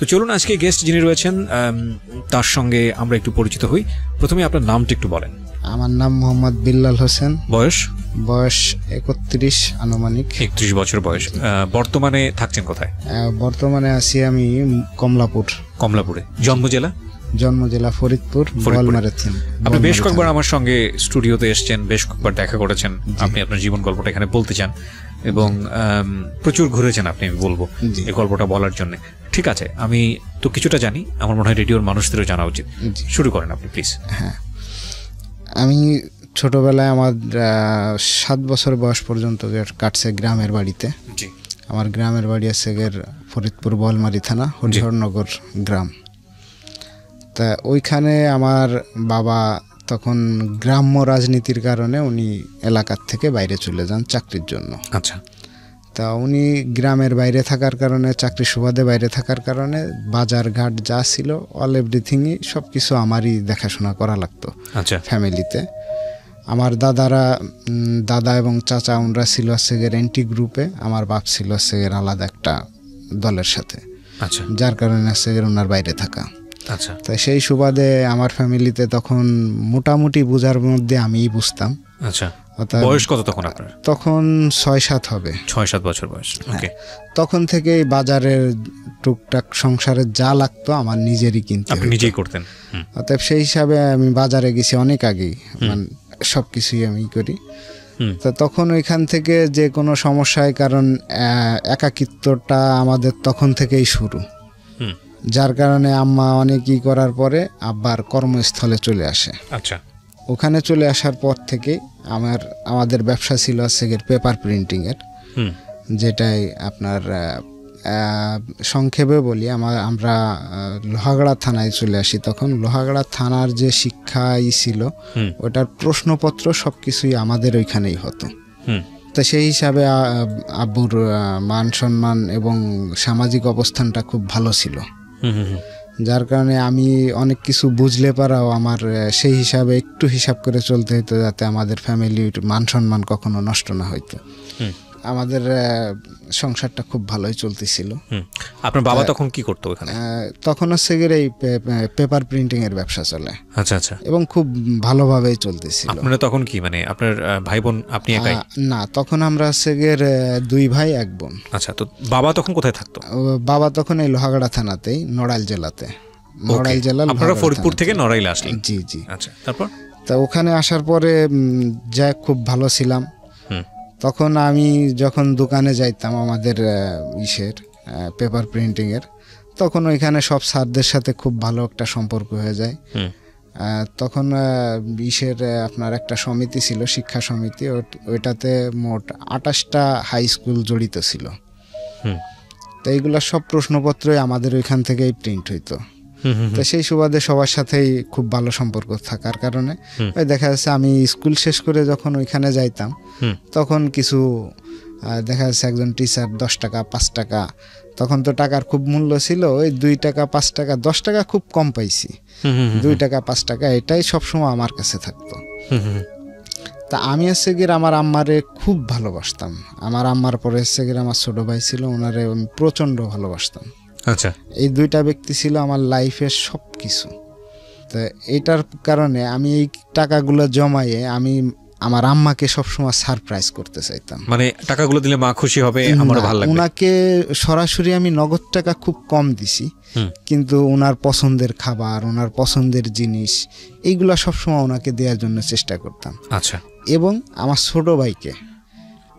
তো চলুন আজকে গেস্ট যিনি রয়েছেন তার সঙ্গে আমরা একটু পরিচিত হই। প্রথমে আপনার নামটা একটু বলেন। আমার নাম মোহাম্মদ বিল্লাল হোসেন। বয়স? বয়স 31 আনুমানিক। 31 বছর বয়স। বর্তমানে থাকছেন কোথায়? বর্তমানে আছি আমি কমলাপুরে। জন্ম জেলা? জন্ম জেলা ফরিদপুর। আপনি বেশ কয়েকবার আমার সঙ্গে স্টুডিওতে এসেছেন, বেশ কয়েকবার দেখা করেছেন। আপনি আপনার জীবন গল্পটা এখানে বলতে চান এবং প্রচুর ঘুরেছেন আপনি, আমি বলবো এই গল্পটা বলার জন্য। ঠিক আছে, আমি তো কিছুটা জানি, আমার মনে হয় রেডিওর মানুষদেরও জানা উচিত। শুরু করেন আপনি প্লিজ। হ্যাঁ, আমি ছোটবেলায় আমার 7 বছর বয়স পর্যন্ত কাটছে গ্রামের বাড়িতে। আমার গ্রামের বাড়ি আছে ফরিদপুর বোয়ালমারী থানা, হরিহরনগর গ্রাম। তা ওইখানে আমার বাবা তখন গ্রাম্য রাজনীতির কারণে উনি এলাকার থেকে বাইরে চলে যান চাকরির জন্য। আচ্ছা। তা উনি গ্রামের বাইরে থাকার কারণে, চাকরি সুবাদে বাইরে থাকার কারণে বাজার ঘাট যা ছিল অল এভরিথিংই সব কিছু আমারই দেখাশোনা করা লাগতো। আচ্ছা। ফ্যামিলিতে আমার দাদা এবং চাচা ওনরা ছিল এনটি গ্রুপে, আমার বাপ ছিল আলাদা একটা দলের সাথে। আচ্ছা। যার কারণে ওনার বাইরে থাকা। আচ্ছা। তাই সেই সুবাদে আমার ফ্যামিলিতে তখন মোটামুটি বোঝার মধ্যে আমিই বুঝতাম। আচ্ছা। বয়স কত তখন আপনার? তখন 6-7 হবে। 6-7 বছর বয়স। ওকে। তখন থেকেই বাজারের টুকটাক সংসারে যা লাগতো আমার নিজেরই কিনতে। আপনি নিজেই করতেন? অতএব সেই হিসাবে আমি বাজারে গেছি অনেক আগেই, মানে সব কিছুই আমি করি। তো তখন ওইখান থেকে যে কোনো সমস্যায়, কারণ একাকিত্বটা আমাদের তখন থেকেই শুরু, যার কারণে আম্মা অনেকই করার পরে আব্বার কর্মস্থলে চলে আসে। আচ্ছা। ওখানে চলে আসার পর থেকে আমাদের ব্যবসা ছিল পেপার প্রিন্টিংয়ের, যেটাই আপনার সংক্ষেপে বলি, আমরা লোহাগড়া থানায় চলে আসি। তখন লোহাগড়া থানার যে শিক্ষাই ছিল ওটার প্রশ্নপত্র সবকিছুই আমাদের ওইখানেই হতো। তো সেই হিসাবে আব্বুর মান সম্মান এবং সামাজিক অবস্থানটা খুব ভালো ছিল, যার কারণে আমি অনেক কিছু বুঝলে পারাও আমার সেই হিসাবে একটু হিসাব করে চলতে হতো, যাতে আমাদের ফ্যামিলির মান সম্মান কখনো নষ্ট না হইতো। আমাদের সংসারটা খুব ভালোই চলতেছিল। আপনার বাবা তখন কি করতো ওখানে? তখন এই পেপার প্রিন্টিং এর ব্যবসা চলে। আচ্ছা আচ্ছা। এবং খুব ভালোভাবেই চলতেছিল। আপনারা তখন কি, মানে আপনার ভাই বোন আপনি একাই? না, তখন আমরা 2 ভাই 1 বোন। আচ্ছা। তো বাবা তখন কোথায় থাকতো? বাবা তখন এই লোহাগড়া থানাতেই, নড়াইল জেলাতে। নড়াইল জেলা। আপনারা ফরিদপুর থেকে নড়াইল আসলেন? জি জি। আচ্ছা, তারপর? তা ওখানে আসার পরে যা খুব ভালো ছিলাম। তখন আমি যখন দোকানে যাইতাম আমাদের পেপার প্রিন্টিংয়ের, তখন ওইখানে সব স্যারদের সাথে খুব ভালো একটা সম্পর্ক হয়ে যায়। তখন আপনার একটা সমিতি ছিল, শিক্ষা সমিতি, ওইটাতে মোট 28টা হাই স্কুল জড়িত ছিল। তো এইগুলা সব প্রশ্নপত্রই আমাদের ওইখান থেকেই প্রিন্ট হইতো। তো সেই সুবাদে সবার সাথেই খুব ভালো সম্পর্ক থাকার কারণে দেখা যাচ্ছে আমি স্কুল শেষ করে যখন ওইখানে যাইতাম, তখন কিছু দেখা যাচ্ছে একজন টিচার 10 টাকা 5 টাকা, তখন তো টাকার খুব মূল্য ছিল, ওই 2 টাকা 5 টাকা 10 টাকা খুব কম পাইছি, 2 টাকা 5 টাকা এটাই সবসময় আমার কাছে থাকতো। তা আমি আমার আম্মারে খুব ভালোবাসতাম। আমার আম্মার পরে আমার ছোট ভাই ছিল, ওনারে আমি প্রচণ্ড ভালোবাসতাম। আচ্ছা। এই 2টা ব্যক্তি ছিল আমার লাইফের সব কিছু। তো এইটার কারণে আমি এই টাকাগুলো জমাইয়ে আমি আমার আম্মাকে সবসময় সারপ্রাইজ করতে চাইতাম। মানে টাকাগুলো দিলে মা খুশি হবে, আমারও ভালো লাগবে। ওনাকে সরাসরি আমি নগদ টাকা খুব কম দিছি, কিন্তু ওনার পছন্দের খাবার, ওনার পছন্দের জিনিস, এইগুলা সবসময় ওনাকে দেওয়ার জন্য চেষ্টা করতাম। আচ্ছা। এবং আমার ছোট ভাইকে,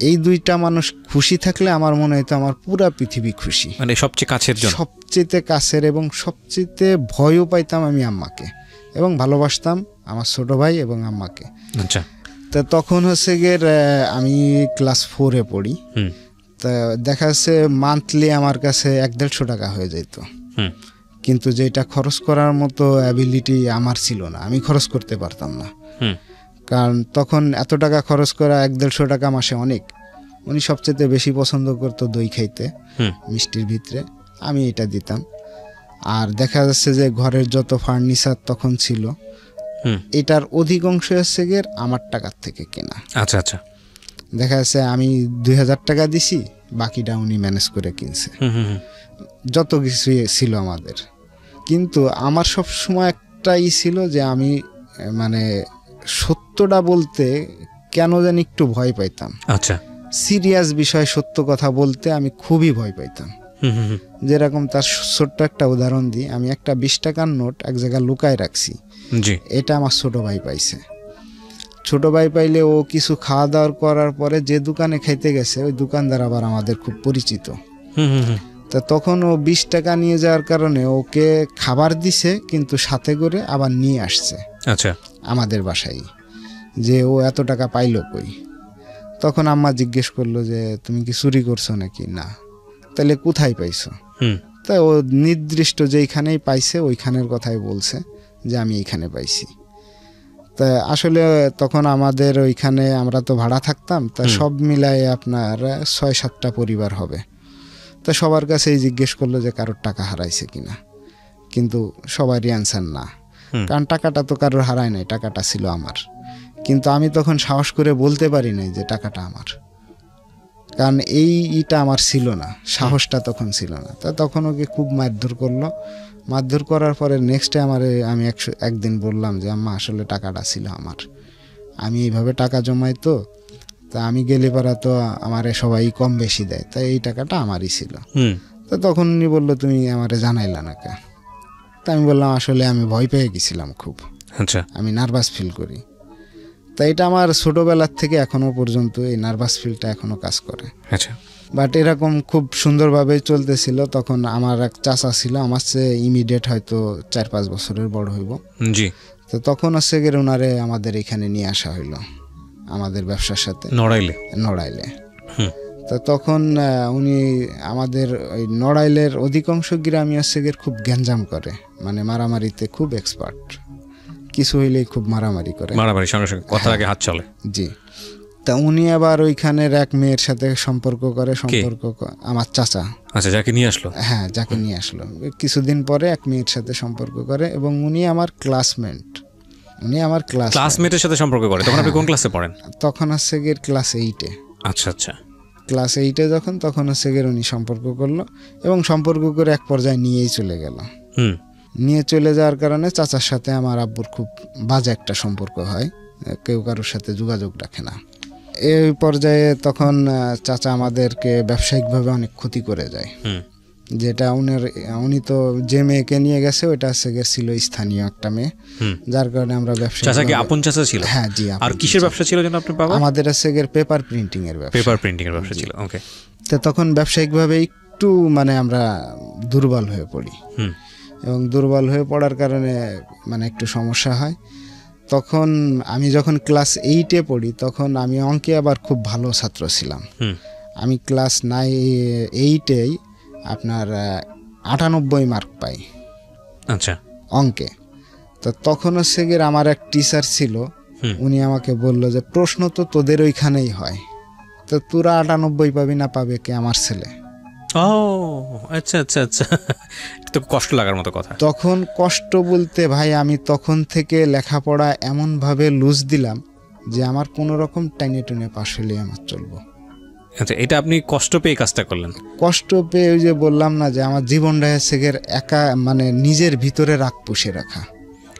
এই 2টা মানুষ খুশি থাকলে আমার মনে হয়তো আমার পুরা পৃথিবী খুশি। মানে সবচেয়ে কাছের জন, সবচেয়ে কাছের এবং সবচেয়ে ভয়ও পাইতাম আমি আম্মাকে, এবং ভালোবাসতাম আমার ছোট ভাই এবং আম্মাকে। আচ্ছা। তা তখন আমি ক্লাস 4-এ পড়ি। তা দেখা যাচ্ছে মান্থলি আমার কাছে 150 টাকা হয়ে যেত, কিন্তু যেটা খরচ করার মতো অ্যাবিলিটি আমার ছিল না, আমি খরচ করতে পারতাম না। কারণ তখন এত টাকা খরচ করা, 150 টাকা মাসে অনেক। উনি সবচেয়ে বেশি পছন্দ করতো দই খাইতে মিষ্টির ভিতরে, আমি এটা দিতাম। আর দেখা যাচ্ছে যে ঘরের যত ফার্নিচার তখন ছিল, এটার অধিকাংশ আমার টাকার থেকে কেনা। আচ্ছা আচ্ছা। দেখা যাচ্ছে আমি 2000 টাকা দিছি, বাকিটা উনি ম্যানেজ করে কিনছে। যত কিছু ছিল আমাদের। কিন্তু আমার সব সময় একটাই ছিল যে আমি মানে সত্যটা বলতে কেন জানি একটু ভয় পাইতাম। আচ্ছা, সিরিয়াস বিষয় সত্য কথা বলতে আমি খুবই ভয় পাইতাম। যেরকম তার ছোট্ট একটা উদাহরণ দিই, আমি একটা 20 টাকার নোট এক জায়গায় লুকায় রাখছি, জি, এটা আমার ছোট ভাই পাইছে। ছোট ভাই পাইলে ও কিছু খাওয়া দাওয়া করার পরে যে দোকানে খাইতে গেছে ওই দোকানদার আবার আমাদের খুব পরিচিত। তা তখন ও 20 টাকা নিয়ে যাওয়ার কারণে ওকে খাবার দিছে, কিন্তু সাথে করে আবার নিয়ে আসছে আচ্ছা, আমাদের বাসায়, যে ও এত টাকা পাইলো কই। তখন আম্মা জিজ্ঞেস করলো যে তুমি কি চুরি করছো নাকি? না। তাহলে কোথায় পাইছো? তাই ও নির্দিষ্ট যেইখানেই পাইছে ওইখানের কথাই বলছে যে আমি এইখানে পাইছি। তা আসলে তখন আমাদের ওইখানে আমরা তো ভাড়া থাকতাম, তা সব মিলায়ে আপনার 6-7টা পরিবার হবে। তা সবার কাছেই জিজ্ঞেস করলো যে কারোর টাকা হারাইছে কিনা, কিন্তু সবারই অ্যান্সার না, কারণ টাকাটা তো কারোর হারায় নাই, টাকাটা ছিল আমার। কিন্তু আমি তখন সাহস করে বলতে পারি নাই যে টাকাটা আমার, কারণ এইটা আমার ছিল না, সাহসটা তখন ছিল না। তা তখন ওকে খুব মারধর করলো। মারধর করার পরে নেক্সটে আমি একদিন বললাম যে আম্মা আসলে টাকাটা ছিল আমার, আমি এইভাবে টাকা জমাই তো, তা আমি গেলে পারা তো আমারে সবাই কম বেশি দেয়, তাই এই টাকাটা আমারই ছিল। তা তখন উনি বললো তুমি আমারে জানাইলা না কে? তা আমি বললাম আসলে আমি ভয় পেয়ে গেছিলাম খুব, আচ্ছা, আমি নার্ভাস ফিল করি। তা এটা আমার ছোটোবেলার থেকে এখনও পর্যন্ত এই নার্ভাস ফিলটা এখনও কাজ করে। আচ্ছা, বাট এরকম খুব সুন্দরভাবেই চলতেছিল। তখন আমার এক চাচা ছিল, আমার চেয়ে ইমিডিয়েট হয়তো 4-5 বছরের বড় হইব। জি, তো তখন হচ্ছে গিয়ে ওনারে আমাদের এখানে নিয়ে আসা হইলো আমাদের ব্যবসার সাথে নড়াইলে। তো তখন উনি আমাদের ওই নড়াইলের অধিকাংশ গ্রামই হচ্ছে গিয়ে খুব গ্যাঞ্জাম করে, মানে মারামারিতে খুব এক্সপার্ট, কিছু হইলেই খুব মারামারি করে, মারামারি সঙ্গে সঙ্গে কথা আগে হাত চলে। জি। তা উনি আবার ওইখানের এক মেয়ের সাথে সম্পর্ক করে, আমার চাচা। আচ্ছা, যাকে নিয়ে আসলো? হ্যাঁ, যাকে নিয়ে আসলো। কিছুদিন পরে এক মেয়ের সাথে সম্পর্ক করে, এবং উনি আমার ক্লাসমেট। ক্লাসমেটের সাথে সম্পর্ক করে? তখন আপনি কোন ক্লাসে পড়েন? তখন হচ্ছে গিয়ে ক্লাস 8-এ। আচ্ছা আচ্ছা, ক্লাস 8-এ তখন হচ্ছে গিয়ে উনি সম্পর্ক করলো, এবং সম্পর্ক করে এক পর্যায়ে নিয়েই চলে গেল। নিয়ে চলে যাওয়ার কারণে চাচার সাথে আমার আব্বুর খুব বাজে একটা সম্পর্ক হয়, কেউ কারোর সাথে যোগাযোগ রাখে না। এই পর্যায়ে তখন চাচা আমাদেরকে ব্যবসায়িকভাবে অনেক ক্ষতি করে যায়, যেটা উনি তো যে মেয়েকে নিয়ে গেছে ওইটা ছিল স্থানীয় একটা মেয়ে, যার কারণে আমরা ব্যবসা। চাচা কি আপন চাচা ছিল? হ্যাঁ, জি। আর কিসের ব্যবসা ছিল যেন আপনার বাবা? আমাদের পেপার প্রিন্টিং এর ব্যবসা ছিল। ওকে। তো তখন ব্যবসায়িকভাবে একটু মানে আমরা দুর্বল হয়ে পড়ি, এবং দুর্বল হয়ে পড়ার কারণে মানে একটু সমস্যা হয়। তখন আমি যখন ক্লাস 8-এ পড়ি, তখন আমি অঙ্কে আবার খুব ভালো ছাত্র ছিলাম। আমি ক্লাস 8-এই আপনার 98 মার্ক পাই। আচ্ছা, অঙ্কে। তো তখন হচ্ছে গিয়ে আমার এক টিচার ছিল, উনি আমাকে বলল যে প্রশ্ন তো তোদের ওইখানেই হয়, তো তোরা 98 পাবি না, পাবে কে? আমার ছেলে। ও আচ্ছা আচ্ছা আচ্ছা, তো কষ্ট লাগার মতো কথা। তখন কষ্ট বলতে ভাই, আমি তখন থেকে লেখাপড়া এমনভাবে লুজ দিলাম যে আমার কোনো রকম টাইনে পাশ হলে আমার চলবো। আচ্ছা, এটা আপনি কষ্ট পেয়ে কাজটা করলেন? কষ্ট পেয়ে, ওই যে বললাম না যে আমার জীবনটা হচ্ছে একা, মানে নিজের ভিতরে রাগ পুষে রাখা,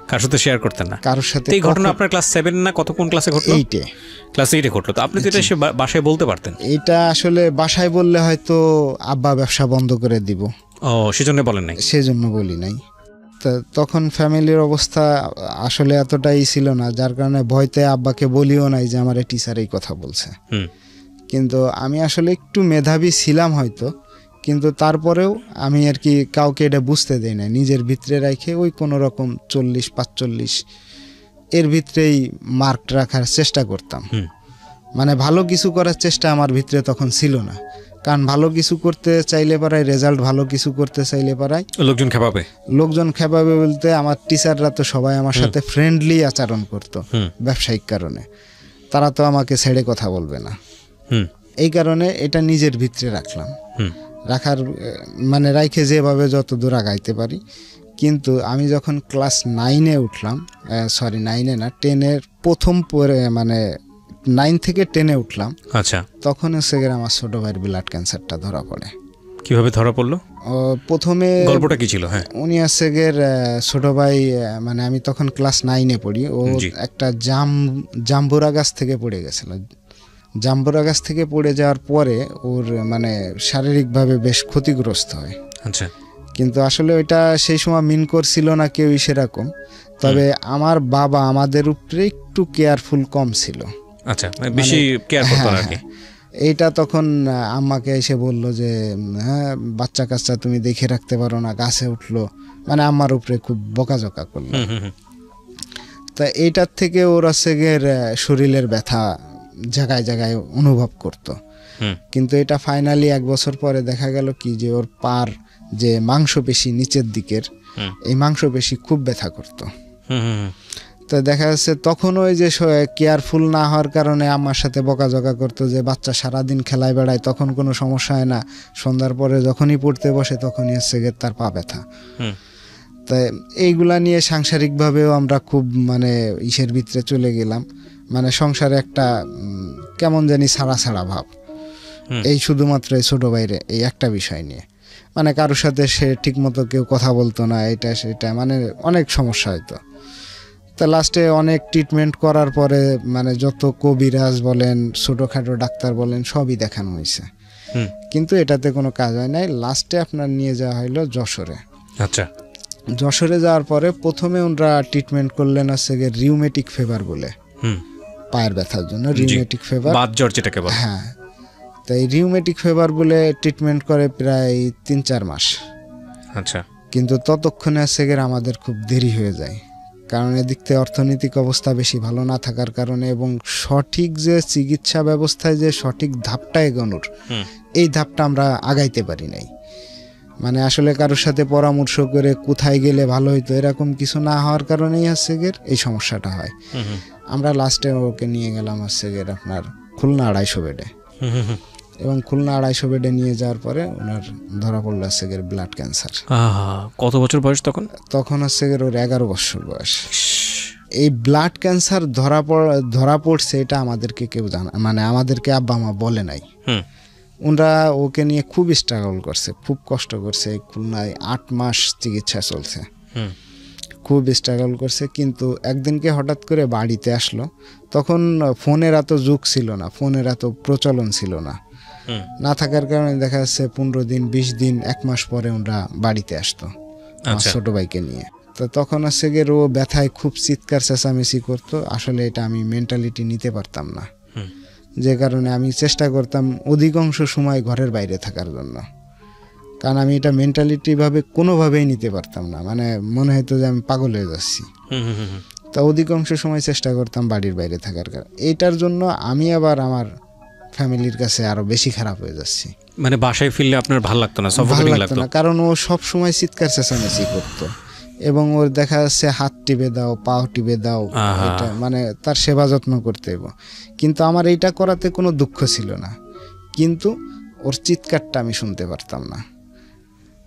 কারোর সাথে শেয়ার করতেন না কারোর সাথে। এই ঘটনা আপনার ক্লাস 7 না কত, কোন ক্লাসে ঘটলো? 8-এ। ক্লাস 8-এ ঘটলো। তো আপনি তো এটা বাসায় বলতে পারতেন? এটা আসলে বাসায় বললে হয়তো আব্বা ব্যবসা বন্ধ করে দিব। ও, সেজন্য বলেন নাই? সেজন্য বলি নাই। তো তখন ফ্যামিলির অবস্থা আসলে এতটাই ছিল না, যার কারণে ভয়তে আব্বাকে বলিও নাই যে আমার টিচার এই কথা বলছে। কিন্তু আমি আসলে একটু মেধাবী ছিলাম হয়তো, কিন্তু তারপরেও আমি আর কি কাউকে এটা বুঝতে দেই না, নিজের ভিতরে রেখে ওই কোনো রকম 40-45 এর ভিতরেই মার্ক রাখার চেষ্টা করতাম। মানে ভালো কিছু করার চেষ্টা আমার ভিতরে তখন ছিল না, কারণ ভালো কিছু করতে চাইলে পারাই রেজাল্ট, ভালো কিছু করতে চাইলে পারাই লোকজন খেপাবে বলতে আমার টিচাররা তো সবাই আমার সাথে ফ্রেন্ডলি আচরণ করতো ব্যবসায়িক কারণে, তারা তো আমাকে ছেড়ে কথা বলবে না। এই কারণে এটা নিজের ভিতরে রাখলাম, রাখার মানে রাইখে যেভাবে যত দূর আগাইতে পারি। কিন্তু আমি যখন ক্লাস 9-এ উঠলাম, 9-এ না 10-এর প্রথম পরে, মানে 9 থেকে 10-এ উঠলাম। আচ্ছা, তখন হচ্ছে আমার ছোট ভাইয়ের ব্লাড ক্যান্সারটা ধরা পড়ে। কিভাবে ধরা পড়লো? প্রথমে গল্পটা কি ছিল? হ্যাঁ, উনি আছে গের ছোট ভাই, মানে আমি তখন ক্লাস 9-এ পড়ি, ও একটা জাম্বুরা গাছ থেকে পড়ে গেছিল। জাম্বুরা গাছ থেকে পড়ে যাওয়ার পরে ওর মানে শারীরিকভাবে বেশ ক্ষতিগ্রস্ত হয়। আচ্ছা, কিন্তু আসলে ওইটা সেই সময় মিন করছিল না কেউই সেরকম, তবে আমার বাবা আমাদের উপরে একটু কেয়ারফুল কম ছিল। আচ্ছা, বেশি কেয়ার করতো আর কি। এইটা তখন আম্মাকে এসে বলল যে হ্যাঁ বাচ্চা কাচ্চা তুমি দেখে রাখতে পারো না, গাছে উঠলো, মানে আম্মার উপরে খুব বকাঝকা করলো। তা এইটার থেকে ওর হচ্ছে গিয়ে শরীরের ব্যথা জায়গায় জায়গায় অনুভব করত। কিন্তু এটা ফাইনালি 1 বছর পরে দেখা গেল কি যে ওর পার যে মাংসপেশি নিচের দিকের, এই মাংসপেশি খুব ব্যথা করত। তো দেখা যাচ্ছে তখন ওই যে কেয়ারফুল না হওয়ার কারণে আমার সাথে বকাঝকা করতো যে বাচ্চা সারাদিন খেলায় বেড়ায়, তখন কোনো সমস্যা হয় না, সন্ধ্যার পরে যখনই পড়তে বসে তখনই হচ্ছে গিয়ে তার পা ব্যথা। তাই এইগুলা নিয়ে সাংসারিকভাবেও আমরা খুব মানে ইসের ভিতরে চলে গেলাম, মানে সংসারে একটা কেমন জানি ছাড়া ছাড়া ভাব, এই শুধুমাত্র এই ছোট বাইরে এই একটা বিষয় নিয়ে, মানে কারোর সাথে সে ঠিকমতো কেউ কথা বলতো না, এটা সেটা, মানে অনেক সমস্যা হতো। তা লাস্টে অনেক ট্রিটমেন্ট করার পরে মানে যত কবিরাজ বলেন ছোটোখাটো ডাক্তার বলেন সবই দেখানো হয়েছে, কিন্তু এটাতে কোনো কাজ হয় নাই। লাস্টে আপনার নিয়ে যাওয়া হইলো যশোরে। আচ্ছা, যশোরে যাওয়ার পরে প্রথমে ওনারা ট্রিটমেন্ট করলেন হচ্ছে গিয়ে রিউমেটিক ফিভার বলে, পায়ের ব্যথার জন্য রিউমেটিক ফিভার, বাত জ্বর যেটাকে বলে। হ্যাঁ, তাই রিউমেটিক ফিভার বলে ট্রিটমেন্ট করে প্রায় 3-4 মাস। আচ্ছা, কিন্তু ততক্ষণে হচ্ছে গিয়ে আমাদের খুব দেরি হয়ে যায়, কারণ এদিক থেকে অর্থনৈতিক অবস্থা বেশি ভালো না থাকার কারণে এবং সঠিক যে চিকিৎসা ব্যবস্থায় যে সঠিক ধাপটা এগোনোর, এই ধাপটা আমরা আগাইতে পারি নাই। মানে আসলে কারোর সাথে পরামর্শ করে কোথায় গেলে ভালো হইতো এরকম কিছু না হওয়ার কারণেই হচ্ছে গিয়ে এই সমস্যাটা হয়। আমরা লাস্টে ওকে নিয়ে গেলাম হচ্ছে গিয়ে আপনার খুলনা 250 বেডে, এবং খুলনা 250 বেডে নিয়ে যাওয়ার পরে ওনার ধরা পড়লো হচ্ছে গিয়ে ব্লাড ক্যান্সার। কত বছর বয়স তখন? তখন হচ্ছে গিয়ে ওর 11 বছর বয়স। এই ব্লাড ক্যান্সার ধরা পড়ছে এটা আমাদেরকে কেউ জানা, মানে আমাদেরকে আব্বা মা বলে নাই। ওনারা ওকে নিয়ে খুব স্ট্রাগল করছে, খুব কষ্ট করছে, খুলনায় 8 মাস চিকিৎসা চলছে, খুব স্ট্রাগল করছে। কিন্তু একদিনকে হঠাৎ করে বাড়িতে আসলো, তখন ফোনের এত যুগ ছিল না, ফোনের এত প্রচলন ছিল না, না থাকার কারণে দেখা যাচ্ছে 15 দিন 20 দিন 1 মাস পরে ওরা বাড়িতে আসতো আমার ছোট ভাইকে নিয়ে। তো তখন হচ্ছে গিয়ে ও ব্যথায় খুব চিৎকার চেঁচামেচি করতো। আসলে এটা আমি মেন্টালিটি নিতে পারতাম না, যে কারণে আমি চেষ্টা করতাম অধিকাংশ সময় ঘরের বাইরে থাকার জন্য, কারণ আমি এটা মেন্টালিটিভাবে কোনোভাবেই নিতে পারতাম না, মানে মনে হতো যে আমি পাগল হয়ে যাচ্ছি। তা অধিকাংশ সময় চেষ্টা করতাম বাড়ির বাইরে থাকার কারণ এইটার জন্য আমি আবার আমার ফ্যামিলির কাছে আরো বেশি খারাপ হয়ে যাচ্ছি। মানে বাসায় ফিরলে আপনার ভালো লাগতো না, ভালো লাগতো না, কারণ ও সব সময় চিৎকার চেঁচামেচি করতো এবং ওর দেখা যাচ্ছে হাত টিপে দাও, পাও টিপে দাও, এটা মানে তার সেবা যত্ন করতে হবে। কিন্তু আমার এইটা করাতে কোনো দুঃখ ছিল না, কিন্তু ওর চিৎকারটা আমি শুনতে পারতাম না।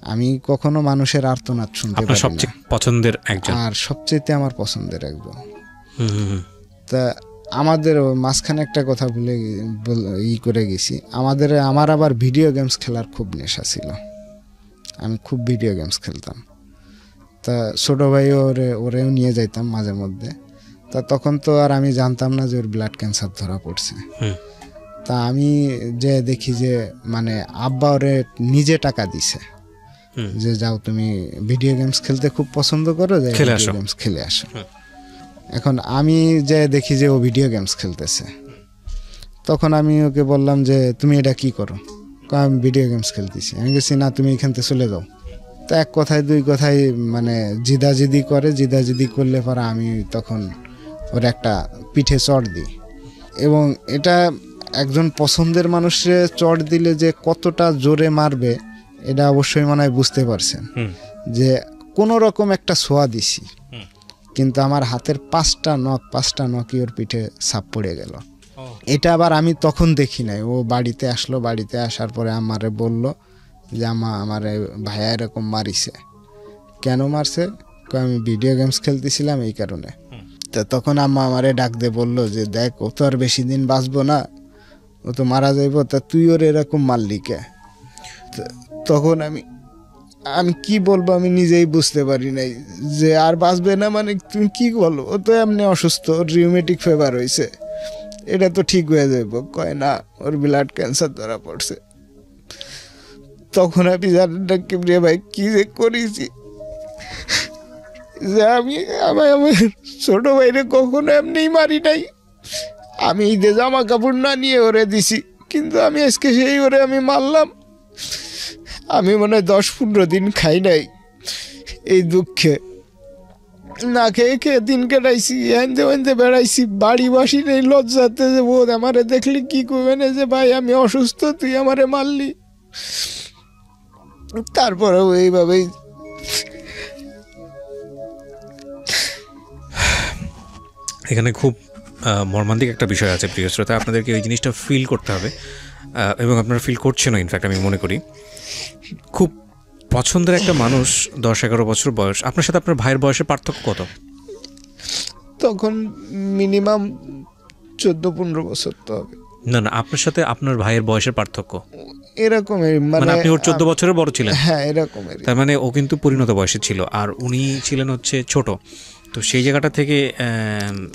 আমি কখনো মানুষের আর্তনাদ শুনতে পারি না। সবচেয়ে পছন্দের একজন, আর সবচেয়ে আমার পছন্দের একজন। তা আমাদের মাঝখানে একটা কথা করে গেছি, আমার আবার ভিডিও গেমস খেলার খুব নেশা ছিল, আমি খুব ভিডিও গেমস খেলতাম। তা ছোট ভাই ওরেও নিয়ে যাইতাম মাঝে মধ্যে। তা তখন তো আর আমি জানতাম না যে ওর ব্লাড ক্যান্সার ধরা পড়ছে। তা আমি যে দেখি যে মানে আব্বা ওরে নিজে টাকা দিছে যে যাও তুমি ভিডিও গেমস খেলতে খুব পছন্দ করো, যে ভিডিও গেমস খেলে আসো। এখন আমি যে দেখি যে ও ভিডিও গেমস খেলতেছে, তখন আমি ওকে বললাম যে তুমি এটা কি করো? আমি ভিডিও গেমস খেলতেছি। আমি গেছি না তুমি এখান থেকে চলে যাও। তা এক কথায় দুই কথায় মানে জিদাজিদি করলে পরে আমি তখন ওর একটা পিঠে চড় দিই, এবং এটা একজন পছন্দের মানুষে চড় দিলে যে কতটা জোরে মারবে এটা অবশ্যই মনে হয় বুঝতে পারছেন, যে কোনো রকম একটা ছোঁয়া দিছি, কিন্তু আমার হাতের 5টা নখই ওর পিঠে ছাপ পড়ে গেল। এটা আবার আমি তখন দেখি নাই, ও বাড়িতে আসলো, বাড়িতে আসার পরে আমারে বলল যে আমার ভাইয়া এরকম মারিছে। কেন মারছে? আমি ভিডিও গেমস খেলতেছিলাম এই কারণে। তো তখন আম্মা আমারে ডাক দিয়ে বললো যে দেখ ও তো আর বেশি দিন বাঁচবো না, ও তো মারা যাইব, তা তুই ওর এরকম মারলি কে? তখন আমি আমি কি বলবো আমি নিজেই বুঝতে পারি নাই যে আর বাঁচবে না, মানে তুমি কি বলো, ও তো এমনি অসুস্থ, ওর রিউমেটিক ফিভার হয়েছে, এটা তো ঠিক হয়ে যাইব। কয় না, ওর ব্লাড ক্যান্সার ধরা পড়ছে। তখন আমি জানেন না কি রে ভাই, কি যে করেছি, যে আমি আমার ছোট ভাইরে কখনো এমনি মারি নাই। আমি ঈদে জামা কাপড় না নিয়ে ওরে দিছি, কিন্তু আমি আজকে সেই ওরে আমি মারলাম। আমি মনে হয় 10-15 দিন খাই নাই এই দুঃখে, না খেয়ে খেয়ে দিন কাটাইছি, এনতে ওনতে বেড়াইছি, বাড়ি বাসি নেই লজ্জাতে, যে বোধ আমারে দেখলি কি করবে না, যে ভাই আমি অসুস্থ, তুই আমারে মারলি। তারপরেও এইভাবেই এখানে খুব মর্মান্তিক একটা বিষয় আছে প্রিয় শ্রোতা, আপনাদেরকে ওই জিনিসটা ফিল করতে হবে, এবং আপনারা ফিল করছেনও ইনফ্যাক্ট আমি মনে করি। খুব পছন্দের একটা মানুষ, 10-11 বছর বয়স। আপনার সাথে আপনার ভাইয়ের বয়সের পার্থক্য কত? তখন মিনিমাম 14-15 বছর তো হবে। না না, আপনার সাথে আপনার ভাইয়ের বয়সের পার্থক্য এরকমের, মানে আপনি ওর 14 বছরের বড় ছিলেন? হ্যাঁ, এরকমের। তার মানে ও কিন্তু পরিণত বয়সে ছিল, আর উনি ছিলেন হচ্ছে ছোট। তো সেই জায়গাটা থেকে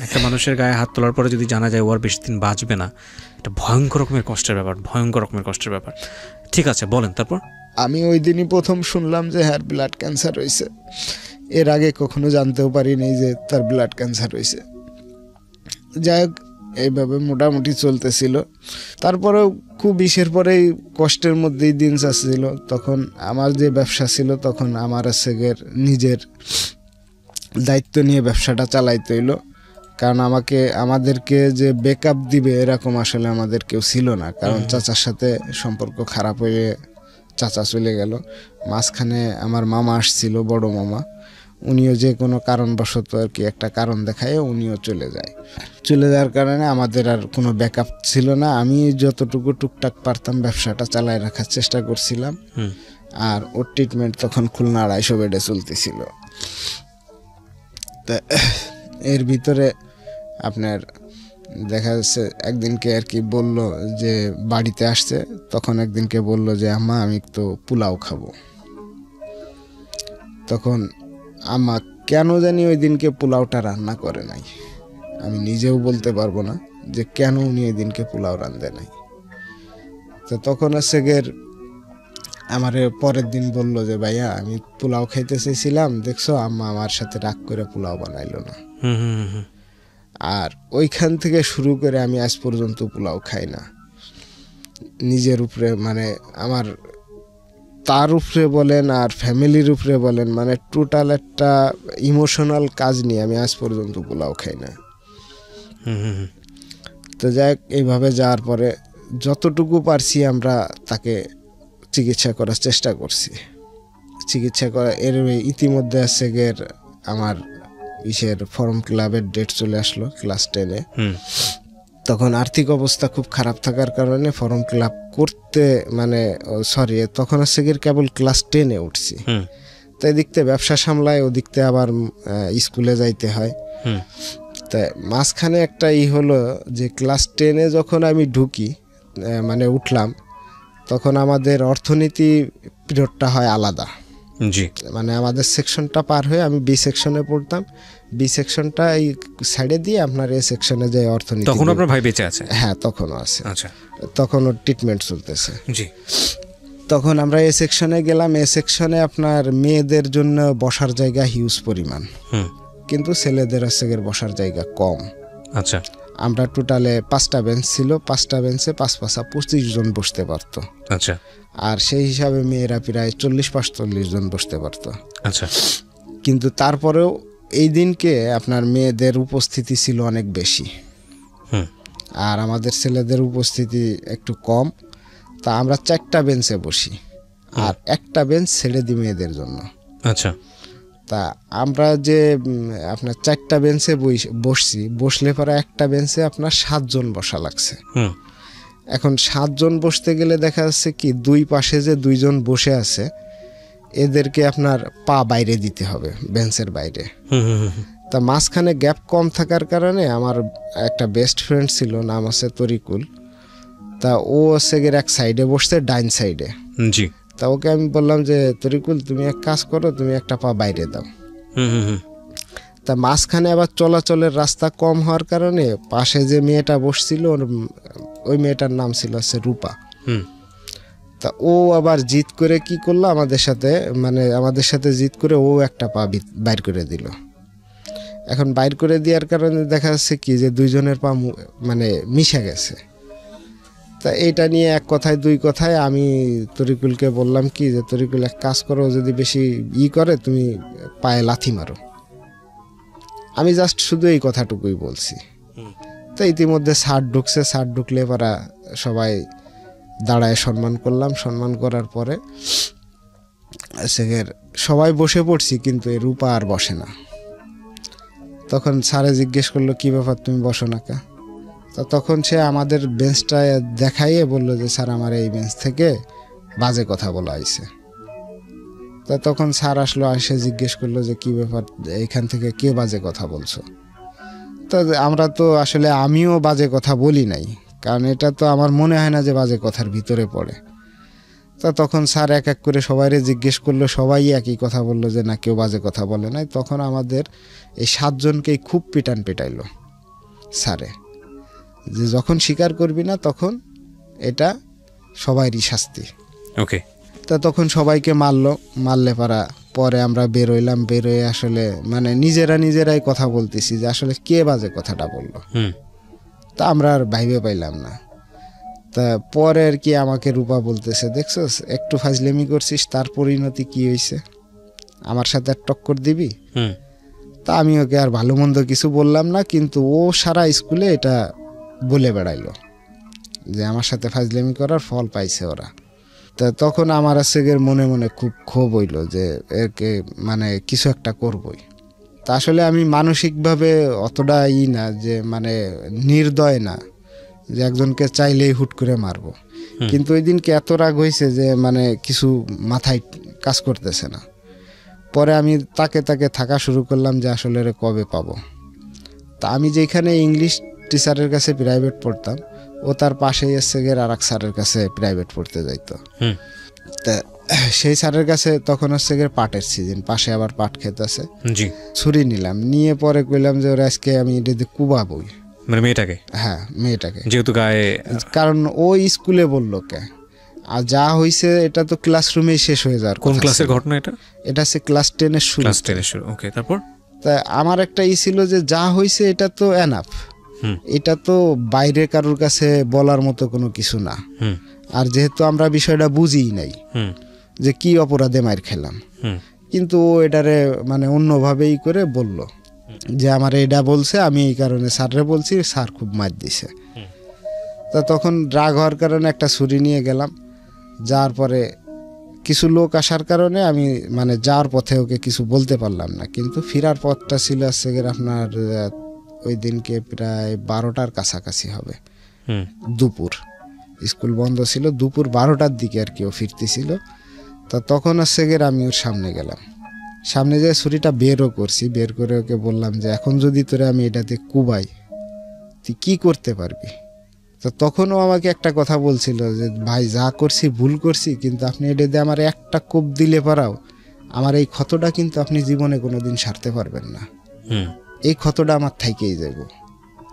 একটা মানুষের গায়ে হাত তোলার পরে যদি জানা যায় ও আর বেশি দিন বাঁচবে না, এটা ভয়ঙ্কর রকমের কষ্টের ব্যাপার, ভয়ঙ্কর রকমের কষ্টের ব্যাপার। ঠিক আছে, বলেন তারপর। আমি ওই দিনই প্রথম শুনলাম যে হ্যাঁ ব্লাড ক্যান্সার হয়েছে। এর আগে কখনো জানতেও পারিনি যে তার ব্লাড ক্যান্সার হয়েছে। যাই হোক, এইভাবে মোটামুটি চলতেছিল। তারপরেও খুব ইসের পরেই কষ্টের মধ্যেই দিন যাচ্ছিল। তখন আমার যে ব্যবসা ছিল, তখন আমার সেগের নিজের দায়িত্ব নিয়ে ব্যবসাটা চালাইতে হইলো, কারণ আমাদেরকে যে ব্যাকআপ দিবে এরকম আসলে আমাদের কেউ ছিল না। কারণ চাচার সাথে সম্পর্ক খারাপ হয়ে চাচা চলে গেল, মাঝখানে আমার মামা আসছিল, বড় মামা, উনিও যে কোনো কারণবশত আর কি একটা কারণ দেখায় উনিও চলে যাওয়ার কারণে আমাদের আর কোনো ব্যাকআপ ছিল না। আমি যতটুকু টুকটাক পারতাম ব্যবসাটা চালায় রাখার চেষ্টা করছিলাম। আর ওর ট্রিটমেন্ট তখন খুলনা 250 বেডে চলতেছিল। তা এর ভিতরে আপনার দেখা যাচ্ছে একদিনকে আর কি বললো যে বাড়িতে আসছে, তখন একদিনকে বললো যে আম্মা আমি তো পোলাও খাবো। তখন আম্মা কেন জানি ওই দিনকে পোলাওটা রান্না করে নাই, আমি নিজেও বলতে পারবো না যে কেন উনি ওই দিনকে পোলাও রান্ধে নাই। তো তখন আছে গের আমার পরের দিন বললো যে ভাইয়া আমি পোলাও খাইতে চেয়েছিলাম, দেখছো আম্মা আমার সাথে রাগ করে পোলাও বানাইলো না। আর ওইখান থেকে শুরু করে আমি আজ পর্যন্ত পোলাও খাই না। নিজের উপরে মানে আমার তার উপরে বলেন আর ফ্যামিলির উপরে বলেন, মানে টোটাল একটা ইমোশনাল কাজ নিয়ে আমি আজ পর্যন্ত পোলাও খাই না। তো যাই এইভাবে যাওয়ার পরে যতটুকু পারছি আমরা তাকে চিকিৎসা করার চেষ্টা করছি। চিকিৎসা করা এর ইতিমধ্যে আছে গের আমার ফর্ম ক্লাবের ডেট চলে আসলো ক্লাস 10-এ। তখন আর্থিক অবস্থা খুব খারাপ থাকার কারণে ফর্ম ক্লাব করতে মানে সরি তখন আছে গিয়ে কেবল ক্লাস 10-এ উঠছি। তো এদিকতে ব্যবসা সামলায়, ওদিকতে আবার স্কুলে যাইতে হয়। তা মাঝখানে একটা হলো যে ক্লাস 10-এ যখন আমি ঢুকি মানে উঠলাম, তখন আমাদের অর্থনীতি পিরিয়ডটা হয় আলাদা। জি, মানে আমাদের সেকশনটা পার হয়ে আমি বি সেকশনে পড়তাম, বি সেকশনটা এই সাইডে দিয়ে আপনার এ সেকশনে যায় অর্থনীতি। তখন আপনার ভাই বেঁচে আছে? হ্যাঁ, তখনও আছে। আচ্ছা, তখন ওর ট্রিটমেন্ট চলতেছে। জি। তখন আমরা এ সেকশনে গেলাম। এ সেকশনে আপনার মেয়েদের জন্য বসার জায়গা হিউজ পরিমাণ, কিন্তু ছেলেদের আছে বসার জায়গা কম। আচ্ছা, আমরা টোটালে 5টা বেঞ্চ ছিল, 5টা বেঞ্চে 5-5 25 জন বসতে পারতো। আচ্ছা, আর সেই হিসাবে মেয়েরা প্রায় 40-45 জন বসতে পারতো। আচ্ছা, কিন্তু তারপরেও এই দিনকে আপনার মেয়েদের উপস্থিতি ছিল অনেক বেশি, আর আমাদের ছেলেদের উপস্থিতি একটু কম। তা আমরা 4টা বেঞ্চে বসি, আর একটা বেঞ্চ ছেড়ে দিই মেয়েদের জন্য। আচ্ছা। তা আমরা যে আপনার 4টা বেঞ্চে বসলে পরে একটা বেঞ্চে আপনার 7 জন বসা লাগছে। এখন 7 জন বসতে গেলে দেখা যাচ্ছে কি দুই পাশে যে 2 জন বসে আছে এদেরকে আপনার পা বাইরে দিতে হবে বেঞ্চের বাইরে। তা মাঝখানে গ্যাপ কম থাকার কারণে আমার একটা বেস্ট ফ্রেন্ড ছিল, নাম আছে তরিকুল। তা ও হচ্ছে এক সাইডে বসছে, ডাইন সাইডে। জি। তা ওকে আমি বললাম যে তরিকুল তুমি এক কাজ করো, তুমি একটা পা বাইরে দাও। তা মাঝখানে আবার চলাচলের রাস্তা কম হওয়ার কারণে পাশে যে মেয়েটা বসছিল ওই মেয়েটার নাম ছিল হচ্ছে রূপা। তা ও আবার জিদ করে কি করলো আমাদের সাথে জিদ করে ও একটা পা বাইর করে দিল। এখন বাইর করে দেওয়ার কারণে দেখা যাচ্ছে কি যে দুইজনের পা মানে মিশে গেছে। তা এইটা নিয়ে এক কথায় দুই কথায় আমি তরিকুলকে বললাম কি যে তরিকুল এক কাজ করো, যদি বেশি করে তুমি পায়ে লাথি মারো। আমি জাস্ট শুধু এই কথাটুকুই বলছি। তো ইতিমধ্যে স্যার ঢুকছে, স্যার ঢুকলে পরা সবাই দাঁড়ায় সম্মান করলাম। সম্মান করার পরে সবাই বসে পড়ছি, কিন্তু এই রূপা আর বসে না। তখন স্যারে জিজ্ঞেস করলো কি ব্যাপার তুমি বসো না কা? তো তখন সে আমাদের বেঞ্চটা দেখাইয়ে বললো যে স্যার আমার এই বেঞ্চ থেকে বাজে কথা বলা হয়েছে। তা তখন স্যার আসলো, এসে জিজ্ঞেস করলো যে কি ব্যাপার, এখান থেকে কে বাজে কথা বলছো? তো আমরা তো আসলে আমিও বাজে কথা বলি নাই, কারণ এটা তো আমার মনে হয় না যে বাজে কথার ভিতরে পড়ে। তা তখন স্যার এক এক করে সবাইরে জিজ্ঞেস করলো, সবাই একই কথা বললো যে না কেউ বাজে কথা বলে নাই। তখন আমাদের এই 7 জনকেই খুব পিটাইলো স্যারে, যে যখন স্বীকার করবি না তখন এটা সবাইরই শাস্তি। ওকে। তা তখন সবাইকে মারলে পরে আমরা বেরোইলাম। বেরোয় আসলে মানে নিজেরাই কথা বলতেছি যে আসলে কে বাজে কথাটা বললো। তা আমরা আর ভাইবে পাইলাম না। তা পরে আর কি আমাকে রূপা বলতেছে, দেখছস একটু ফাজলেমি করছিস, তার পরিণতি কি হয়েছে, আমার সাথে আর টক্কর দিবি? তা আমি ওকে আর ভালো মন্দ কিছু বললাম না, কিন্তু ও সারা স্কুলে এটা বলে বেড়াইলো যে আমার সাথে ফাজলেমি করার ফল পাইছে ওরা। তা তখন আমার মনে মনে খুব ক্ষোভ হইল যে একে মানে কিছু একটা করবই। তা আসলে আমি মানসিকভাবে অতটা না যে মানে নির্দয় না যে একজনকে চাইলেই হুট করে মারবো, কিন্তু ওই দিনকে এত রাগ হয়েছে যে মানে কিছু মাথায় কাজ করতেছে না। পরে আমি তাকে থাকা শুরু করলাম যে আসলে কবে পাবো। তা আমি যেখানে ইংলিশ টিচারের কাছে প্রাইভেট পড়তাম, ও তার পাশেই আর এক স্যারের কাছে প্রাইভেট পড়তে যাইতো। তা সেই স্যারের কাছে তখন পাটের সিজন, পাশে আবার পাট ক্ষেত আছে। ছুরি নিলাম, নিয়ে পরে কইলাম যে ওরা আজকে আমি এটা কুবাবই, মানে মেয়েটাকে? হ্যাঁ মেয়েটাকে, যেহেতু গায়ে, কারণ ও স্কুলে বললো কে, আর যা হয়েছে এটা তো ক্লাসরুমেই শেষ হয়ে যাওয়ার। কোন ক্লাসের ঘটনা এটা? এটা হচ্ছে ক্লাস 10-এর শুরু। ক্লাস 10-এর শুরু। ওকে, তারপর? তা আমার একটা ছিল যে যা হয়েছে এটা তো এনাফ, এটা তো বাইরে কারোর কাছে বলার মতো কোনো কিছু না। আর যেহেতু আমরা বিষয়টা বুঝি নাই যে কি অপরাধে মার খেলাম, কিন্তু ও এটারে মানে অন্যভাবেই করে বলল যে আমার এটা বলছে, আমি এই কারণে স্যাররে বলছি, স্যার খুব মার দিছে। তা তখন রাগ হওয়ার কারণে একটা ছুরি নিয়ে গেলাম। যাওয়ার পরে কিছু লোক আসার কারণে আমি মানে যাওয়ার পথে ওকে কিছু বলতে পারলাম না, কিন্তু ফেরার পথটা ছিল আপনার ওই দিনকে প্রায় 12টার কাছাকাছি হবে, দুপুর, স্কুল বন্ধ ছিল, দুপুর 12টার দিকে আর কি ও ফিরতেছিল। তা তখন আমি ওর সামনে গেলাম, সামনে যে ছুরিটা বেরও করছি, বের করে ওকে বললাম যে এখন যদি তোরে আমি এটাতে কুবাই তুই কি করতে পারবি? তো তখনও আমাকে একটা কথা বলছিল যে ভাই যা করছি ভুল করছি, কিন্তু আপনি এটা দিয়ে আমার একটা কোপ দিলে পারাও আমার এই ক্ষতটা কিন্তু আপনি জীবনে কোনোদিন সারতে পারবেন না, এই ক্ষতটা আমার থাইকেই যাব।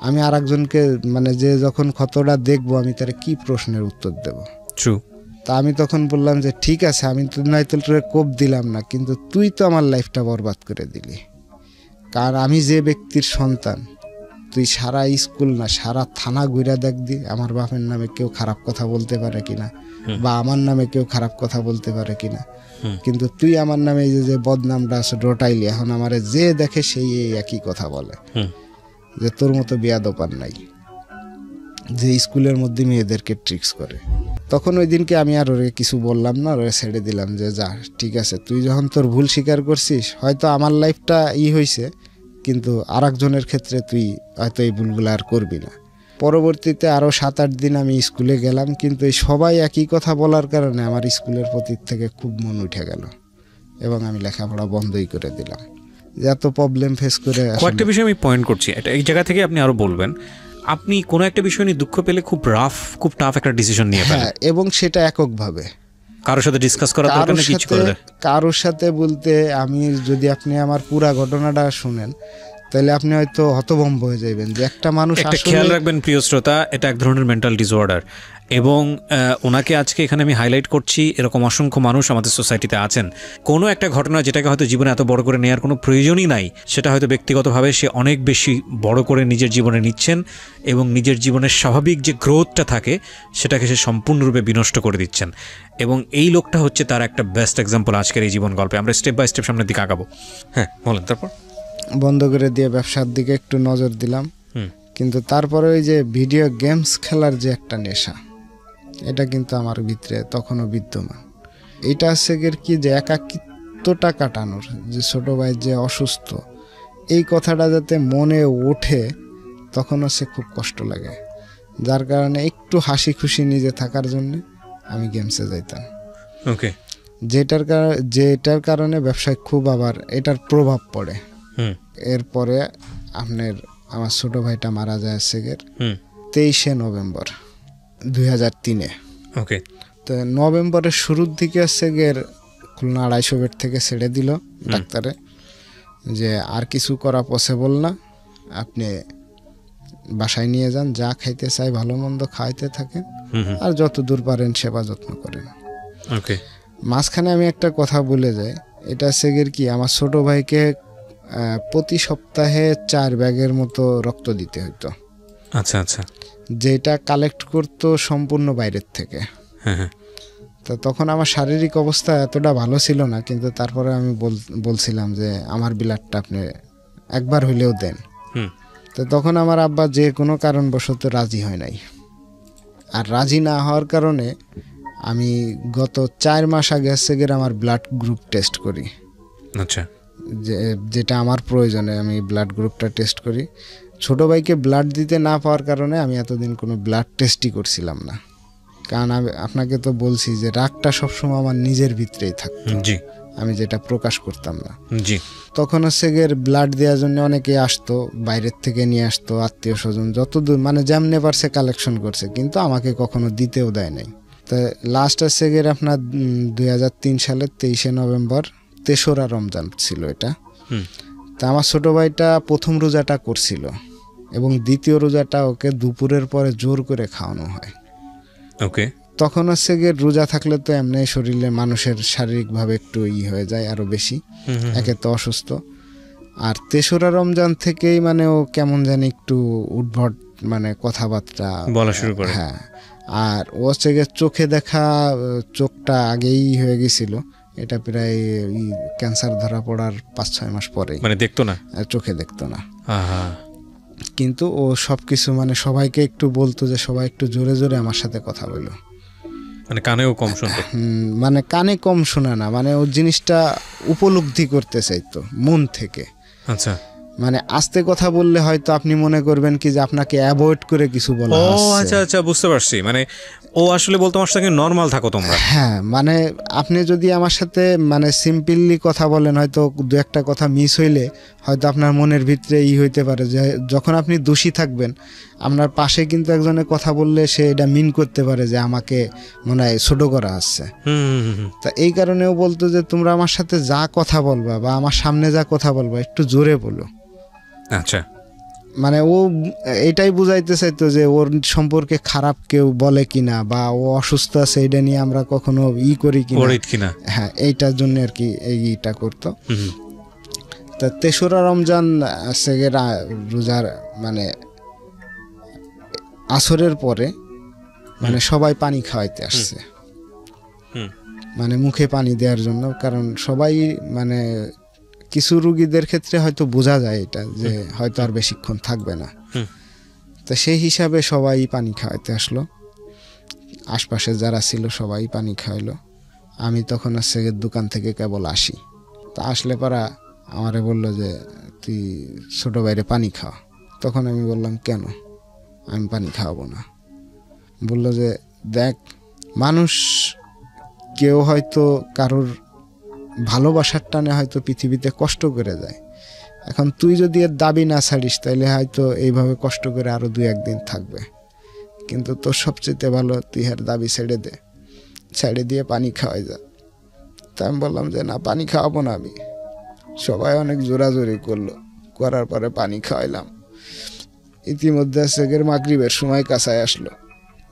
আমি আর একজনকে মানে যে যখন ক্ষতটা দেখবো আমি তার কি প্রশ্নের উত্তর দেব? তা আমি তখন বললাম যে ঠিক আছে, আমি তো নয়তো কোপ দিলাম না, কিন্তু তুই তো আমার লাইফটা বরবাদ করে দিলি। কারণ আমি যে ব্যক্তির সন্তান, তুই সারা স্কুল না সারা থানা ঘুরে দেখবি আমার বাপের নামে কেউ খারাপ কথা বলতে পারে কিনা, বা আমার নামে কেউ খারাপ কথা বলতে পারে কিনা, কিন্তু তুই আমার নামে এই যে বদনামটা রটাইলি, এখন আমার যে দেখে সেই একই কথা বলে যে তোর মতো বেয়াদব আর নাই, যে স্কুলের মধ্যে মেয়েদেরকে ট্রিক্স করে। তখন ওই দিনকে আমি আর ওরে কিছু বললাম না, ওরে ছেড়ে দিলাম যে যা ঠিক আছে, তুই যখন তোর ভুল স্বীকার করছিস, হয়তো আমার লাইফটা হয়েছে, কিন্তু আর একজনের ক্ষেত্রে তুই হয়তো এই ভুলগুলো আর করবি না। পরবর্তীতে আরও 7-8 দিন আমি স্কুলে গেলাম, কিন্তু এই সবাই একই কথা বলার কারণে আমার স্কুলের প্রতি থেকে খুব মন উঠে গেল এবং আমি লেখাপড়া বন্ধই করে দিলাম। এত প্রবলেম ফেস করে কয়েকটা বিষয় আমি পয়েন্ট করছি, এটা এই জায়গা থেকে আপনি আরো বলবেন। আপনি কোনো একটা বিষয় নিয়ে দুঃখ পেলে খুব টাফ একটা ডিসিশন নিয়ে ফেলেন, এবং সেটা এককভাবে, কারোর সাথে ডিসকাস করার দরকার নেই, কিছু করে দেয়? কারোর সাথে বলতে আমি যদি আপনি আমার পুরা ঘটনাটা শুনেন তাহলে আপনি হয়তো হতভম্ব হয়ে যাবেন যে একটা মানুষ একটা খেয়াল রাখবেন প্রিয় শ্রোতা, এটা এক ধরনের মেন্টাল ডিসঅর্ডার, এবং ওনাকে আজকে এখানে আমি হাইলাইট করছি, এরকম অসংখ্য মানুষ আমাদের সোসাইটিতে আছেন। কোনো একটা ঘটনা যেটাকে হয়তো জীবনে এত বড় করে নেওয়ার কোনো প্রয়োজনই নাই, সেটা হয়তো ব্যক্তিগতভাবে সে অনেক বেশি বড় করে নিজের জীবনে নিচ্ছেন, এবং নিজের জীবনের স্বাভাবিক যে গ্রোথটা থাকে সেটাকে সে সম্পূর্ণরূপে বিনষ্ট করে দিচ্ছেন। এবং এই লোকটা হচ্ছে তার একটা বেস্ট এক্সাম্পল আজকের এই জীবন গল্পে। আমরা স্টেপ বাই স্টেপ সামনের দিকে আগাবো। হ্যাঁ বলেন। তারপর বন্ধ করে দিয়ে ব্যবসার দিকে একটু নজর দিলাম, কিন্তু তারপরে ওই যে ভিডিও গেমস খেলার যে একটা নেশা, এটা কিন্তু আমার ভিতরে তখনও বিদ্যমান। এটা হচ্ছে কি যে একাকিত্বটা কাটানোর, যে ছোট ভাই যে অসুস্থ, এই কথাটা যাতে মনে ওঠে তখন হচ্ছে খুব কষ্ট লাগে, যার কারণে একটু হাসি খুশি নিজে থাকার জন্য আমি গেমসে যাইতাম। ওকে। যেটার কারণে ব্যবসায় খুব আবার এটার প্রভাব পড়ে। এরপরে আমার ছোট ভাইটা মারা যায় সেগের 23শে নভেম্বর 2003-এ। ওকে। তো নভেম্বরের শুরুর দিকে সেগের খুলনা 250 বেড থেকে ছেড়ে দিল ডাক্তারে, যে আর কিছু করা পসিবল না, আপনি বাসায় নিয়ে যান, যা খাইতে চাই ভালো মন্দ খাইতে থাকেন, আর যত দূর পারেন সেবা যত্ন করেন। ওকে। মাঝখানে আমি একটা কথা বলে যাই, এটা সেগের কি আমার ছোট ভাইকে প্রতি সপ্তাহে 4 ব্যাগের মতো রক্ত দিতে হতো। আচ্ছা আচ্ছা। যেটা কালেক্ট করতো সম্পূর্ণ বাইরের থেকে। হ্যাঁ। তো তখন আমার শারীরিক অবস্থা এতটা ভালো ছিল না, কিন্তু তারপরে আমি বলছিলাম যে আমার ব্লাডটা আপনি একবার হইলেও দেন। তো তখন আমার আব্বা যে কোনো কারণবশত রাজি হয় নাই, আর রাজি না হওয়ার কারণে আমি গত 4 মাস আগে সেগের আমার ব্লাড গ্রুপ টেস্ট করি। আচ্ছা। যেটা আমার প্রয়োজনে আমি ব্লাড গ্রুপটা টেস্ট করি। ছোট ভাইকে ব্লাড দিতে না পাওয়ার কারণে আমি এতদিন কোনো ব্লাড টেস্টই করছিলাম না, কারণ আমি আপনাকে তো বলছি যে রাগটা সবসময় আমার নিজের ভিতরেই থাকতো, আমি যেটা প্রকাশ করতাম না। তখন হচ্ছে গিয়ে ব্লাড দেওয়ার জন্য অনেকে আসতো, বাইরের থেকে নিয়ে আসতো, আত্মীয় স্বজন যতদূর মানে যেমনে পারছে কালেকশন করছে, কিন্তু আমাকে কখনো দিতেও দেয় নাই। তো লাস্ট হচ্ছে গিয়ে আপনার 2003 সালের 23শে নভেম্বর 3রা রমজান ছিল এটা। তা আমার ছোট ভাইটা প্রথম রোজাটা করছিল, এবং দ্বিতীয় রোজাটা ওকে দুপুরের পরে জোর করে খাওয়ানো হয়। ওকে। তখন হচ্ছে গিয়ে রোজা থাকলে তো এমনি শরীরে মানুষের শারীরিকভাবে একটু হয়ে যায় আরো বেশি, একে তো অসুস্থ, আর 3রা রমজান থেকেই মানে ও কেমন জানি একটু উদ্ভট মানে কথাবার্তা বলা শুরু করে। হ্যাঁ, আর ও হচ্ছে গিয়ে চোখে দেখা, চোখটা আগেই হয়ে গেছিল, এটা প্রায় ক্যান্সার ধরা পড়ার 5-6 মাস পরে, মানে দেখতো না, চোখে দেখতো না। কিন্তু ও সবকিছু মানে সবাইকে একটু বলতো যে সবাই একটু জোরে জোরে আমার সাথে কথা বলো, মানে কানেও কম শুনতো। মানে কানে কম শোনা না, মানে ও জিনিসটা উপলব্ধি করতে চাইতো মন থেকে। আচ্ছা। মানে আস্তে কথা বললে হয়তো আপনি মনে করবেন কি যে আপনাকে অ্যাভয়েড করে কিছু বলা হচ্ছে। আচ্ছা আচ্ছা, বুঝতে পারছি। মানে ও আসলে বলতো আমার সাথে নরমাল থাকো তোমরা। হ্যাঁ, মানে আপনি যদি আমার সাথে মানে সিম্পলি কথা বলেন, হয়তো 2-1টা কথা মিস হইলে হয়তো আপনার মনের ভিতরে হইতে পারে যে যখন আপনি দোষী থাকবেন, আপনার পাশে কিন্তু একজনে কথা বললে সে এটা মিন করতে পারে যে আমাকে মনে হয় ছোট করা হচ্ছে। তা এই কারণেও বলতো যে তোমরা আমার সাথে যা কথা বলবা বা আমার সামনে যা কথা বলবা একটু জোরে বলো। আচ্ছা। মানে ও এটাই বুঝাইতে চাইতো যে ওর সম্পর্কে খারাপ কেউ বলে কিনা, বা ও অসুস্থ আছে এটা নিয়ে আমরা কখনো করি কিনা। হ্যাঁ, এইটার জন্য আর কি এইটা করতো। তা 3রা রমজান রোজার মানে আসরের পরে মানে সবাই পানি খাওয়াইতে আসছে, মানে মুখে পানি দেওয়ার জন্য, কারণ সবাই মানে কিছু রোগীদের ক্ষেত্রে হয়তো বোঝা যায় এটা যে হয়তো আর বেশিক্ষণ থাকবে না। তো সেই হিসাবে সবাই পানি খাওয়াইতে আসলো, আশপাশে যারা ছিল সবাই পানি খাওয়াইলো। আমি তখন হচ্ছে দোকান থেকে কেবল আসি, তা আসলে পারা আমারে বললো যে তুই ছোট ভাইরে পানি খাওয়া। তখন আমি বললাম কেন, আমি পানি খাওয়াবো না। বললো যে দেখ, মানুষ কেউ হয়তো কারোর ভালোবাসার টানে হয়তো পৃথিবীতে কষ্ট করে যায়, এখন তুই যদি এর দাবি না ছাড়িস তাহলে হয়তো এইভাবে কষ্ট করে আরো 2-1 দিন থাকবে, কিন্তু তোর সবচেয়ে ভালো তুই এর দাবি ছেড়ে দে। ছেড়ে দিয়ে পানি খাওয়াই যা। তা আমি বললাম যে না, পানি খাওয়াবো না আমি। সবাই অনেক জোরাজোরি করলো, করার পরে পানি খাওয়াইলাম। ইতিমধ্যে সেগের মাগরিবের সময় কাছায় আসলো।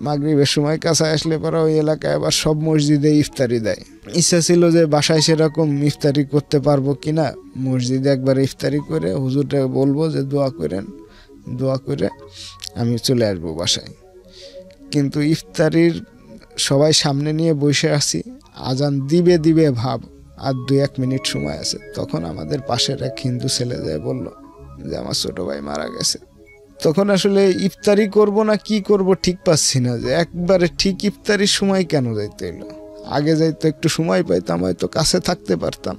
মাগরিবের সময় কাছায় আসলে পরে ওই এলাকায় আবার সব মসজিদে ইফতারি দেয়। ইচ্ছা ছিল যে বাসায় সেরকম ইফতারি করতে পারবো কিনা, মসজিদে একবার ইফতারি করে হুজুরটা বলবো যে দোয়া করেন, দোয়া করে আমি চলে আসবো বাসায়। কিন্তু ইফতারির সবাই সামনে নিয়ে বসে আছি, আজান দিবে দিবে ভাব, আর 2-1 মিনিট সময় আছে। তখন আমাদের পাশের এক হিন্দু ছেলে যায় বলল যে আমার ছোট ভাই মারা গেছে। তখন আসলে ইফতারি করব না কি করব ঠিক পাচ্ছি না, যে একবারে ঠিক ইফতারির সময় কেন যাইতে এলো। আগে যাইতো একটু সময় পাইতাম, হয়তো কাছে থাকতে পারতাম,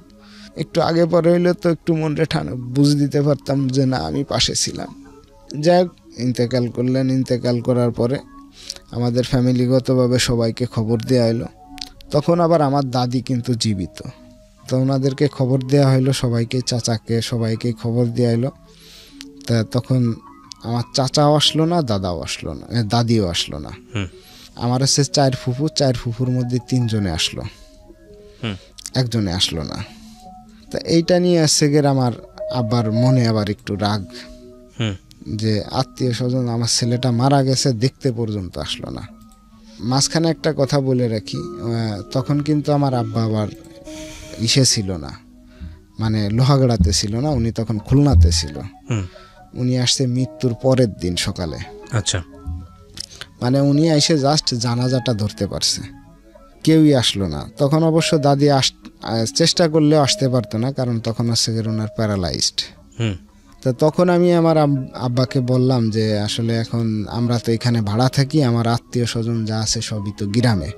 একটু আগে পরে হইলে তো একটু মনটা ঠান্ডা বুঝ দিতে পারতাম যে না আমি পাশে ছিলাম। যাই হোক, ইন্তেকাল করলেন। ইন্তেকাল করার পরে আমাদের ফ্যামিলিগতভাবে সবাইকে খবর দেওয়া হলো। তখন আবার আমার দাদি কিন্তু জীবিত, তো ওনাদেরকে খবর দেওয়া হলো সবাইকে, চাচাকে সবাইকে খবর দেওয়া হলো। তা তখন আমার চাচাও আসলো না, দাদাও আসলো না, দাদিও আসলো না। আমার হচ্ছে 4 ফুফু, 4 ফুফুর মধ্যে 3 জনে আসলো, একজনে আসলো না। তা এইটা নিয়ে আসছে গের আমার আবার মনে আবার একটু রাগ, যে আত্মীয় স্বজন আমার ছেলেটা মারা গেছে দেখতে পর্যন্ত আসলো না। মাঝখানে একটা কথা বলে রাখি, তখন কিন্তু আমার আব্বা আবার ইসে ছিল না, মানে লোহাগড়াতে ছিল না, উনি তখন খুলনাতে ছিল। উনি আসছে মৃত্যুর পরের দিন সকালে। আচ্ছা, মানে উনি এসে জাস্ট জানাজাটা ধরতে পারছে, কেউই আসলো না। তখন অবশ্য দাদি চেষ্টা করলেও আসতে পারতো না, কারণ তখন হচ্ছে ওনার প্যারালাইজড। তো তখন আমি আমার আব্বাকে বললাম যে আসলে এখন আমরা তো এখানে ভাড়া থাকি, আমার আত্মীয় স্বজন যা আছে সবই তো গ্রামে,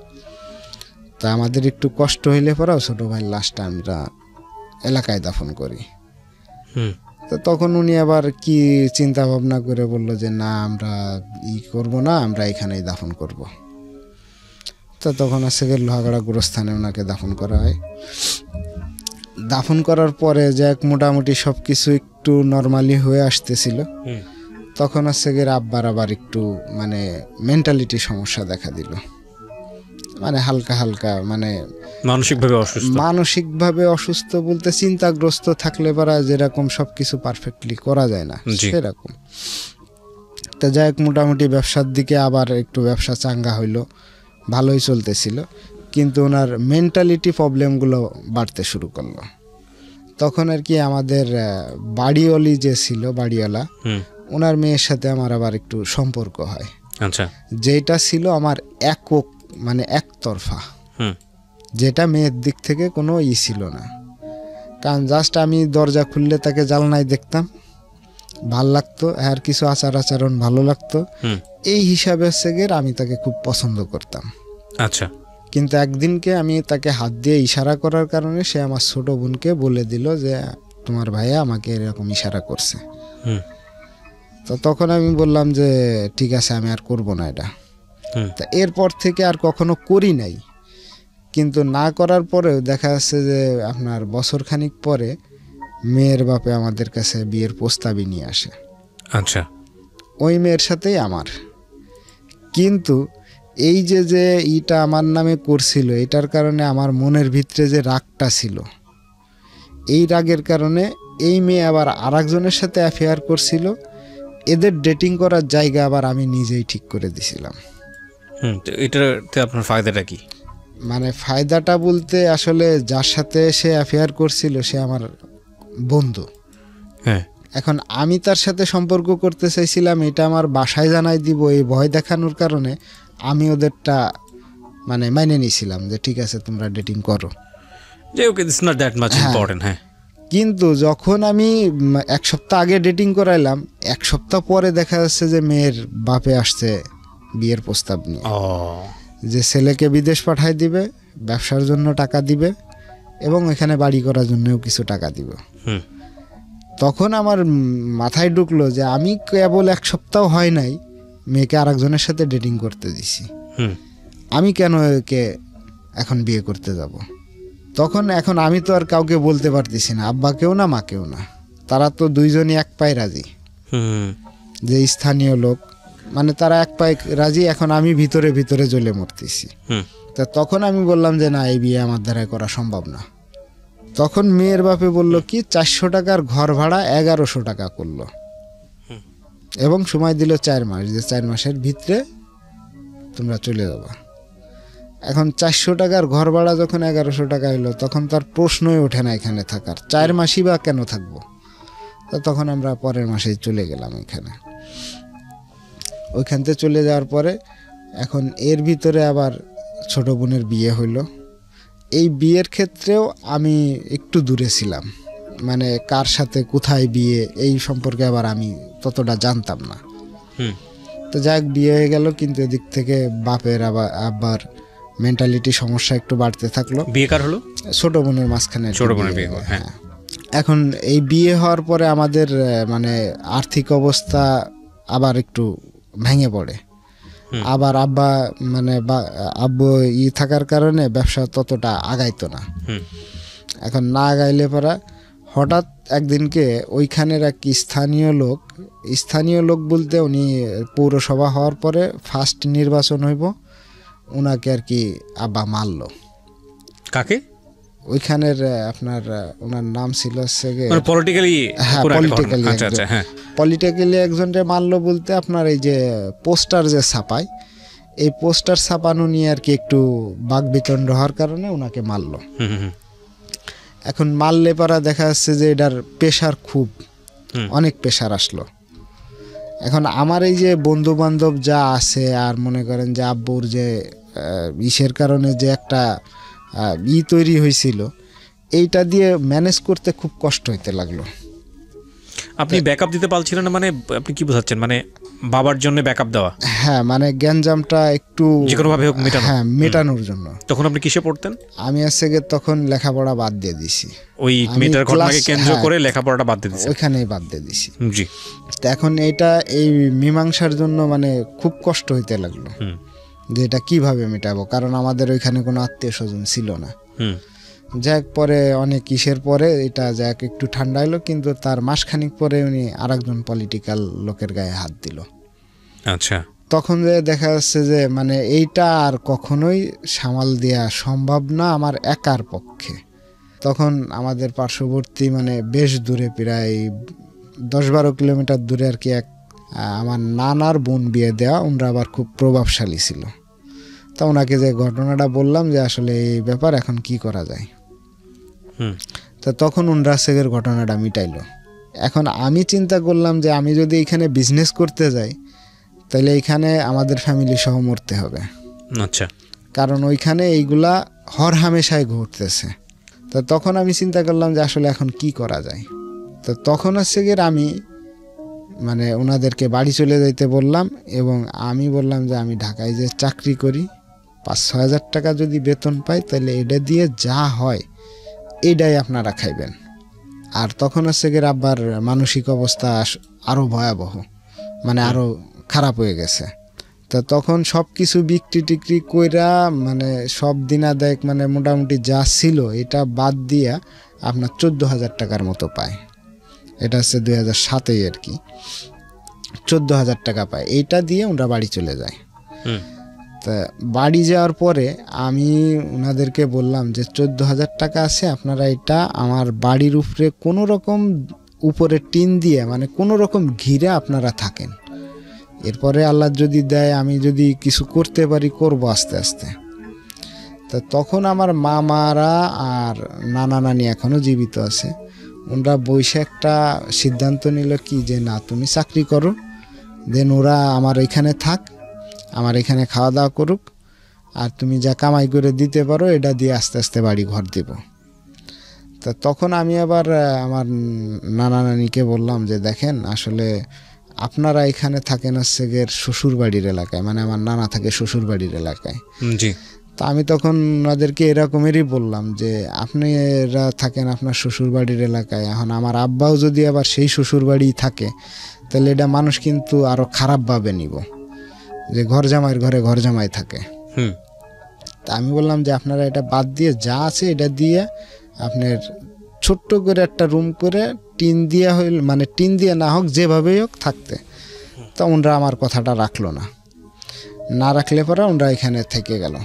তা আমাদের একটু কষ্ট হইলে পরেও ছোট ভাইয়ের লাশটা আমরা এলাকায় দাফন করি। তো তখন উনি আবার কি চিন্তা ভাবনা করে বললো যে না, আমরা করব না, আমরা এখানেই দাফন করব। তো তখন আছে লোহাগড়া গোরস্থানে ওনাকে দাফন করা হয়। দাফন করার পরে যে মোটামুটি সব কিছু একটু নর্মালি হয়ে আসতেছিল, তখন হচ্ছে গিয়ে আব্বার আবার একটু মানে মেন্টালিটি সমস্যা দেখা দিল, মানে হালকা হালকা, মানে মানসিকভাবে অসুস্থ বলতে চিন্তাগ্রস্ত থাকলে পারা যেরকম সবকিছু পারফেক্টলি করা যায় না সেরকম। তো যাই হোক, মোটামুটি ব্যবসার দিকে আবার একটু ব্যবসা চাঙ্গা হইলো, ভালোই চলতেছিল, কিন্তু ওনার মেন্টালিটি প্রবলেমগুলো বাড়তে শুরু করলো। তখন আর কি আমাদের বাড়িওয়ালি যে ছিল, বাড়িওয়ালা, ওনার মেয়ের সাথে আমার আবার একটু সম্পর্ক হয়। আচ্ছা, যেটা ছিল আমার একক, মানে একতরফা, যেটা মেয়ের দিক থেকে কোনো ছিল না। কারণ জাস্ট আমি দরজা খুললে তাকে জানলায় দেখতাম, ভাল লাগতো, আর কিছু আচার আচরণ ভালো লাগতো, এই হিসাবে আমি তাকে খুব পছন্দ করতাম। আচ্ছা, কিন্তু একদিনকে আমি তাকে হাত দিয়ে ইশারা করার কারণে সে আমার ছোট বোনকে বলে দিল যে তোমার ভাইয়া আমাকে এরকম ইশারা করছে। তো তখন আমি বললাম যে ঠিক আছে, আমি আর করব না এটা। তা এরপর থেকে আর কখনো করি নাই, কিন্তু না করার পরেও দেখা যাচ্ছে যে আপনার বছর খানিক পরে মেয়ের বাপে আমাদের কাছে বিয়ের প্রস্তাবই নিয়ে আসে। আচ্ছা, ওই মেয়ের সাথেই আমার। কিন্তু এই যে ইটা আমার নামে করছিল, এটার কারণে আমার মনের ভিতরে যে রাগটা ছিল, এই রাগের কারণে এই মেয়ে আবার আরেকজনের সাথে অ্যাফেয়ার করছিল। এদের ডেটিং করার জায়গা আবার আমি নিজেই ঠিক করে দিছিলাম। এটাতে আপনার ফায়দাটা কি? মানে ফায়দাটা বলতে আসলে যার সাথে সে অ্যাফেয়ার করছিল সে আমার বন্ধু। হ্যাঁ, এখন আমি তার সাথে সম্পর্ক করতে চাইছিলাম, এটা আমার বাসায় জানাই দিব, এই ভয় দেখানোর কারণে আমি ওদেরটা মানে মাইনে নিয়েছিলাম যে ঠিক আছে তোমরা ডেটিং করো। হ্যাঁ, কিন্তু যখন আমি 1 সপ্তাহ আগে ডেটিং করাইলাম, 1 সপ্তাহ পরে দেখা যাচ্ছে যে মেয়ের বাপে আসছে বিয়ের প্রস্তাব নিয়ে, যে ছেলেকে বিদেশ পাঠায় দিবে, ব্যবসার জন্য টাকা দিবে এবং এখানে বাড়ি করার জন্যও কিছু টাকা দিবে। তখন আমার মাথায় ঢুকলো যে আমি কেবল 1 সপ্তাহ হয় নাই মেয়েকে আরেকজনের সাথে ডেটিং করতে দিছি, আমি কেন একে এখন বিয়ে করতে যাব? এখন আমি তো আর কাউকে বলতে পারতেছি না, আব্বাকেও না মাকেও না, তারা তো দুইজনই এক পায়ে রাজি, যে স্থানীয় লোক মানে তারা এক পায়ে রাজি, এখন আমি ভিতরে ভিতরে জ্বলে মরতেছি। তা তখন আমি বললাম যে না, এই বিয়ে আমার দ্বারা করা সম্ভব না। তখন মেয়ের বাপে বলল কি 400 টাকার ঘর ভাড়া 1100 টাকা করলো এবং সময় দিল 4 মাস, যে 4 মাসের ভিতরে তোমরা চলে যাবা। এখন 400 টাকার ঘর ভাড়া যখন 1100 টাকা হলো, তখন তার প্রশ্নই ওঠে না এখানে থাকার, 4 মাসই বা কেন থাকবো। তো তখন আমরা পরের মাসেই চলে গেলাম এখানে। ওইখান থেকে চলে যাওয়ার পরে এখন এর ভিতরে আবার ছোট বোনের বিয়ে হইলো। এই বিয়ের ক্ষেত্রেও আমি একটু দূরে ছিলাম, মানে কার সাথে কোথায় বিয়ে এই সম্পর্কে আবার আমি ততটা জানতাম না। তো যাক, বিয়ে হয়ে গেল, কিন্তু এদিক থেকে বাপের আবার মেন্টালিটি সমস্যা একটু বাড়তে থাকলো। বিয়ে কার হলো? ছোট বোনের মাঝখানে ছোট বোনের বিয়ে। হ্যাঁ। এখন এই বিয়ে হওয়ার পরে আমাদের মানে আর্থিক অবস্থা আবার একটু ভেঙে পড়ে। আবার আব্বা মানে আব্বু থাকার কারণে ব্যবসা ততটা আগাইতো না। এখন না আগাইলে পরা হঠাৎ একদিনকে ওইখানের এক স্থানীয় লোক বলতে উনি পৌরসভা হওয়ার পরে ফার্স্ট নির্বাচন হইব, ওনাকে আর কি আব্বা মারলো। কাকে? ওইখানের আপনার ওনার নাম ছিল পলিটিক্যালি একজনকে মারলো বলতে আপনার এই যে পোস্টার যে ছাপায়, এই পোস্টার ছাপানো নিয়ে আর কি একটু বাকবিতণ্ড হওয়ার কারণে ওনাকে মারলো। এখন মারলে পারা দেখা যাচ্ছে যে এটার প্রেশার খুব অনেক প্রেশার আসলো। এখন আমার এই যে বন্ধু বান্ধব যা আছে, আর মনে করেন যে আব্বুর যে ইসের কারণে যে একটা তৈরি হয়েছিল, এইটা দিয়ে ম্যানেজ করতে খুব কষ্ট হইতে লাগলো। আপনি ব্যাকআপ দিতে পারছিলেন না, মানে আপনি কি বোঝাচ্ছেন? মানে বাবার জন্য ব্যাকআপ দেওয়া? হ্যাঁ, মানে গ্যাঞ্জামটা একটু যেকোনোভাবে হোক মেটানো। হ্যাঁ, মেটানোর জন্য। তখন আপনি কিসে পড়তেন? আমি আসলে তখন লেখাপড়া বাদ দিয়ে দিছি। ওই মেটার ঘটনাকে কেন্দ্র করে লেখাপড়াটা বাদ দিয়ে দিছি? ওইখানেই বাদ দিয়ে দিছি। জি। তো এখন এই মীমাংসার জন্য মানে খুব কষ্ট হইতে লাগলো যে এটা কিভাবে মেটাবো, কারণ আমাদের ওইখানে কোনো আত্মীয় স্বজন ছিল না। যাক, পরে অনেক কিসের পরে এটা যাক একটু ঠান্ডা হলো, কিন্তু তার মাসখানিক পরে উনি আরেকজন পলিটিক্যাল লোকের গায়ে হাত দিল। আচ্ছা। তখন যে দেখা যাচ্ছে যে মানে এইটা আর কখনোই সামাল দেওয়া সম্ভব না আমার একার পক্ষে। তখন আমাদের পার্শ্ববর্তী মানে বেশ দূরে, প্রায় 10-12 কিলোমিটার দূরে আর কি আমার নানার বোন বিয়ে দেওয়া, ওনারা আবার খুব প্রভাবশালী ছিল। তা ওনাকে যে ঘটনাটা বললাম যে আসলে এই ব্যাপার, এখন কি করা যায়। তা তখন ওনারা সেগের ঘটনাটা মিটাইলো। এখন আমি চিন্তা করলাম যে আমি যদি এখানে বিজনেস করতে যাই, তাহলে এইখানে আমাদের ফ্যামিলি সহ মরতে হবে। আচ্ছা। কারণ ওইখানে এইগুলা হর হামেশায় ঘটতেছে। তা তখন আমি চিন্তা করলাম যে আসলে এখন কি করা যায়। তো তখন হচ্ছে গিয়ে আমি মানে ওনাদেরকে বাড়ি চলে যাইতে বললাম, এবং আমি বললাম যে আমি ঢাকায় যে চাকরি করি, 5-6 হাজার টাকা যদি বেতন পাই, তাহলে এটা দিয়ে যা হয় এইটাই আপনারা খাইবেন। আর তখন হচ্ছে গিয়ে আব্বার মানসিক অবস্থা আরও ভয়াবহ, মানে আরও খারাপ হয়ে গেছে। তা তখন সব কিছু বিক্রি টিক্রি কইরা মানে সব দিনাদায়ক মানে মোটামুটি যা ছিল এটা বাদ দিয়া আপনার 14,000 টাকার মতো পায়। এটা হচ্ছে 2007 আর কি, 14,000 টাকা পায়। এইটা দিয়ে ওরা বাড়ি চলে যায়। তা বাড়ি যাওয়ার পরে আমি ওনাদেরকে বললাম যে 14,000 টাকা আছে, আপনারা এটা আমার বাড়ির উপরে কোনো রকম উপরে টিন দিয়ে মানে কোনো রকম ঘিরে আপনারা থাকেন, এরপরে আল্লাহ যদি দেয় আমি যদি কিছু করতে পারি করব আস্তে আস্তে। তা তখন আমার মামারা আর নানা নানি এখনও জীবিত আছে, ওরা বসে একটা সিদ্ধান্ত নিল কি যে না তুমি চাকরি করো, দেন ওরা আমার এখানে থাক, আমার এখানে খাওয়া দাওয়া করুক, আর তুমি যা কামাই করে দিতে পারো এটা দিয়ে আস্তে আস্তে বাড়ি ঘর দেব। তা তখন আমি আবার আমার নানা নানিকে বললাম যে দেখেন আসলে আপনারা এখানে থাকেন হচ্ছে গের শ্বশুর বাড়ির এলাকায়, মানে আমার নানা থাকে শ্বশুর বাড়ির এলাকায়। জি। তা আমি তখন ওনাদেরকে এরকমই বললাম যে আপনারা থাকেন আপনার শ্বশুর বাড়ির এলাকায়, এখন আমার আব্বাও যদি আবার সেই শ্বশুর বাড়ি থাকে তাহলে এটা মানুষ কিন্তু আরো খারাপভাবে নিব যে ঘর জামাইয়ের ঘরে ঘর জামাই থাকে। তা আমি বললাম যে আপনারা এটা বাদ দিয়ে যা আছে এটা দিয়ে আপনার ছোট্ট করে একটা রুম করে টিন দিয়া হইল, মানে টিন দিয়ে না হোক যেভাবেই হোক থাকতে, তা ওনরা আমার কথাটা রাখলো না, না রাখলে পরে ওনরা এখানে থেকে গেল।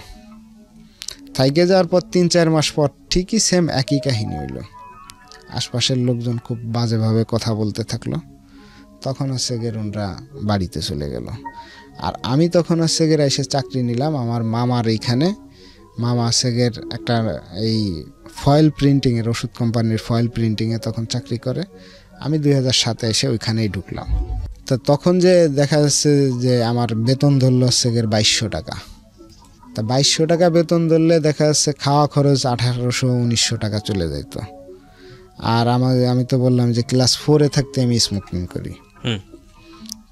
থেকে যাওয়ার পর 3-4 মাস পর ঠিকই সেম একই কাহিনী হইল। আশপাশের লোকজন খুব বাজেভাবে কথা বলতে থাকলো। তখন হচ্ছে গিয়ে ওনরা বাড়িতে চলে গেল। আর আমি তখন হচ্ছে গিয়ে এসে চাকরি নিলাম আমার মামার এইখানে। মামা হচ্ছে গিয়ে একটা এই ফয়েল প্রিন্টিংয়ের, ওষুধ কোম্পানির ফয়েল প্রিন্টিংয়ে তখন চাকরি করে। আমি 2007-এ এসে ওইখানেই ঢুকলাম। তা তখন যে দেখা যাচ্ছে যে আমার বেতন ধরলো হচ্ছে গিয়ে 2200 টাকা। তা 2200 টাকা বেতন ধরলে দেখা যাচ্ছে খাওয়া খরচ 1800-1900 টাকা চলে যেত। আর আমি তো বললাম যে ক্লাস 4-এ থাকতে আমি স্মোকিং করি।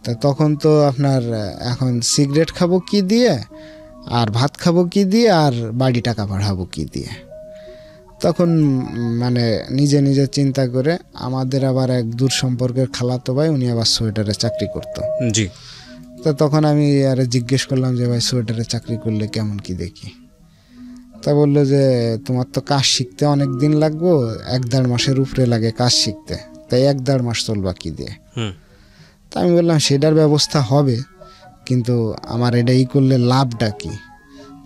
তা তখন তো আপনার এখন সিগারেট খাবো কি দিয়ে, আর ভাত খাবো কি দিয়ে, আর বাড়ি টাকা পাঠাবো কি দিয়ে। তখন মানে নিজে নিজে চিন্তা করে, আমাদের আবার এক দূর সম্পর্কের খালাতো ভাই, উনি আবার সোয়েটারে চাকরি করতো। জি। তো তখন আমি আরে জিজ্ঞেস করলাম যে ভাই সোয়েটারে চাকরি করলে কেমন কি দেখি। তা বললো যে তোমার তো কাজ শিখতে অনেক দিন লাগবো, 1-1.5 মাসের উপরে লাগে কাজ শিখতে, তাই 1-1.5 মাস চলবা কি দিয়ে। তা আমি বললাম সেটার ব্যবস্থা হবে, কিন্তু আমার এটাই করলে লাভটা কি।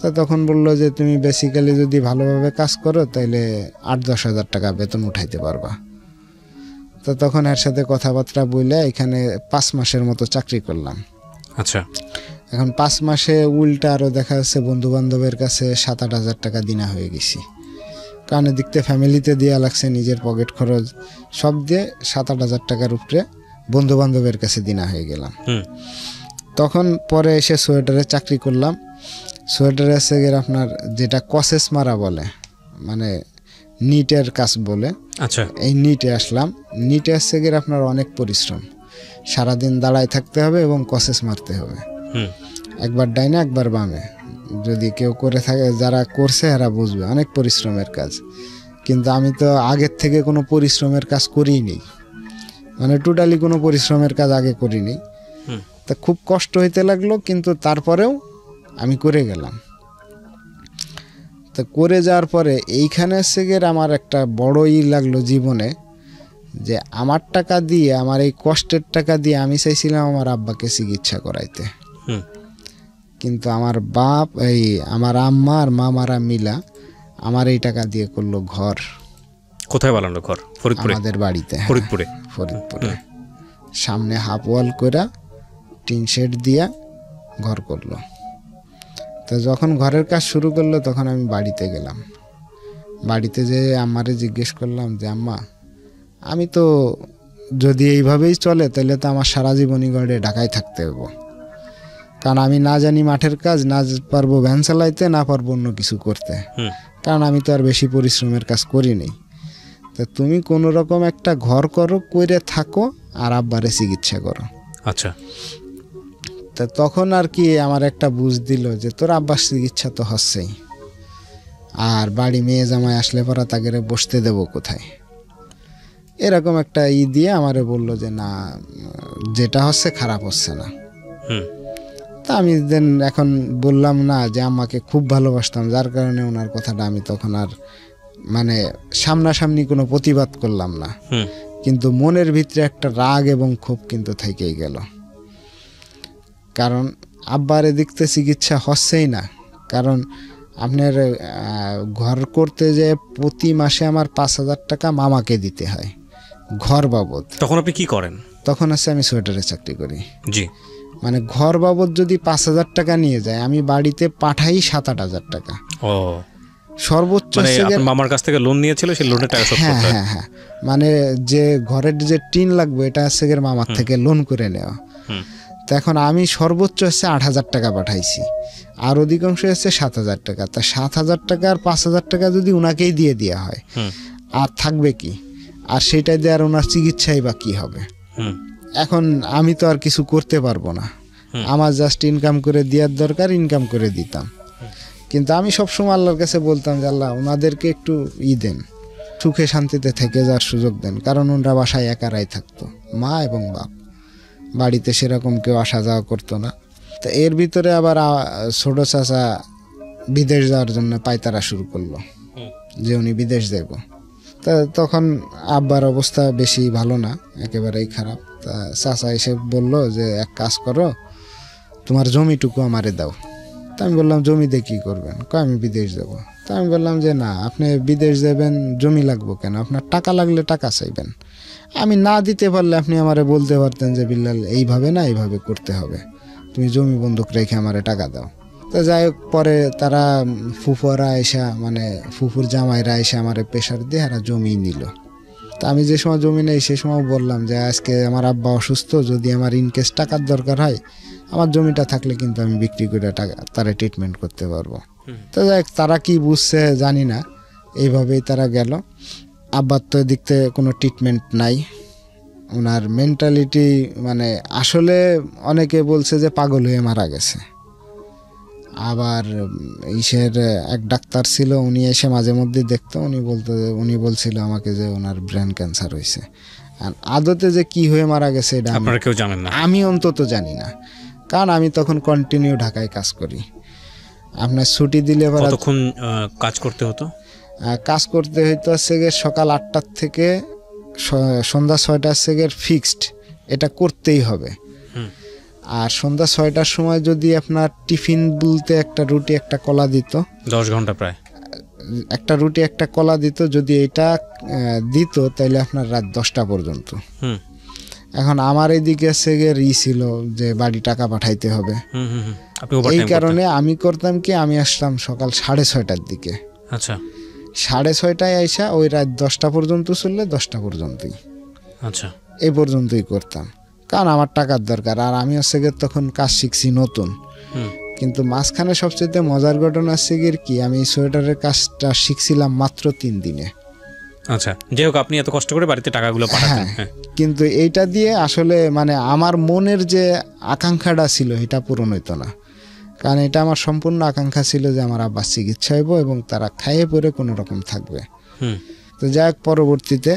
তা তখন বললো যে তুমি বেসিক্যালি যদি ভালোভাবে কাজ করো তাহলে 8-10 হাজার টাকা বেতন উঠাইতে পারবা। তো তখন এর সাথে কথাবার্তা বলে এখানে 5 মাসের মতো চাকরি করলাম। আচ্ছা। এখন 5 মাসে উল্টা আরও দেখা যাচ্ছে বন্ধু বান্ধবের কাছে 7-8 হাজার টাকা দিনা হয়ে গেছি। কারণ এদিকতে ফ্যামিলিতে দেওয়া লাগছে, নিজের পকেট খরচ সব দিয়ে 7-8 হাজার টাকার উপরে বন্ধু বান্ধবের কাছে দিনা হয়ে গেলাম। তখন পরে এসে সোয়েটারে চাকরি করলাম। সোয়েটারে আছে গিয়ে আপনার যেটা কসেস মারা বলে, মানে নিটের কাজ বলে। আচ্ছা। এই নিটে আসলাম। নিটে আসছে গিয়ে আপনার অনেক পরিশ্রম, সারাদিন দাঁড়ায় থাকতে হবে এবং কসেস মারতে হবে, একবার ডাইনে একবার বামে। যদি কেউ করে থাকে, যারা করছে এরা বুঝবে, অনেক পরিশ্রমের কাজ। কিন্তু আমি তো আগের থেকে কোনো পরিশ্রমের কাজ করিই নি, মানে টোটালি কোনো পরিশ্রমের কাজ আগে করিনি। তা খুব কষ্ট হইতে লাগলো, কিন্তু তারপরেও আমি করে গেলাম। তো করে যাওয়ার পরে এইখানে এসে গিয়ে আমার একটা বড়ই লাগলো জীবনে, যে আমার টাকা দিয়ে, আমার এই কষ্টের টাকা দিয়ে আমি চাইছিলাম আমার আব্বাকে চিকিৎসা করাইতে। কিন্তু আমার বাপ, এই আমার আম্মা আর মামারা মিলা আমার এই টাকা দিয়ে করলো ঘর। কোথায় বানালো ঘর? ফরিদপুরে? আমাদের বাড়িতে। ফরিদপুরে? ফরিদপুরে। সামনে হাফ ওয়াল করে টিন শেড দিয়া ঘর করলো। তো যখন ঘরের কাজ শুরু করলো তখন আমি বাড়িতে গেলাম। বাড়িতে যেয়ে আম্মারে জিজ্ঞেস করলাম যে আম্মা, আমি তো যদি এইভাবেই চলে তাহলে তো আমার সারা জীবনই ঘরে ঢাকায় থাকতে হবে, কারণ আমি না জানি মাঠের কাজ, না পারবো ভ্যান চালাইতে, না পারবো অন্য কিছু করতে, কারণ আমি তো আর বেশি পরিশ্রমের কাজ করিনি। তো তুমি কোনো রকম একটা ঘর করো, করে থাকো, আর আব্বারে চিকিৎসা করো। আচ্ছা। তা তখন আর কি আমার একটা বুঝ দিল যে তোর আব্বার চিকিৎসা তো হচ্ছেই, আর বাড়ি মেয়ে জামাই আসলে পরা তাকে বসতে দেবো কোথায়, এরকম একটা দিয়ে আমারে বললো যে না, যেটা হচ্ছে খারাপ হচ্ছে না। তা আমি দেন এখন বললাম না যে আম্মাকে খুব ভালোবাসতাম, যার কারণে ওনার কথাটা আমি তখন আর মানে সামনাসামনি কোনো প্রতিবাদ করলাম না, কিন্তু মনের ভিতরে একটা রাগ এবং ক্ষোভ কিন্তু থেকেই গেল। কারণ আব্বার এদিকতে চিকিৎসা হচ্ছেই না, কারণ আপনার ঘর করতে যে প্রতি মাসে আমার 5,000 টাকা মামাকে দিতে হয় ঘর বাবদ। তখন আপনি কি করেন? তখন আছে আমি সোয়েটারে চাকরি করি। জি। মানে ঘর বাবদ যদি 5,000 টাকা নিয়ে যায়, আমি বাড়িতে পাঠাই 7-8 হাজার টাকা। ও, সর্বোচ্চ মামার কাছ থেকে লোন নিয়েছিল, সেই লোনের টাকা শোধ করতে হয়। হ্যাঁ হ্যাঁ, মানে যে ঘরের যে টিন লাগবে এটা হচ্ছে মামার থেকে লোন করে নেওয়া। তো এখন আমি সর্বোচ্চ হচ্ছে 8,000 টাকা পাঠাইছি, আর অধিকাংশ হচ্ছে 7,000 টাকা। তা 7,000 টাকা আর 5,000 টাকা যদি ওনাকেই দিয়ে দেওয়া হয়, আর থাকবে কি? আর সেটা দিয়ে আর ওনার চিকিৎসাই বা কি হবে? এখন আমি তো আর কিছু করতে পারবো না, আমার জাস্ট ইনকাম করে দেওয়ার দরকার, ইনকাম করে দিতাম। কিন্তু আমি সবসময় আল্লাহর কাছে বলতাম যে আল্লাহ ওনাদেরকে একটু দেন, সুখে শান্তিতে থেকে যাওয়ার সুযোগ দেন, কারণ ওনারা বাসায় একারাই থাকতো, মা এবং বাপ, বাড়িতে সেরকম কেউ আসা যাওয়া করতো না। তো এর ভিতরে আবার ছোট চাচা বিদেশ যাওয়ার জন্য পায়তারা শুরু করলো যে উনি বিদেশ যাব। তা তখন আব্বার অবস্থা বেশি ভালো না, একেবারেই খারাপ। তা চাচা এসে বলল যে এক কাজ করো, তোমার জমিটুকু আমারে দাও। তা আমি বললাম জমি দিয়ে কী করবেন? কয় আমি বিদেশ যাব। তা আমি বললাম যে না, আপনি বিদেশ যাবেন, জমি লাগবো কেন? আপনার টাকা লাগলে টাকা চাইবেন, আমি না দিতে পারলে আপনি আমারে বলতে পারতেন যে বিল্লাল এইভাবে না এইভাবে করতে হবে, তুমি জমি বন্ধক রেখে আমারে টাকা দাও। তো যাই হোক, পরে তারা ফুফুরা এসা মানে ফুফুর জামাইরা এসে আমারে প্রেশার দিয়ে এরা জমি নিল। তা আমি যে সময় জমি নেই সে সময় বললাম যে আজকে আমার আব্বা অসুস্থ, যদি আমার ইনকেস টাকার দরকার হয়, আমার জমিটা থাকলে কিন্তু আমি বিক্রি করে টাকা তারা ট্রিটমেন্ট করতে পারবো। তো যাই হোক, তারা কি বুঝছে জানি না, এইভাবেই তারা গেল। আব্বার তো এদিক থেকে কোনো ট্রিটমেন্ট নাই, ওনার মেন্টালিটি মানে আসলে অনেকে বলছে যে পাগল হয়ে মারা গেছে। আবার ইসের এক ডাক্তার ছিল, উনি এসে মাঝে মধ্যে দেখতো, উনি বলছিল আমাকে যে ওনার ব্রেন ক্যান্সার হয়েছে। আর আদতে যে কি হয়ে মারা গেছে এটা আপনারা কেউ জানেন না? আমি অন্তত জানি না, কারণ আমি তখন কন্টিনিউ ঢাকায় কাজ করি। আপনার ছুটি দিলে কতক্ষণ কাজ করতে হতো? কাজ করতে হইতো সকাল 8টার থেকে সন্ধ্যা 6টার থেকে ফিক্সড, এটা করতেই হবে। আর সন্ধ্যা 6টার সময় যদি আপনার টিফিন বলতে একটা রুটি একটা কলা দিত, 10 ঘন্টা প্রায় একটা রুটি একটা কলা দিত, যদি এটা দিত তাহলে আপনার রাত 10টা পর্যন্ত। এখন আমার এইদিকে ছিল যে বাড়ি টাকা পাঠাইতে হবে, এই কারণে আমি করতাম কি, আমি আসলাম সকাল 6:30টার দিকে। আচ্ছা, 6:30টায় আইসা ওই রাত 10টা পর্যন্ত চললে 10টা পর্যন্তই, আচ্ছা এই পর্যন্তই করতাম, কারণ আমার টাকার দরকার। আর আমি তখন কাজ শিখছি নতুন, কিন্তু মাঝখানে সবচেয়ে মজার ঘটনা কি, আমি সোয়েটারের কাজটা শিখছিলাম মাত্র 3 দিনে। আচ্ছা, যাই হোক, আপনি এত কষ্ট করে বাড়িতে টাকাগুলো পাঠাতেন। হ্যাঁ, কিন্তু এইটা দিয়ে আসলে মানে আমার মনের যে আকাঙ্ক্ষাটা ছিল এটা পূরণ হইতো না, কারণ এটা আমার সম্পূর্ণ আকাঙ্ক্ষা ছিল যে আমার আব্বার চিকিৎসা হইব এবং তারা খাইয়ে পরে কোনো রকম থাকবে। তো যাই হোক, পরবর্তীতে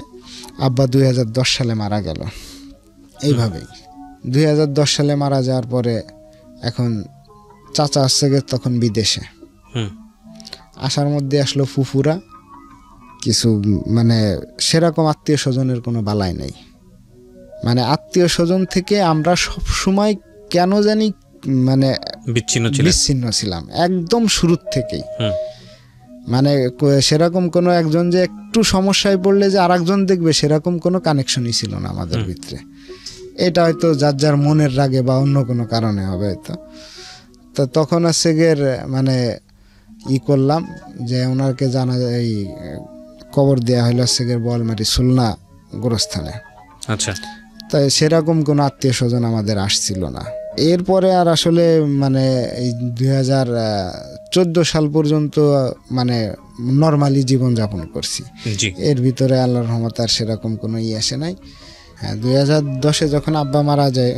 আব্বা 2010 সালে মারা গেল। এইভাবেই 2010 সালে মারা যাওয়ার পরে এখন চাচা আসছে তখন বিদেশে, আসার মধ্যে আসলো ফুফুরা, কিছু মানে সেরকম আত্মীয় স্বজনের কোনো বালাই নেই। আত্মীয় স্বজন থেকে আমরা সব সময় কেন জানি বিচ্ছিন্ন ছিলাম একদম শুরুর থেকেই। সেরকম কোনো একজন যে একটু সমস্যায় পড়লে যে আরেকজন দেখবে সেরকম কোনো কানেকশনই ছিল না আমাদের ভিতরে। এটা হয়তো যার যার মনের রাগে বা অন্য কোনো কারণে হবে হয়তো। তো তখন করলাম যে ওনাকে জানা এই কবর দেওয়া হইল বোয়ালমারি সুলনা গোরস্থানে। আচ্ছা, তাই সেরকম কোনো আত্মীয় স্বজন আমাদের আসছিল না। এরপরে আর আসলে এই 2014 সাল পর্যন্ত নর্মালি জীবনযাপন করছি। এর ভিতরে আল্লাহর রহমতে আর সেরকম কোনো আসে নাই। হ্যাঁ, 2010-এ যখন আব্বা মারা যায়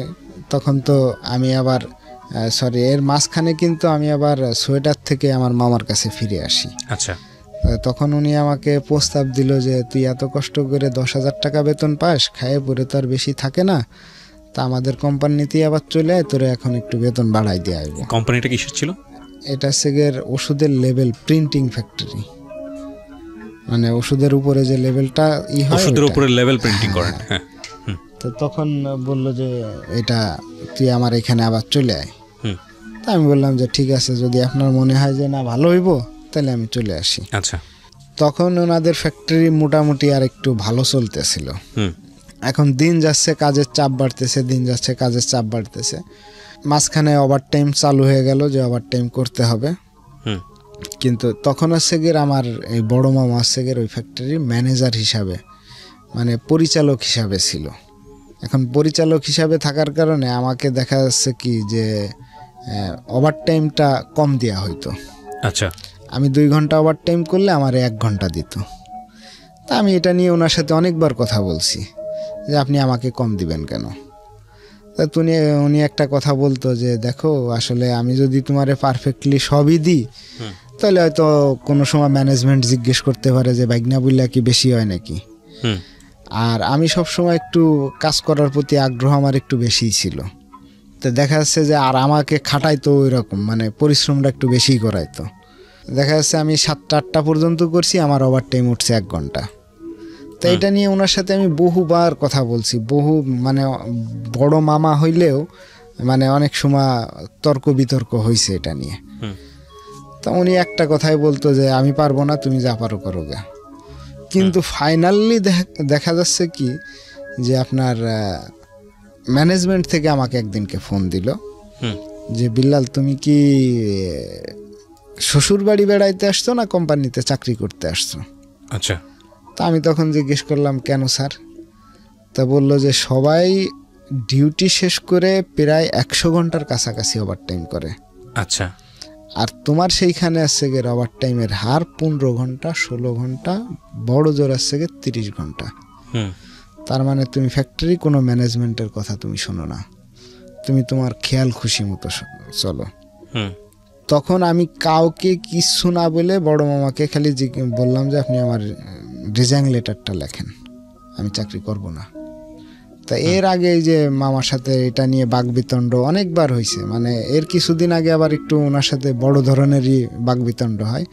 তখন তো আমি আবার এর মাঝখানে কিন্তু আমি আবার সোয়েটার থেকে আমার মামার কাছে ফিরে আসি। আচ্ছা, তখন উনি আমাকে প্রস্তাব দিল যে তুই এত কষ্ট করে 10,000 টাকা বেতন পাস, খায়ে পরে তো আর বেশি থাকে না, তা আমাদের কোম্পানিতে আবার চলে আয়, তোরে এখন একটু বেতন বাড়াই দিয়ে আসবো। কোম্পানিটা কিসের ছিল? এটা ওষুধের লেবেল প্রিন্টিং ফ্যাক্টরি, ওষুধের উপরে যে লেবেলটা হয়, ওষুধের উপরে লেবেল প্রিন্টিং করেন। হ্যাঁ, তো তখন বলল যে এটা তুই আমার এখানে আবার চলে আয়। তা আমি বললাম যে ঠিক আছে, যদি আপনার মনে হয় যে না ভালো হইব তাহলে আমি চলে আসি। আচ্ছা, তখন ওনাদের ফ্যাক্টরি মোটামুটি আর একটু ভালো চলতেছিল। এখন দিন যাচ্ছে কাজের চাপ বাড়তেছে, দিন যাচ্ছে কাজের চাপ বাড়তেছে। মাঝখানে ওভারটাইম চালু হয়ে গেল যে ওভারটাইম করতে হবে। কিন্তু তখন আমার এই বড় মামা ওই ফ্যাক্টরির ম্যানেজার হিসাবে পরিচালক হিসাবে ছিল। এখন পরিচালক হিসাবে থাকার কারণে আমাকে দেখা যাচ্ছে কি যে ওভারটাইমটা কম দেওয়া হইতো। আচ্ছা, আমি 2 ঘন্টা ওভারটাইম করলে আমার 1 ঘন্টা দিত। তা আমি এটা নিয়ে ওনার সাথে অনেকবার কথা বলছি যে আপনি আমাকে কম দিবেন কেন। তা উনি একটা কথা বলতো যে দেখো, আসলে আমি যদি তোমারে পারফেক্টলি সবই দিই তাহলে হয়তো কোনো সময় ম্যানেজমেন্ট জিজ্ঞেস করতে পারে যে বাইগনা বুল্লা কি বেশি হয় নাকি। আর আমি সবসময় একটু কাজ করার প্রতি আগ্রহ আমার একটু বেশিই ছিল। তো দেখা যাচ্ছে যে আর আমাকে খাটাইতো ওই রকম পরিশ্রমটা একটু বেশি করাইতো। দেখা যাচ্ছে আমি 7টা 8টা পর্যন্ত করছি, আমার ওভারটাইম উঠছে 1 ঘন্টা। তো এটা নিয়ে ওনার সাথে আমি বহুবার কথা বলছি, মানে বড় মামা হইলেও মানে অনেক সময় তর্ক বিতর্ক হয়েছে এটা নিয়ে। তা উনি একটা কথাই বলতো যে আমি পারবো না, তুমি যা পারো করো গা। কিন্তু ফাইনালি দেখা যাচ্ছে কি যে আপনার ম্যানেজমেন্ট থেকে আমাকে একদিনকে ফোন দিল যে বিল্লাল তুমি কি শ্বশুর বাড়ি বেড়াইতে আসছো না কোম্পানিতে চাকরি করতে আসছো? আচ্ছা। তা আমি তখন জিজ্ঞেস করলাম কেন স্যার? তা বললো যে সবাই ডিউটি শেষ করে প্রায় 100 ঘন্টার কাছাকাছি ওভারটাইম করে। আচ্ছা। আর তোমার সেইখানে আসছে গিয়ে ওভারটাইমের হার 15 ঘন্টা 16 ঘন্টা, বড় জোর আসছে গিয়ে 30 ঘন্টা। তার মানে তুমি ফ্যাক্টরি কোনো ম্যানেজমেন্টের কথা তুমি শোনো না, তুমি তোমার খেয়াল খুশি মতো চলো। তখন আমি কাউকে কিছু না বলে বড় মামাকে খালি বললাম যে আপনি আমার রিজাইন লেটারটা লেখেন, আমি চাকরি করব না। তা এর আগে এই যে মামার সাথে এটা নিয়ে বাকবিতণ্ড অনেকবার হয়েছে, মানে এর কিছুদিন আগে আবার একটু ওনার সাথে বড় ধরনেরই বাকবিতণ্ড হয়।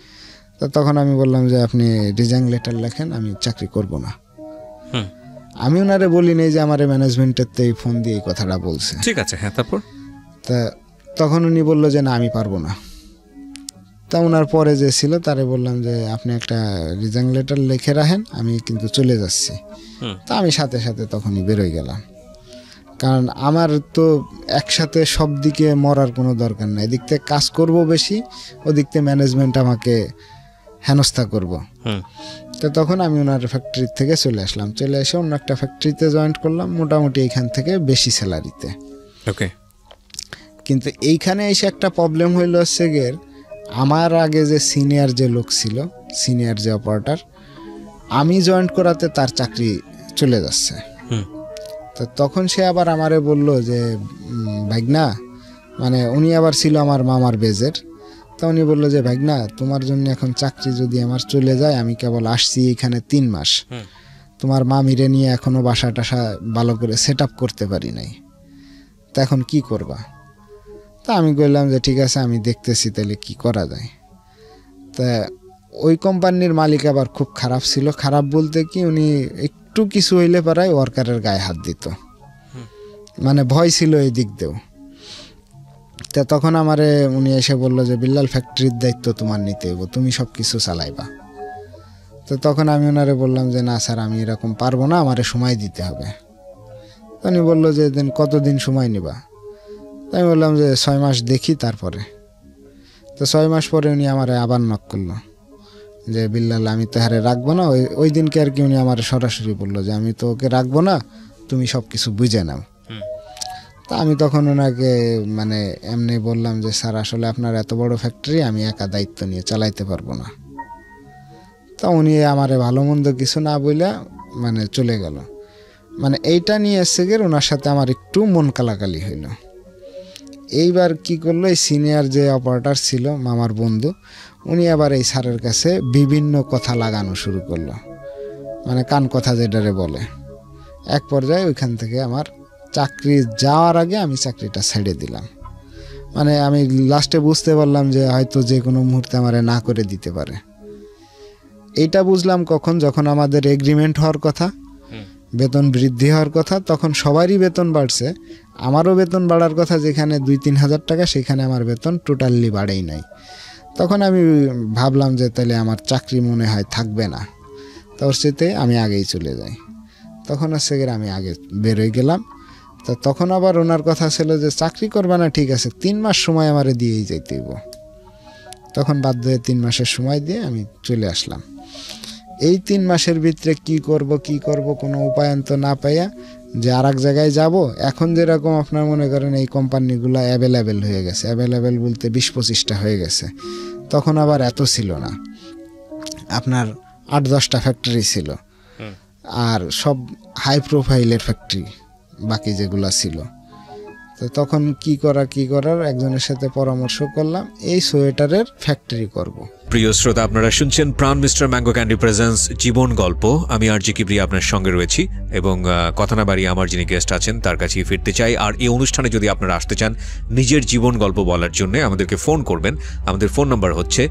তা তখন আমি বললাম যে আপনি রিজাইন লেটার লেখেন, আমি চাকরি করব না। আমি ওনারে বলি নাই যে আমার ম্যানেজমেন্টের থেকে ফোন দিয়ে এই কথাটা বলছে। ঠিক আছে, হ্যাঁ। তারপর তা তখন উনি বললো যে না আমি পারবো না। তা ওনার পরে যে ছিল তারে বললাম যে আপনি একটা রিজাইন লেটার লিখে রাখেন, আমি কিন্তু চলে যাচ্ছি। তা আমি সাথে সাথে তখনই বেরোয় গেলাম, কারণ আমার তো একসাথে সব দিকে মরার কোনো দরকার নাই। এদিক থেকে কাজ করব বেশি, ওদিক থেকে ম্যানেজমেন্ট আমাকে হেনস্থা করব। তো তখন আমি ওনার ফ্যাক্টরি থেকে চলে আসলাম, চলে এসে অন্য একটা ফ্যাক্টরিতে জয়েন্ট করলাম, মোটামুটি এইখান থেকে বেশি স্যালারিতে। ওকে। কিন্তু এইখানে এসে একটা প্রবলেম হইল হচ্ছে গিয়ে আমার আগে যে সিনিয়র যে লোক ছিল, সিনিয়র যে অপারেটর, আমি জয়েন্ট করাতে তার চাকরি চলে যাচ্ছে। তো তখন সে আবার আমারে বলল যে ভাগনা, মানে উনি আবার ছিল আমার মামার বেজের, তা উনি বললো যে ভাগনা তোমার জন্য এখন চাকরি যদি আমার চলে যায়, আমি কেবল আসছি এখানে 3 মাস, তোমার মামিরে নিয়ে এখনো বাসা টাসা ভালো করে সেট আপ করতে পারি নাই, তা এখন কি করবা? তা আমি বললাম যে ঠিক আছে আমি দেখতেছি তাহলে কি করা যায়। তা ওই কোম্পানির মালিক আবার খুব খারাপ ছিল, খারাপ বলতে কি উনি একটু কিছু হইলে পারায় ওয়ার্কারের গায়ে হাত দিত, মানে ভয় ছিল এই দিক দিয়েও। তা তখন আমারে উনি এসে বললো যে বিল্লাল ফ্যাক্টরির দায়িত্ব তোমার নিতে হইব, তুমি সব কিছু চালাইবা। তো তখন আমি ওনারে বললাম যে না স্যার আমি এরকম পারবো না, আমারে সময় দিতে হবে। উনি বললো যে দিন কতদিন সময় নিবা? আমি বললাম যে 6 মাস দেখি তারপরে। তো 6 মাস পরে উনি আমার আবার নক করলো যে বিল্লাল আমি তো হারে রাখবো না। ওই দিনকে আর কি উনি আমার সরাসরি বললো যে আমি তো ওকে রাখবো না, তুমি সব কিছু বুঝে নাও। তা আমি তখন ওনাকে মানে এমনি বললাম যে স্যার আসলে আপনার এত বড় ফ্যাক্টরি আমি একা দায়িত্ব নিয়ে চালাইতে পারবো না। তা উনি আমারে ভালো মন্দ কিছু না বইলা মানে চলে গেল। মানে এইটা নিয়ে এসে গেলে ওনার সাথে আমার একটু মন কালাকালি হইল। এইবার কি করলো, এই সিনিয়র যে অপারেটর ছিল মামার বন্ধু, উনি আবার এই স্যারের কাছে বিভিন্ন কথা লাগানো শুরু করলো, মানে কান কথা যেটারে বলে। এক পর্যায়ে ওইখান থেকে আমার চাকরি যাওয়ার আগে আমি চাকরিটা ছেড়ে দিলাম। মানে আমি লাস্টে বুঝতে পারলাম যে হয়তো যে কোনো মুহূর্তে আমারে না করে দিতে পারে। এইটা বুঝলাম কখন, যখন আমাদের এগ্রিমেন্ট হওয়ার কথা, বেতন বৃদ্ধি হওয়ার কথা, তখন সবারই বেতন বাড়ছে, আমারও বেতন বাড়ার কথা, যেখানে 2-3 হাজার টাকা সেখানে আমার বেতন টোটালি বাড়েই নাই। তখন আমি ভাবলাম যে তাহলে আমার চাকরি মনে হয় থাকবে না, তোর সাথে আমি আগেই চলে যাই। তখন হচ্ছে আমি আগে বেরোয় গেলাম। তো তখন আবার ওনার কথা ছিল যে চাকরি করবে না ঠিক আছে, 3 মাস সময় আমারে দিয়েই যাইতে হইব। তখন বাধ্য হয়ে 3 মাসের সময় দিয়ে আমি চলে আসলাম। এই 3 মাসের ভিতরে কি করব কোনো উপায়ন্ত না পাইয়া যে আর এক জায়গায় যাব। এখন যেরকম আপনার মনে করেন এই কোম্পানিগুলো অ্যাভেলেবেল হয়ে গেছে, অ্যাভেলেবেল বলতে 20-25টা হয়ে গেছে, তখন আবার এত ছিল না, আপনার 8-10টা ফ্যাক্টরি ছিল, আর সব হাই প্রোফাইলের ফ্যাক্টরি বাকি যেগুলো ছিল। তো তখন কি করার একজনের সাথে পরামর্শ করলাম, এই সোয়েটারের ফ্যাক্টরি করব। প্রিয় শ্রোতা, আপনারা শুনছেন প্রাণ মিস্টার ম্যাঙ্গো ক্যান্ডি প্রেজেন্স জীবন গল্প। আমি আরজি কিবরিয়া আপনার সঙ্গে রয়েছি এবং কথা না বাড়িয়ে আমার যিনি গেস্ট আছেন তার কাছেই ফিরতে চাই। আর এই অনুষ্ঠানে যদি আপনারা আসতে চান নিজের জীবন গল্প বলার জন্য, আমাদেরকে ফোন করবেন। আমাদের ফোন নাম্বার হচ্ছে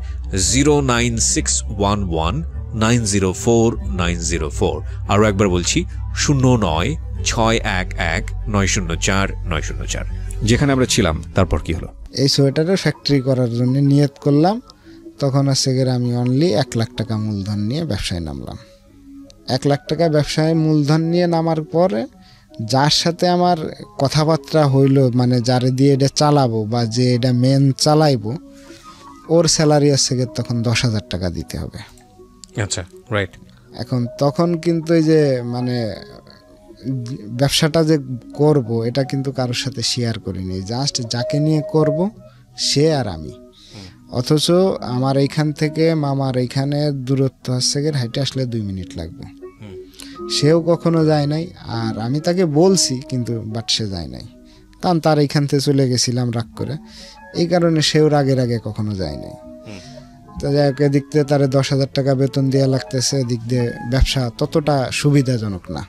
09611 0994904904। আরও একবার বলছি 09611904 যেখানে আমরা ছিলাম। তারপর কি হলো? এই সোয়েটারের ফ্যাক্টরি করার জন্য নিয়ত করলাম। তখন হচ্ছে গিয়ে আমি অনলি 1 লাখ টাকা মূলধন নিয়ে ব্যবসায় নামলাম। 1 লাখ টাকা ব্যবসায় মূলধন নিয়ে নামার পরে যার সাথে আমার কথাবার্তা হইলো, মানে যারে দিয়ে এটা চালাবো বা যে এটা মেন চালাইবো, ওর স্যালারি হচ্ছে গিয়ে তখন 10,000 টাকা দিতে হবে। আচ্ছা, রাইট। এখন তখন কিন্তু এই যে মানে ব্যবসাটা যে করব এটা কিন্তু কারোর সাথে শেয়ার করিনি, জাস্ট যাকে নিয়ে করব সে আর আমি। অথচ আমার এইখান থেকে মামার এইখানে দূরত্ব হচ্ছে গিয়ে হাইটে আসলে 2 মিনিট লাগবে। সেও কখনো যায় নাই, আর আমি তাকে বলছি কিন্তু বাট সে যায় নাই, কারণ তার এইখান থেকে চলে গেছিলাম রাগ করে, এই কারণে সেও রাগের আগে কখনো যায় নাই। তো যাই হোক, এদিক দিয়ে তার 10,000 টাকা বেতন দেওয়া লাগতেছে, এদিক দিয়ে ব্যবসা ততটা সুবিধাজনক না।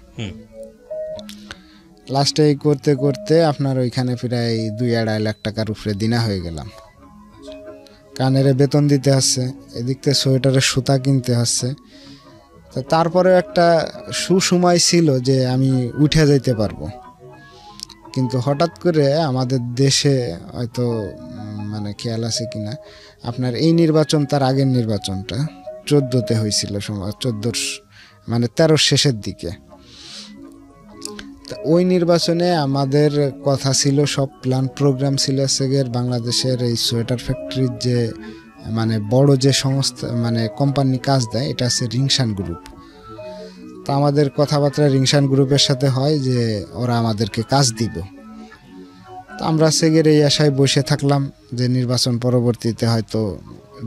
লাস্টে করতে করতে আপনার ওইখানে প্রায় 2-2.5 লাখ টাকার উপরে দিনা হয়ে গেলাম। কানের বেতন দিতে হচ্ছে, এদিক থেকে সোয়েটারের সুতা কিনতে হচ্ছে। তো তারপরে একটা সুসময় ছিল যে আমি উঠে যেতে পারবো, কিন্তু হঠাৎ করে আমাদের দেশে হয়তো মানে খেয়াল আছে কিনা আপনার, এই নির্বাচন তার আগের নির্বাচনটা 14তে হয়েছিল, 14 মানে 13 শেষের দিকে। ওই নির্বাচনে আমাদের কথা ছিল, সব প্ল্যান প্রোগ্রাম ছিল সেগের বাংলাদেশের এই সোয়েটার ফ্যাক্টরির যে মানে বড় যে সংস্থা মানে কোম্পানি কাজ দেয়, এটা আছে রিংশান গ্রুপ। তা আমাদের কথাবার্তা রিংশান গ্রুপের সাথে হয় যে ওরা আমাদেরকে কাজ দিব। তো আমরা সেগের এই আশায় বসে থাকলাম যে নির্বাচন পরবর্তীতে হয়তো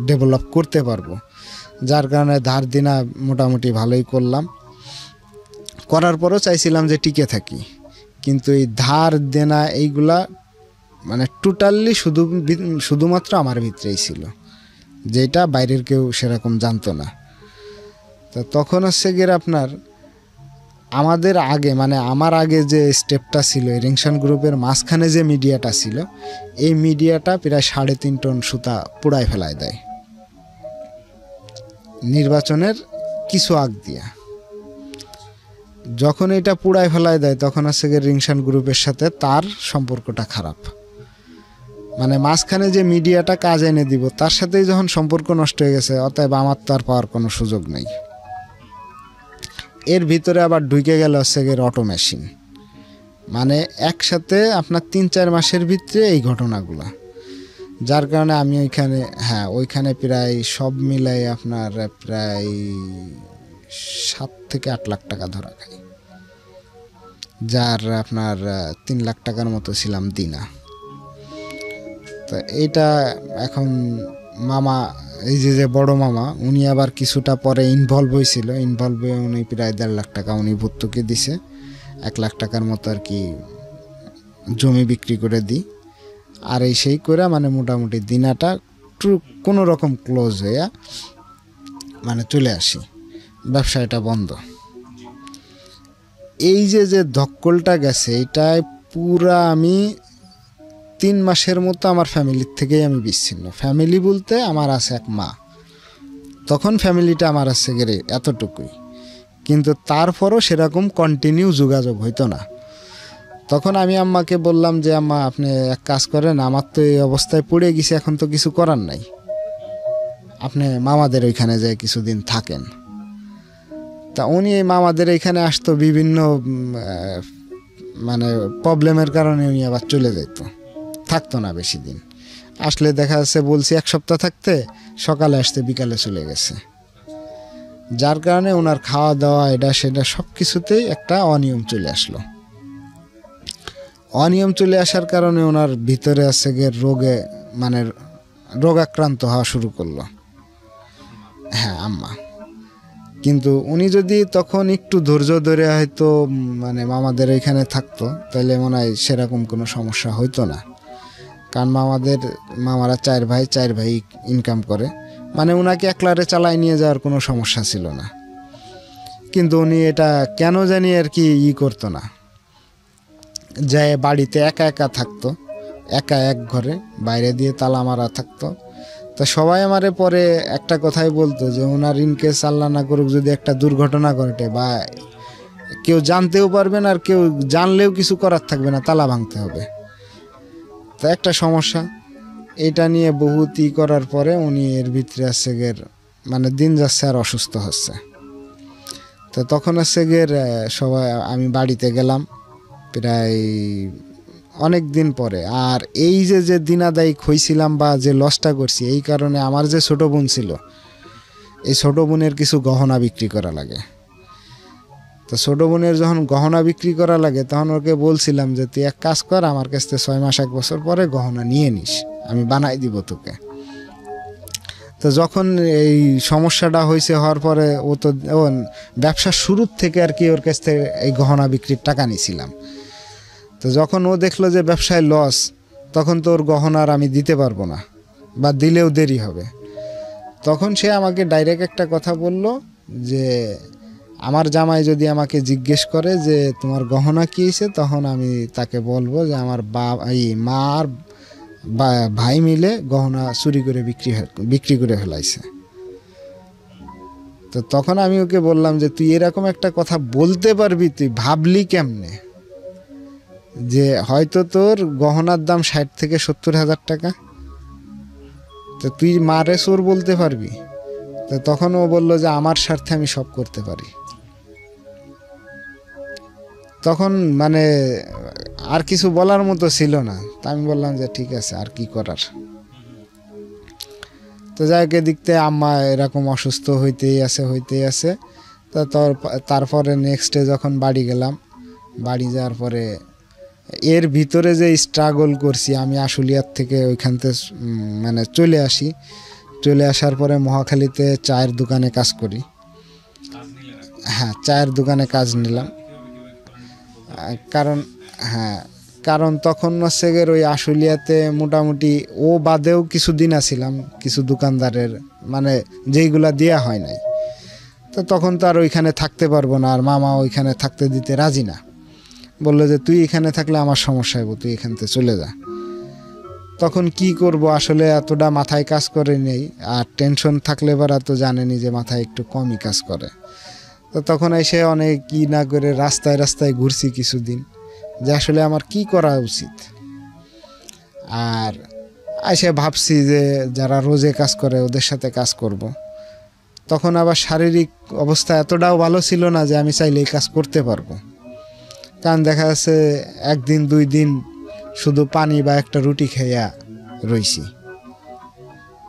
ডেভেলপ করতে পারবো, যার কারণে ধার দিনা মোটামুটি ভালোই করলাম। করার পরও চাইছিলাম যে টিকে থাকি, কিন্তু এই ধার দেনা এইগুলা মানে টোটালি শুধুমাত্র আমার ভিতরেই ছিল, যেটা বাইরের কেউ সেরকম জানতো না। তো তখন হচ্ছে গিয়ে আপনার আমাদের আগে মানে আমার আগে যে স্টেপটা ছিল, রিংশান গ্রুপের মাঝখানে যে মিডিয়াটা ছিল, এই মিডিয়াটা প্রায় 3.5 টন সুতা পুড়ায় ফেলায় দেয় নির্বাচনের কিছু আগ দিয়া। যখন এটা পুড়ায় ফেলায় দেয় তখন হচ্ছে গিয়ে রিংশান গ্রুপের সাথে তার সম্পর্কটা খারাপ, মানে মাঝখানে যে মিডিয়াটা কাজ এনে দিব তার সাথেই যখন সম্পর্ক নষ্ট হয়ে গেছে, অতএব আমার তো আর পাওয়ার কোনো সুযোগ নেই। এর ভিতরে আবার ঢুকে গেল হচ্ছে গিয়ে অটো মেশিন, মানে একসাথে আপনার 3-4 মাসের ভিতরে এই ঘটনাগুলো, যার কারণে আমি ওইখানে প্রায় সব মিলাই আপনার প্রায় 7 থেকে 8 লাখ টাকা ধরা খাই, যার আপনার 3 লাখ টাকার মতো ছিলাম দিনা। তো এইটা এখন মামা, এই যে বড় মামা, উনি আবার কিছুটা পরে ইনভলভ হয়েছিল, ইনভলভ হয়ে উনি প্রায় 1.5 লাখ টাকা উনি ভর্তুকি দিছে। 1 লাখ টাকার মতো আর কি জমি বিক্রি করে দিই, আর এই সেই করে মানে মোটামুটি দিনাটা কোনো রকম ক্লোজ হয়ে মানে চলে আসি, ব্যবসাটা বন্ধ। এই যে ধক্কলটা গেছে, এটাই পুরা আমি 3 মাসের মতো আমার ফ্যামিলির থেকেই আমি বিচ্ছিন্ন। ফ্যামিলি বলতে আমার আছে এক মা, তখন ফ্যামিলিটা আমার আছে গেলে এতটুকুই, কিন্তু তারপরও সেরকম কন্টিনিউ যোগাযোগ হইতো না। তখন আমি আম্মাকে বললাম যে আম্মা আপনি এক কাজ করেন, আমার তো এই অবস্থায় পড়ে গেছি, এখন তো কিছু করার নাই, আপনি মামাদের ওইখানে যেয়ে কিছুদিন থাকেন। তা উনি এই মামাদের এইখানে আসতো বিভিন্ন মানে প্রবলেমের কারণে উনি আবার চলে যেত, থাকতো না বেশি দিন। আসলে দেখা যাচ্ছে বলছি 1 সপ্তাহ থাকতে, সকালে আসতে বিকালে চলে গেছে, যার কারণে ওনার খাওয়া দাওয়া এটা সেটা সব কিছুতেই একটা অনিয়ম চলে আসলো। অনিয়ম চলে আসার কারণে ওনার ভিতরে আছে গিয়ে রোগে মানে রোগাক্রান্ত হওয়া শুরু করলো, আম্মা। কিন্তু উনি যদি তখন একটু ধৈর্য ধরে হয়তো মানে মামাদের ওইখানে থাকতো, তাহলে মনে হয় সেরকম কোনো সমস্যা হইতো না, কারণ মামারা 4 ভাই ইনকাম করে, মানে উনাকে একলারে চালায় নিয়ে যাওয়ার কোনো সমস্যা ছিল না। কিন্তু উনি এটা কেন জানি আর কি করতো না, যায় বাড়িতে একা থাকতো, একা এক ঘরে, বাইরে দিয়ে তালা মারা থাকতো। তা সবাই আমারে পরে একটা কথাই বলতো যে ওনার ইনকেস আল্লাহ না করুক যদি একটা দুর্ঘটনা ঘটে বা কেউ জানতেও পারবে না আর কেউ জানলেও কিছু করার থাকবে না, তালা ভাঙতে হবে। তা একটা সমস্যা, এটা নিয়ে বহুত করার পরে উনি এর ভিতরে আছে গের মানে দিন যাচ্ছে আর অসুস্থ হচ্ছে। তো তখন আছে গের সবাই আমি বাড়িতে গেলাম প্রায় অনেক দিন পরে। আর এই যে দিনাদায়িক হয়েছিলাম বা যে লসটা করছি, এই কারণে আমার যে ছোট বোন ছিল, এই ছোট বোনের কিছু গহনা বিক্রি করা লাগে। তো ছোট বোনের যখন গহনা বিক্রি করা লাগে তখন ওকে বলছিলাম যে তুই এক কাজ কর, আমার কাছ থেকে 6 মাস 1 বছর পরে গহনা নিয়ে নিস, আমি বানাই দিব তোকে। তো যখন এই সমস্যাটা হয়েছে হওয়ার পরে ও তো ব্যবসার শুরুর থেকে আর কি ওর কাছ থেকে এই গহনা বিক্রির টাকা নিয়েছিলাম। তো যখন ও দেখলো যে ব্যবসায় লস, তখন তো ওর গহনা আর আমি দিতে পারবো না বা দিলেও দেরি হবে। তখন সে আমাকে ডাইরেক্ট একটা কথা বলল যে আমার জামাই যদি আমাকে জিজ্ঞেস করে যে তোমার গহনা কী হয়েছে, তখন আমি তাকে বলবো যে আমার মা আর ভাই মিলে গহনা চুরি করে বিক্রি করে ফেলাইছে। তো তখন আমি ওকে বললাম যে তুই এরকম একটা কথা বলতে পারবি, তুই ভাবলি কেমনে যে হয়তো তোর গহনার দাম 60 থেকে 70 হাজার টাকা, তো তুই মারে চোর বলতে পারবি? তো তখন ও বলল যে আমার স্বার্থে আমি সব করতে পারি। তখন মানে আর কিছু বলার মতো ছিল না। তা আমি বললাম যে ঠিক আছে, আর কি করার। তো যাকে দেখতে আম্মা এরকম অসুস্থ হইতেই আছে। তো তারপরে নেক্সট ডে যখন বাড়ি গেলাম, বাড়ি যাওয়ার পরে এর ভিতরে যে স্ট্রাগল করছি আমি আশুলিয়ার থেকে ওইখান থেকে মানে চলে আসার পরে মহাখালীতে চায়ের দোকানে কাজ করি। হ্যাঁ, চায়ের দোকানে কাজ নিলাম। কারণ তখন হচ্ছে ওই আশুলিয়াতে মোটামুটি ও বাদেও কিছু দিন আছিলাম কিছু দোকানদারের মানে যেইগুলা দেয়া হয় নাই। তো তখন তো আর ওইখানে থাকতে পারবো না, আর মামা ওইখানে থাকতে দিতে রাজি না, বললো যে তুই এখানে থাকলে আমার সমস্যা হবে, তুই এখান থেকে চলে যা। তখন কি করব আসলে এতটা মাথায় কাজ করে নেই, আর টেনশন থাকলে এবার তো জানেনি যে মাথায় একটু কমই কাজ করে। তো তখন এসে অনেক কি না করে রাস্তায় ঘুরছি কিছুদিন যে আসলে আমার কি করা উচিত। আর এসে ভাবছি যে যারা রোজে কাজ করে ওদের সাথে কাজ করব। তখন আবার শারীরিক অবস্থা এতটাও ভালো ছিল না যে আমি চাইলে এই কাজ করতে পারবো। কারণ দেখা যাচ্ছে 1 দিন 2 দিন শুধু পানি বা একটা রুটি খেয়া রইছি।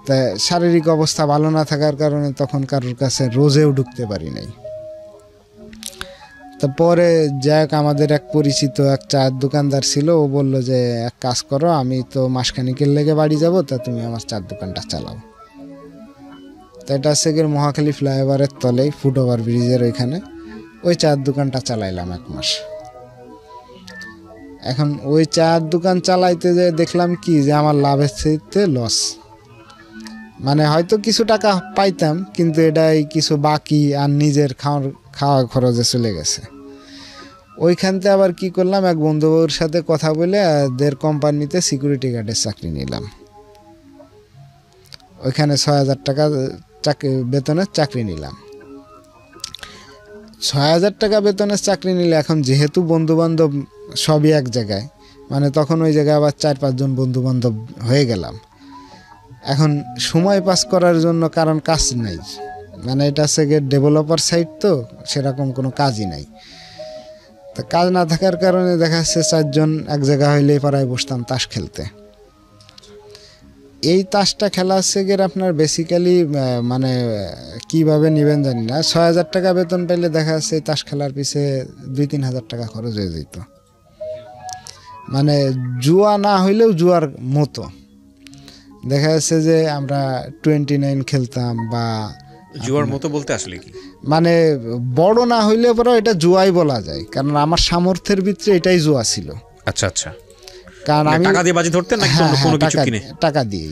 তা শারীরিক অবস্থা ভালো না থাকার কারণে তখন কারোর কাছে রোজেও ঢুকতে পারি নাই। তারপরে যাক আমাদের এক পরিচিত এক চায়ের দোকানদার ছিল, ও বলল যে এক কাজ করো, আমি তো মাসখানিকের লেগে বাড়ি যাব, তা তুমি আমার চায়ের দোকানটা চালাও। তো এটা হচ্ছে মহাখালী ফ্লাইওভারের তলেই ফুটওভার ব্রিজের ওইখানে ওই চায়ের দোকানটা চালাইলাম 1 মাস। এখন ওই চায়ের দোকান চালাইতে যে দেখলাম কি যে আমার লাভের চাইতে লস। মানে হয়তো কিছু টাকা পাইতাম, কিন্তু এটাই কিছু বাকি আর নিজের খাওয়া খরচে চলে গেছে। ওইখানতে আবার কি করলাম, এক বন্ধুর সাথে কথা বলে এদের কোম্পানিতে সিকিউরিটি গার্ডের চাকরি নিলাম। ওইখানে 6,000 টাকা বেতনের চাকরি নিলাম। 6,000 টাকা বেতনের চাকরি নিলে এখন যেহেতু বন্ধুবান্ধব সবই এক জায়গায়, মানে তখন ওই জায়গায় আবার 4-5 জন বন্ধুবান্ধব হয়ে গেলাম। এখন সময় পাস করার জন্য কারণ কাজ নাই, মানে এটা হচ্ছে ডেভেলপার সাইট, তো সেরকম কোনো কাজই নাই। তা কাজ না থাকার কারণে দেখা যাচ্ছে 4 জন এক জায়গা হইলেই পাড়ায় বসতাম তাস খেলতে। এই তাসটা খেলা হচ্ছে আপনার বেসিক্যালি মানে কিভাবে নেবেন জানি না, 6,000 টাকা বেতন পেলে দেখা যাচ্ছে এই তাস খেলার পিছে 2-3 হাজার টাকা খরচ হয়ে যেত। মানে জুয়া না হইলেও জুয়ার মতো। দেখা যাচ্ছে যে আমরা 29 খেলতাম, বা জুয়ার মতো বলতে আসলে কি মানে বড় না হইলে পরে এটা জুয়াই বলা যায়, কারণ আমার সামর্থ্যের ভিতরে এটাই জুয়া ছিল। আচ্ছা আচ্ছা, কারণ আমি টাকা দিয়ে বাজি ধরতেন নাকি কোনো কিছু কিনে? টাকা দিয়ে।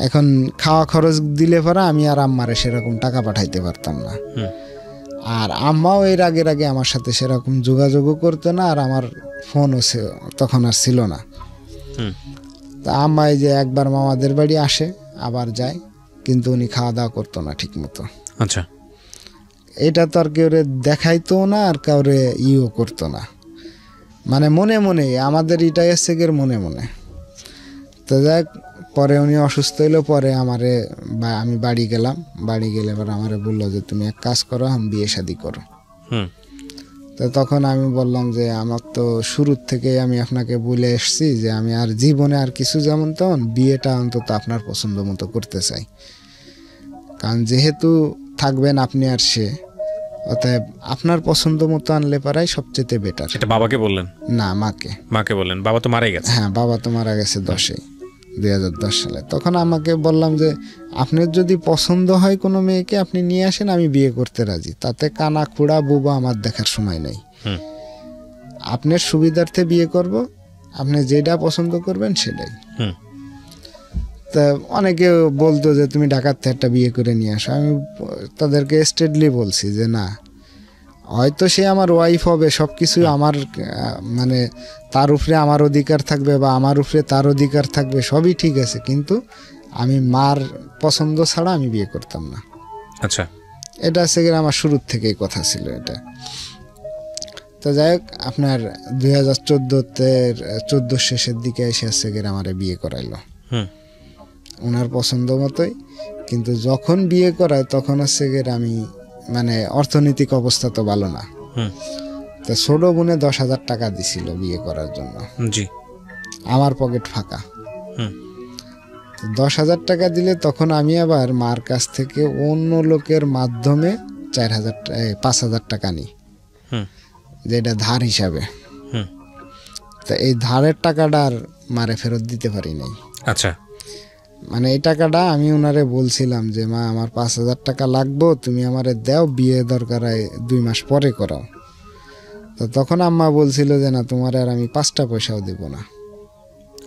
এখন খাওয়া খরচ দিলে পরে আমি আর আম্মারে সেরকম টাকা পাঠাইতে পারতাম না, আর আম্মাও এর আগে আমার সাথে সেরকম যোগাযোগও করতো না, আর আমার ফোনও তখন আর ছিল না। তা আম্মা এই যে একবার মামাদের বাড়ি আসে, আবার যায়, কিন্তু উনি খাওয়া দাওয়া করতো না ঠিক মতো। আচ্ছা, এটা তো আর কেউ দেখাইতো না আর কাউরে করতো না, মানে মনে মনে আমাদের এটাই এসে গের মনে মনে। তো যাক, পরে উনি অসুস্থ হইলো, পরে আমি বাড়ি গেলাম, বাড়ি গেলে এবার আমারে বললো যে তুমি এক কাজ করো, আমি বিয়ে শাদি করো। তো তখন আমি বললাম যে আমার তো শুরুর থেকে আমি আপনাকে বলে এসছি যে আমি আর জীবনে আর কিছু যেমন তেমন বিয়েটা অন্তত আপনার পছন্দ মতো করতে চাই, কারণ যেহেতু থাকবেন আপনি আর সে, অতএব আপনার পছন্দ মতো আনলে পারাই সবচেয়ে বেটার। সেটা বাবাকে বললেন? না, মাকে। মাকে বললেন? বাবা তো মারাই গেছে। হ্যাঁ, বাবা তো মারা গেছে 2010 সালে। তখন আমাকে বললাম যে আপনার যদি পছন্দ হয় কোনো মেয়েকে আপনি নিয়ে আসেন, আমি বিয়ে করতে রাজি, তাতে কানা খুড়া বুবা আমার দেখার সময় নেই। আপনার সুবিধার্থে বিয়ে করব, আপনি যেটা পছন্দ করবেন সেটাই। তা অনেকে বলতো যে তুমি ঢাকার থেকে একটা বিয়ে করে নিয়ে আসো। আমি তাদেরকে স্ট্রেটলি বলছি যে না, হয়তো সে আমার ওয়াইফ হবে, সব কিছু আমার মানে তার উপরে আমার অধিকার থাকবে বা আমার উপরে তার অধিকার থাকবে, সবই ঠিক আছে, কিন্তু আমি মার পছন্দ ছাড়া আমি বিয়ে করতাম না। আচ্ছা, এটা সেখানে আমার শুরুর থেকেই কথা ছিল এটা। তো যাই হোক, আপনার 2014 শেষের দিকে এসে সেখানে আমার বিয়ে করাইলো ওনার পছন্দ মতোই। কিন্তু যখন বিয়ে করায় তখন হচ্ছে গিয়ে আমি মানে অর্থনৈতিক অবস্থা তো ভালো না। তো ছোট বোনে 10,000 টাকা দিছিল বিয়ে করার জন্য। জি, আমার পকেট ফাঁকা। 10,000 টাকা দিলে তখন আমি আবার মার কাছ থেকে অন্য লোকের মাধ্যমে 5,000 টাকা নিই, যেটা ধার হিসাবে। তো এই ধারের টাকাটা আর মারে ফেরত দিতে পারি নাই। আচ্ছা, মানে এই টাকাটা আমি ওনারে বলছিলাম যে মা আমার 5,000 টাকা লাগবো, তুমি আমারে দাও, বিয়ে দরকার 2 মাস পরে করাও। তো তখন আম্মা বলছিল যে না, তোমার আর আমি 5টা পয়সাও দেব না।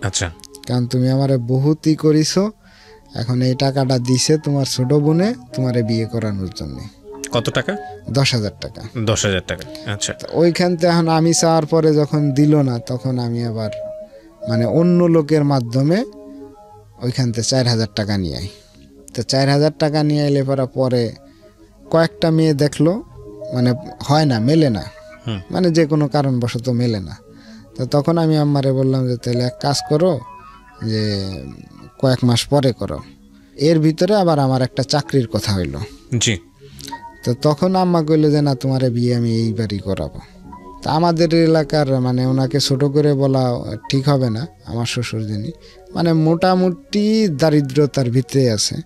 আচ্ছা, কারণ তুমি আমারে বহুতই করিছো, এখন এই টাকাটা দিছে তোমার ছোট বোনে তোমারে বিয়ে করানোর জন্য। কত টাকা? 10,000 টাকা। 10,000 টাকা। আচ্ছা, ওইখান থেকে এখন আমি চাওয়ার পরে যখন দিল না, তখন আমি আবার মানে অন্য লোকের মাধ্যমে ওইখান থেকে 4,000 টাকা নিয়ে আই। তো 4,000 টাকা নিয়ে এলে পরে কয়েকটা মেয়ে দেখলো, মানে হয় না, মেলে না, মানে যে কোনো কারণবশত মেলে না। তো তখন আমি আম্মারে বললাম যে তাহলে এক কাজ করো, যে কয়েক মাস পরে করো। এর ভিতরে আবার আমার একটা চাকরির কথা হইলো। জি। তো তখন আম্মা কইলো যে না, তোমার বিয়ে আমি এইবারই করাবো। তা আমাদের এলাকার মানে ওনাকে ছোট করে বলা ঠিক হবে না, আমার শ্বশুর যিনি মানে মোটামুটি দারিদ্রতার ভিতরে আছে।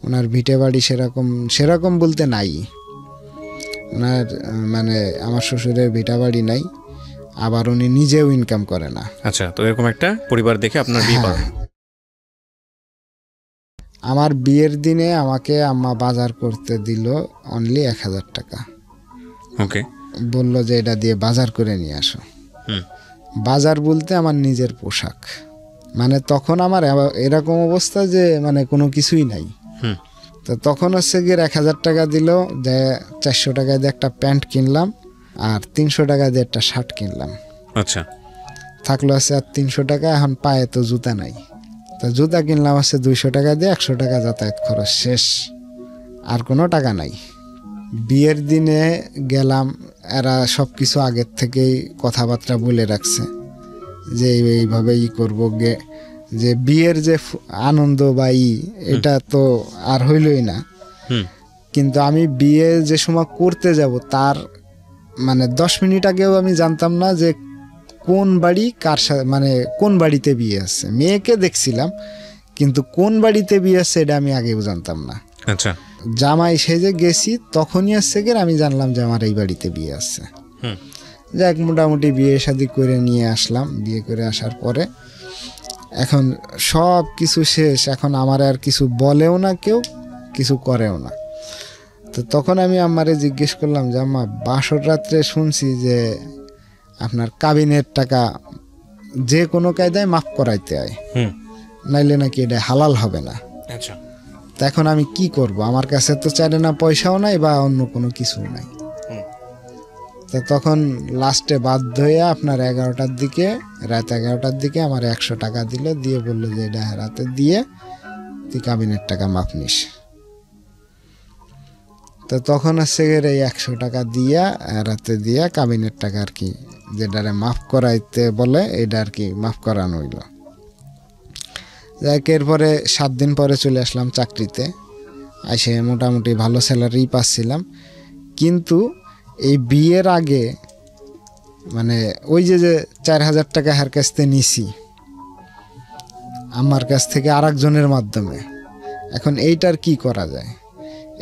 ওনার ভিটে বাড়ি সেরকম বলতে নাই, ওনার মানে আমার শ্বশুরের ভিটা বাড়ি নাই, আবার উনি নিজেও ইনকাম করে না। আচ্ছা, তো এরকম একটা পরিবার দেখে আপনার বিয়ে করা। আমার বিয়ের দিনে আমাকে আম্মা বাজার করতে দিল অনলি 1,000 টাকা। ওকে, বললো যে এটা দিয়ে বাজার করে নিয়ে আসো। বাজার বলতে আমার নিজের পোশাক, মানে তখন আমার এরকম অবস্থা যে মানে কোনো কিছুই নাই। তো তখন হচ্ছে গিয়ে 1,000 টাকা দিল, যে 400 টাকা দিয়ে একটা প্যান্ট কিনলাম আর 300 টাকা দিয়ে একটা শার্ট কিনলাম। আচ্ছা, থাকলো আছে আর 300 টাকা। এখন পায়ে তো জুতা নাই, তো জুতা কিনলাম আছে 200 টাকা দিয়ে, 100 টাকা যাতায়াত খরচ শেষ, আর কোনো টাকা নাই। বিয়ের দিনে গেলাম, এরা সব কিছু আগের থেকেই কথাবার্তা বলে রাখছে যে এইভাবে করবো, যে বিয়ের যে আনন্দ বা এটা তো আর হইলই না। কিন্তু আমি বিয়ে যে সময় করতে যাব তার মানে 10 মিনিট আগেও আমি জানতাম না যে কোন বাড়ি কার সাথে, মানে কোন বাড়িতে বিয়ে আছে। মেয়েকে দেখছিলাম, কিন্তু কোন বাড়িতে বিয়ে আছে এটা আমি আগেও জানতাম না। আচ্ছা, জামাই সেজে গেছি তখনই আসছে গিয়ে আমি জানলাম যে আমার এই বাড়িতে বিয়ে আছে। যাক, মোটামুটি বিয়ে শাদি করে নিয়ে আসলাম। বিয়ে করে আসার পরে এখন সব কিছু শেষ, এখন আমার আর কিছু বলেও না, কেউ কিছু করেও না। তো তখন আমি আম্মারে জিজ্ঞেস করলাম যে আম্মা, বাসর রাত্রে শুনছি যে আপনার কাবিনের টাকা যে কোনো কায়দায় মাফ করাইতে হয়, নাইলে নাকি এটা হালাল হবে না। আচ্ছা, তো এখন আমি কি করব? আমার কাছে তো চাইলে না পয়সাও নাই বা অন্য কোনো কিছু নাই। তো তখন লাস্টে বাধ্য হয়ে আপনার 11টার দিকে, রাত 11টার দিকে আমার 100 টাকা দিল, দিয়ে বললো যে এটা রাতে দিয়ে তুই কাবিনের টাকা মাপ নিস। তো তখন হচ্ছে এই 100 টাকা দিয়া রাতে দিয়া কাবিনের টাকা আর কি যেটারে মাফ করাইতে বলে এটা আর কি মাফ করানো হইল। যাক এরপরে 7 দিন পরে চলে আসলাম চাকরিতে, এসে মোটামুটি ভালো স্যালারি পাচ্ছিলাম। কিন্তু এই বিয়ের আগে মানে ওই যে 4000 টাকা হার কাছ থেকে নিছি আমার কাছ থেকে আরেকজনের মাধ্যমে, এখন এইটার কি করা যায়?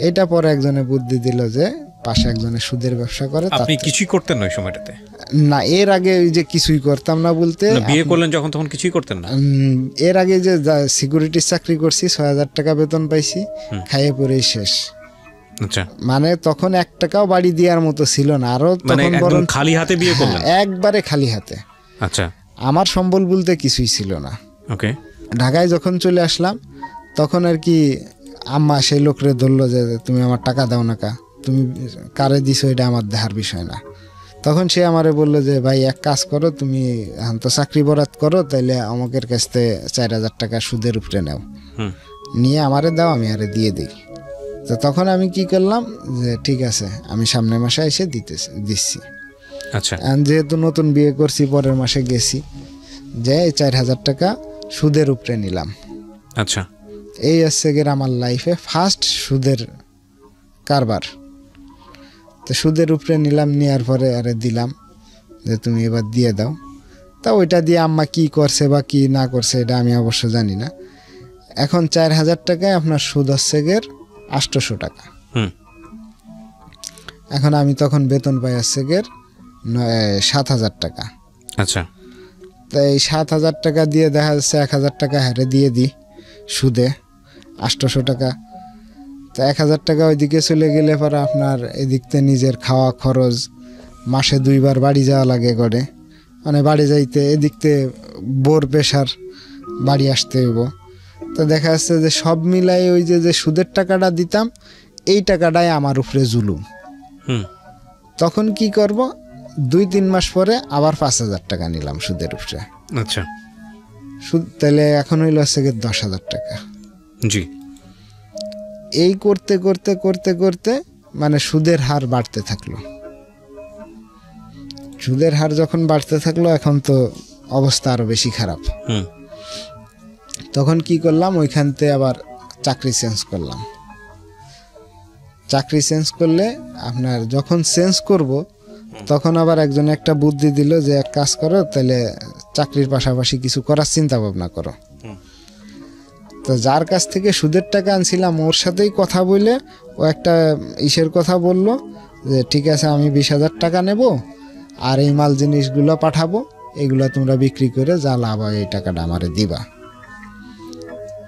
এটা পরে একজনে বুদ্ধি দিল যে পাশে একজনে সুদের ব্যবসা করে। আপনি কিছুই করতেন না ওই সময়টাতে? না, এর আগে ওই যে কিছুই করতাম না বলতে, বিয়ে করলেন যখন তখন কিছুই করতেন না? এর আগে যে সিকিউরিটির চাকরি করছি 6000 টাকা বেতন পাইছি, খাইয়ে পরেই শেষ। আচ্ছা, মানে তখন 1 টাকাও বাড়ি দেওয়ার মতো ছিল না। আরো তখন বরং খালি হাতে বিয়ে করলেন? একবারে খালি হাতে। আচ্ছা, আমার সম্বল বলতে কিছুই ছিল না। ওকে। ঢাকায় যখন চলে আসলাম তখন আর কি আম্মা সেই লোকরে ধরলো যে তুমি আমার টাকা দাও না, তুমি কারে দিছো এটা আমার দেখার বিষয় না। তখন সে আমারে বললো যে ভাই এক কাজ করো, তুমি এখন তো চাকরি বরাত করো, তাইলে আমাকের কাছ থেকে 4000 টাকা সুদের উপরে নাও, নিয়ে আমারে দাও, আমি আরে দিয়ে দিই। তো তখন আমি কি করলাম যে ঠিক আছে আমি সামনের মাসে এসে দিচ্ছি। আচ্ছা, যেহেতু নতুন বিয়ে করছি পরের মাসে গেছি, যে 4000 টাকা সুদের উপরে নিলাম। আচ্ছা, এই হচ্ছে গিয়ে আমার লাইফে ফার্স্ট সুদের কারবার। তো সুদের উপরে নিলাম, নেওয়ার পরে আরে দিলাম যে তুমি এবার দিয়ে দাও। তা ওইটা দিয়ে আম্মা কি করছে বা কি না করছে এটা আমি অবশ্য জানি না। এখন 4000 টাকায় আপনার সুদ হচ্ছে গিয়ে 800 টাকা। এখন আমি তখন বেতন পাই হচ্ছে গিয়ে 7000 টাকা। আচ্ছা, তাই 7000 টাকা দিয়ে দেখা যাচ্ছে 1000 টাকা হারে দিয়ে দিই সুদে 800 টাকা। তো 1000 টাকা ওইদিকে চলে গেলে পরে আপনার এদিকতে নিজের খাওয়া খরচ, মাসে 2 বার বাড়ি যাওয়া লাগে গড়ে, মানে বাড়ি যাইতে এদিকতে বোর প্রেশার, বাড়ি আসতে হইব। তো দেখা যাচ্ছে যে সব মিলাই ওই যে সুদের টাকাটা দিতাম এই টাকাটাই আমার উপরে জুলুম। তখন কি করব, 2-3 মাস পরে আবার 5000 টাকা নিলাম সুদের উপরে। আচ্ছা, সুদ তাহলে এখন হইল হচ্ছে 10,000 টাকা। জি। এই করতে করতে করতে করতে মানে সুদের হার বাড়তে থাকলো। সুদের হার যখন বাড়তে থাকলো এখন তো অবস্থা আরো বেশি খারাপ। তখন কি করলাম, ওইখান থেকে আবার চাকরি চেঞ্জ করলাম। চাকরি চেঞ্জ করলে আপনার যখন চেঞ্জ করব তখন আবার একজন একটা বুদ্ধি দিল যে এক কাজ করো, তাহলে চাকরির পাশাপাশি কিছু করার চিন্তা ভাবনা করো। তো যার কাছ থেকে সুদের টাকা আনছিলাম ওর সাথেই কথা বলে ও একটা ইসের কথা বলল যে ঠিক আছে আমি 20,000 টাকা নেব আর এই মাল জিনিসগুলো পাঠাবো, এগুলো তোমরা বিক্রি করে যা লাভ হয় এই টাকাটা আমারে দিবা।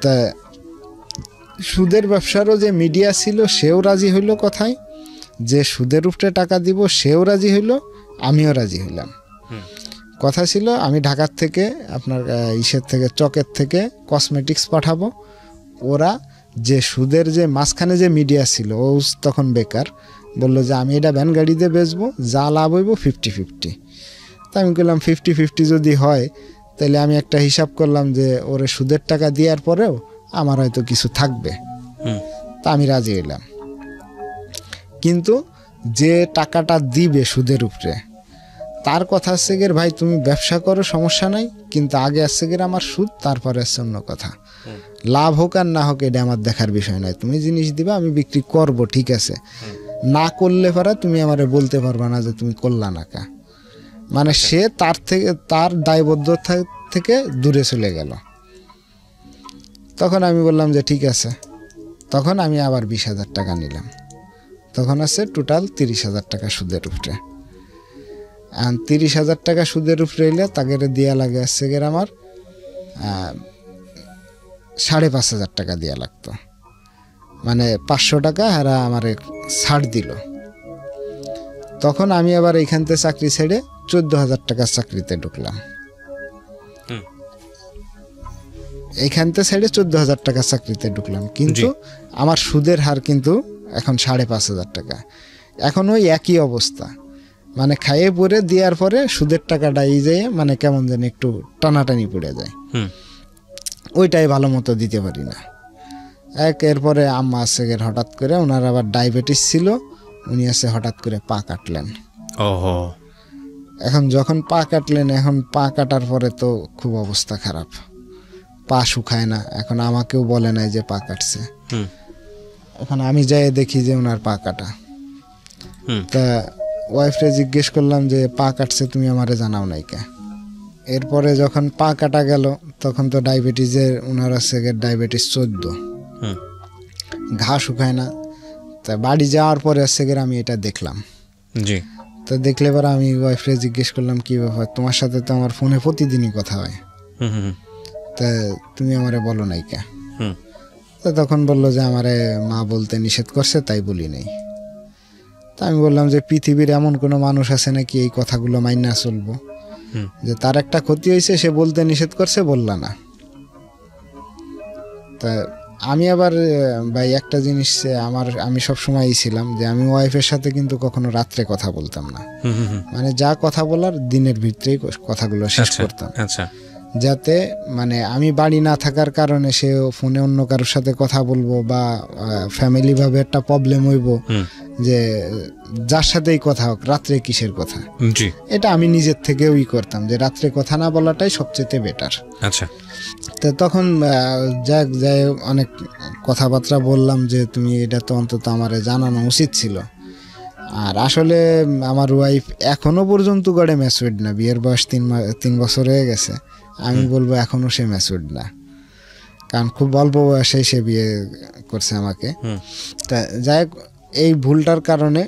তা সুদের ব্যবসারও যে মিডিয়া ছিল সেও রাজি হইল কথায়, যে সুদের উপরে টাকা দিব সেও রাজি হইল, আমিও রাজি হইলাম। কথা ছিল আমি ঢাকার থেকে আপনার ইসের থেকে চকের থেকে কসমেটিক্স পাঠাবো। ওরা যে সুদের যে মাঝখানে যে মিডিয়া ছিল ও তখন বেকার, বললো যে আমি এটা ভ্যান গাড়িতে বেচবো, যা লাভ হইব 50-50। তা আমি বললাম 50-50 যদি হয় তাহলে আমি একটা হিসাব করলাম যে ওরে সুদের টাকা দেওয়ার পরেও আমার হয়তো কিছু থাকবে। তা আমি রাজি হইলাম। কিন্তু যে টাকাটা দিবে সুদের উপরে তার কথা আসছে গের ভাই তুমি ব্যবসা করো সমস্যা নাই, কিন্তু আগে আসছে গের আমার সুদ, তারপরে আসছে অন্য কথা। লাভ হোক আর না হোক এটা আমার দেখার বিষয় নয়, তুমি জিনিস দিবা আমি বিক্রি করব, ঠিক আছে, না করলে পরে তুমি আমারে বলতে পারবা না যে তুমি করলা না কা। মানে সে তার থেকে তার দায়বদ্ধতা থেকে দূরে চলে গেল। তখন আমি বললাম যে ঠিক আছে, তখন আমি আবার 20,000 টাকা নিলাম। তখন আছে টোটাল 30,000 টাকা সুদের উপরে। আর 30,000 টাকা সুদের উপরে এলে তাকে দেওয়া লাগে আসছে গের আমার 5,500 টাকা দেওয়া লাগতো, মানে 500 টাকা এরা আমার ছাড় দিল। তখন আমি আবার এইখান থেকে চাকরি ছেড়ে 14,000 টাকার চাকরিতে ঢুকলাম। এইখান থেকে ছেড়ে 14,000 টাকার চাকরিতে ঢুকলাম, কিন্তু আমার সুদের হার কিন্তু এখন 5,500 টাকা। এখন ওই একই অবস্থা, মানে খাইয়ে পরে দেওয়ার পরে সুদের টাকাটা এই যায় মানে কেমন যেন একটু টানাটানি পড়ে যায়, ওইটাই ভালো মতো দিতে পারি না। এরপরে আম্মা আছে হঠাৎ করে ওনার আবার ডায়াবেটিস ছিল, উনি আছে হঠাৎ করে পা কাটলেন। ওহো। এখন যখন পা কাটলেন, এখন পা কাটার পরে তো খুব অবস্থা খারাপ, পা শুকায় না। এখন আমাকেও বলে নাই যে পা কাটছে। এখন আমি যাই দেখি যে ওনার পা কাটা। তা ওয়াইফরে জিজ্ঞেস করলাম যে পা কাটছে তুমি আমারে জানাও নাই কে? এরপরে যখন পা কাটা গেল তখন তো ডায়াবেটিসের ওনার আছে ডায়াবেটিস 14, ঘা শুকায় না। তা বাড়ি যাওয়ার পরে আছে আমি এটা দেখলাম। জি। তো দেখলে পরে আমি ওয়াইফরে জিজ্ঞেস করলাম কি ব্যাপার, তোমার সাথে তো আমার ফোনে প্রতিদিনই কথা হয়, তা তুমি আমারে বলো নাই কে? তা তখন বললো যে আমারে মা বলতে নিষেধ করছে তাই বলি নাই। তা আমি বললাম যে পৃথিবীর এমন কোনো মানুষ আছে নাকি এই কথাগুলো মাইনা চলবো, যে তার একটা ক্ষতি হয়েছে সে বলতে নিষেধ করছে বললা না। তা আমি আবার ভাই একটা জিনিস আমি সবসময়ই ছিলাম যে আমি ওয়াইফের সাথে কিন্তু কখনো রাত্রে কথা বলতাম না, মানে যা কথা বলার দিনের ভিতরেই কথাগুলো শেষ করতাম, যাতে মানে আমি বাড়ি না থাকার কারণে সে ফোনে অন্য কারোর সাথে কথা বলবো বা ফ্যামিলি ভাবে একটা প্রবলেম হইব যে যার সাথেই কথা হোক রাত্রে কিসের কথা। এটা আমি নিজের থেকেও করতাম যে রাত্রে কথা না বলাটাই সবচেয়ে বেটার। আচ্ছা। তো তখন যাই অনেক কথাবার্তা বললাম যে তুমি এটা তো অন্তত আমারে জানানো উচিত ছিল। আর আসলে আমার ওয়াইফ এখনো পর্যন্ত গড়ে ম্যাচুইড না, বিয়ের বয়স 3 বছর হয়ে গেছে, আমি বলবো এখনো সে ম্যাচুইড না, কারণ খুব অল্প বয়সে সে বিয়ে করছে আমাকে। তা যাই হোক, এই ভুলটার কারণে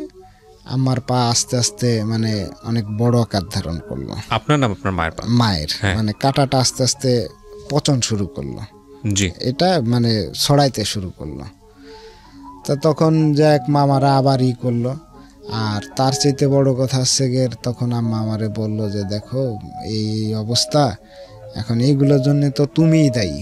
আমার পা আস্তে আস্তে মানে অনেক বড় আকার ধারণ করলো। আপনার নাম আপনার মায়ের পা? মায়ের, মানে কাটাটা আস্তে আস্তে পচন শুরু করলো। জি। এটা মানে ছড়াইতে শুরু করলো। তা তখন যাক মামারা আবার করলো। আর তার চাইতে বড় কথা হচ্ছে তখন আম্মা আমারে বললো যে দেখো এই অবস্থা, এখন এইগুলোর জন্য তো তুমিই দায়ী।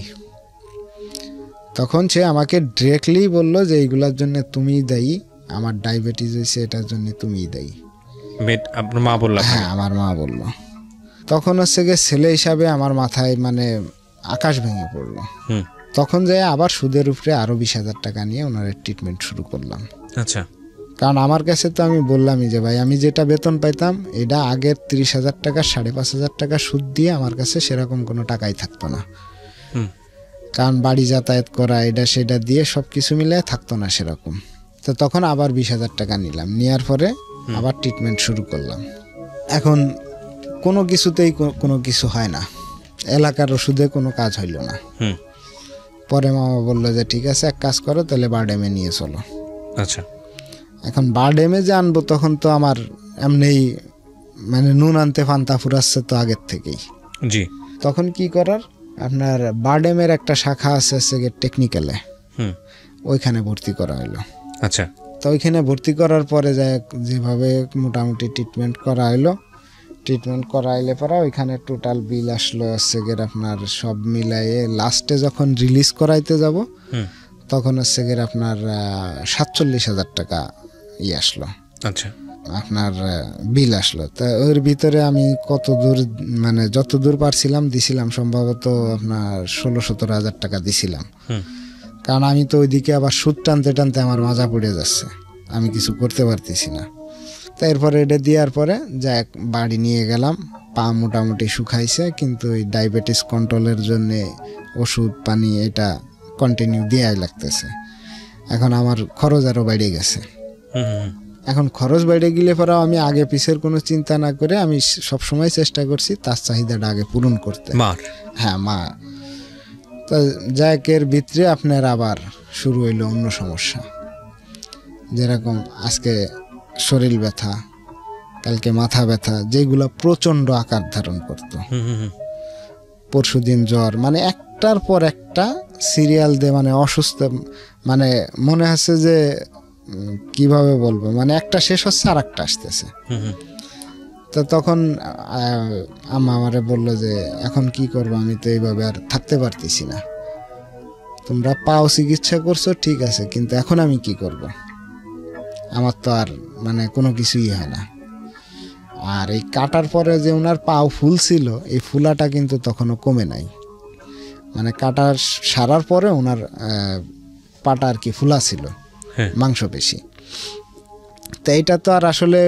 তখন সে আমাকে ডিরেক্টলি বললো যে এইগুলোর জন্য তুমিই দায়ী, আমার ডায়াবেটিস হয়েছে এটার জন্য তুমিই দায়ী। আপনার মা বললো? হ্যাঁ, আমার মা বললো। তখন হচ্ছে ছেলে হিসাবে আমার মাথায় মানে আকাশ ভেঙে পড়লো। তখন যাই আবার সুদের উপরে আরো 20,000 টাকা নিয়ে ওনার ট্রিটমেন্ট শুরু করলাম। আচ্ছা। কারণ আমার কাছে তো আমি বললামই যে ভাই আমি যেটা বেতন পাইতাম এটা আগের 30,000 টাকা 5,500 টাকা সুদ দিয়ে আমার কাছে সেরকম কোনো টাকাই থাকতো না। কারণ বাড়ি যাতায়াত করা এটা সেটা দিয়ে সবকিছু মিলে থাকতো না সেরকম। তো তখন আবার 20,000 টাকা নিলাম, নেওয়ার পরে আবার ট্রিটমেন্ট শুরু করলাম। এখন কোনো কিছুতেই কোনো কিছু হয় না, এলাকার ওষুধে কোনো কাজ হইল না। পরে মামা বললো যে ঠিক আছে এক কাজ করো তাহলে বারডেমে নিয়ে চলো। আচ্ছা। এখন বারডেমে যে আনবো তখন তো আমার এমনি মানে নুন আনতে ফান্তা ফুরাচ্ছে তো আগের থেকেই। জি। তখন কি করার, আপনার বারডেমের একটা শাখা আছে টেকনিক্যালে, ওইখানে ভর্তি করা হলো। আচ্ছা। তো ওইখানে ভর্তি করার পরে যেভাবে মোটামুটি ট্রিটমেন্ট করা হলো, ট্রিটমেন্ট করাইলে পরে ওইখানে টোটাল বিল আসলো হচ্ছে আপনার সব মিলাইয়ে লাস্টে যখন রিলিজ করাইতে যাব তখন হচ্ছে আপনার 47,000 টাকা আসলো। আচ্ছা। আপনার বিল আসলো। তা ওর ভিতরে আমি কত দূর মানে যত দূর পারছিলাম দিছিলাম, সম্ভবত আপনার 16-17 হাজার টাকা দিছিলাম। কারণ আমি তো ওইদিকে আবার সুদ টানতে টানতে আমার মাজা পড়ে যাচ্ছে, আমি কিছু করতে পারতেছি না। তো এরপরে এটা দেওয়ার পরে যাক বাড়ি নিয়ে গেলাম, পা মোটামুটি শুকাইছে, কিন্তু ওই ডায়াবেটিস কন্ট্রোলের জন্য ওষুধ পানি এটা কন্টিনিউ দেওয়াই লাগতেছে। এখন আমার খরচ আরও বেড়ে গেছে। এখন খরচ বেড়ে গেলে পরেও আমি আগে পিছের কোনো চিন্তা না করে আমি সবসময় চেষ্টা করছি তার চাহিদাটা আগে পূরণ করতে। হ্যাঁ, মা। তো যাকের ভিতরে আপনার আবার শুরু হইলো অন্য সমস্যা, যেরকম আজকে শরীর ব্যথা, কালকে মাথা ব্যথা, যেগুলো প্রচন্ড আকার ধারণ করত। পরশুদিন জ্বর, মানে একটার পর একটা সিরিয়াল দিয়ে মানে অসুস্থ, মানে মনে হচ্ছে যে কিভাবে বলবো, মানে একটা শেষ হচ্ছে আর একটা আসতেছে। তো তখন আম্মা আমারে বললো যে এখন কি করবো, আমি তো এইভাবে আর থাকতে পারতেছি না, তোমরা পাও চিকিৎসা করছো ঠিক আছে, কিন্তু এখন আমি কি করব, আমার তো আর মানে কোনো কিছুই হয় না। আর এই কাটার পরে যে ওনার পাও ফুল ছিল, এই ফুলাটা কিন্তু তখনও কমে নাই, মানে কাটার সারার পরে ওনার পাটা আর কি ফুলা ছিল, হ্যাঁ। মাংস পেশি। তো এইটা তো আর আসলে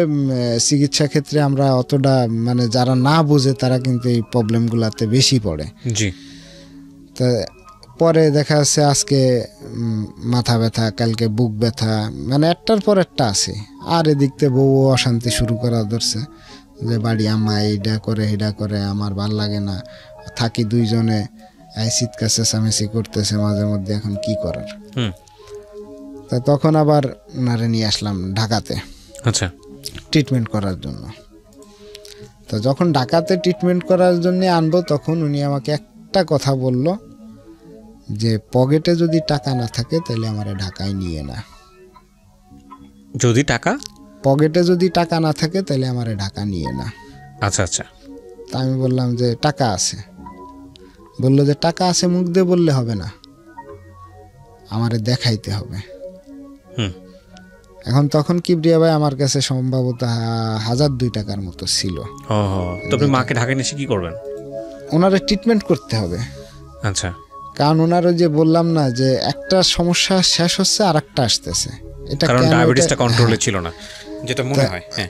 চিকিৎসা ক্ষেত্রে আমরা অতটা মানে যারা না বুঝে তারা কিন্তু এই প্রবলেমগুলোতে বেশি পড়ে। জি। তা পরে দেখা যাচ্ছে আজকে মাথা ব্যথা, কালকে বুক ব্যথা, মানে একটার পর একটা আছে। আর এদিক থেকে বউ অশান্তি শুরু করা ধরছে যে বাড়ি আম্মা এইটা করে এইটা করে, আমার ভাল লাগে না, থাকি দুইজনে, এই চিৎকার চেঁচামেচি করতেছে মাঝে মধ্যে, এখন কি করার। তা তখন আবার ওনারে নিয়ে আসলাম ঢাকাতে, আচ্ছা, ট্রিটমেন্ট করার জন্য। তো যখন ঢাকাতে ট্রিটমেন্ট করার জন্য আনবো তখন উনি আমাকে একটা কথা বলল যে পকেটে যদি টাকা না থাকে তাহলে আমারে ঢাকায় নিয়ে না। যদি টাকা পকেটে যদি টাকা না থাকে তাহলে আমারে ঢাকা নিয়ে না। আচ্ছা আচ্ছা। তা আমি বললাম যে টাকা আছে। বললো যে টাকা আছে মুখ দিয়ে বললে হবে না, আমারে দেখাইতে হবে। এখন তখন কিবরিয়া ভাই আমার কাছে সম্ভবত 1002 টাকার মতো ছিল। তবে মাকে ঢাকায় নিয়ে কি করবেন? ওনারে ট্রিটমেন্ট করতে হবে। আচ্ছা। কারণ ওনারও যে বললাম না যে একটা সমস্যা শেষ হচ্ছে আর একটা আসতেছে, এটা কারণ ডায়াবেটিসটা কন্ট্রোলে ছিল না, যেটা মনে হয়। হ্যাঁ,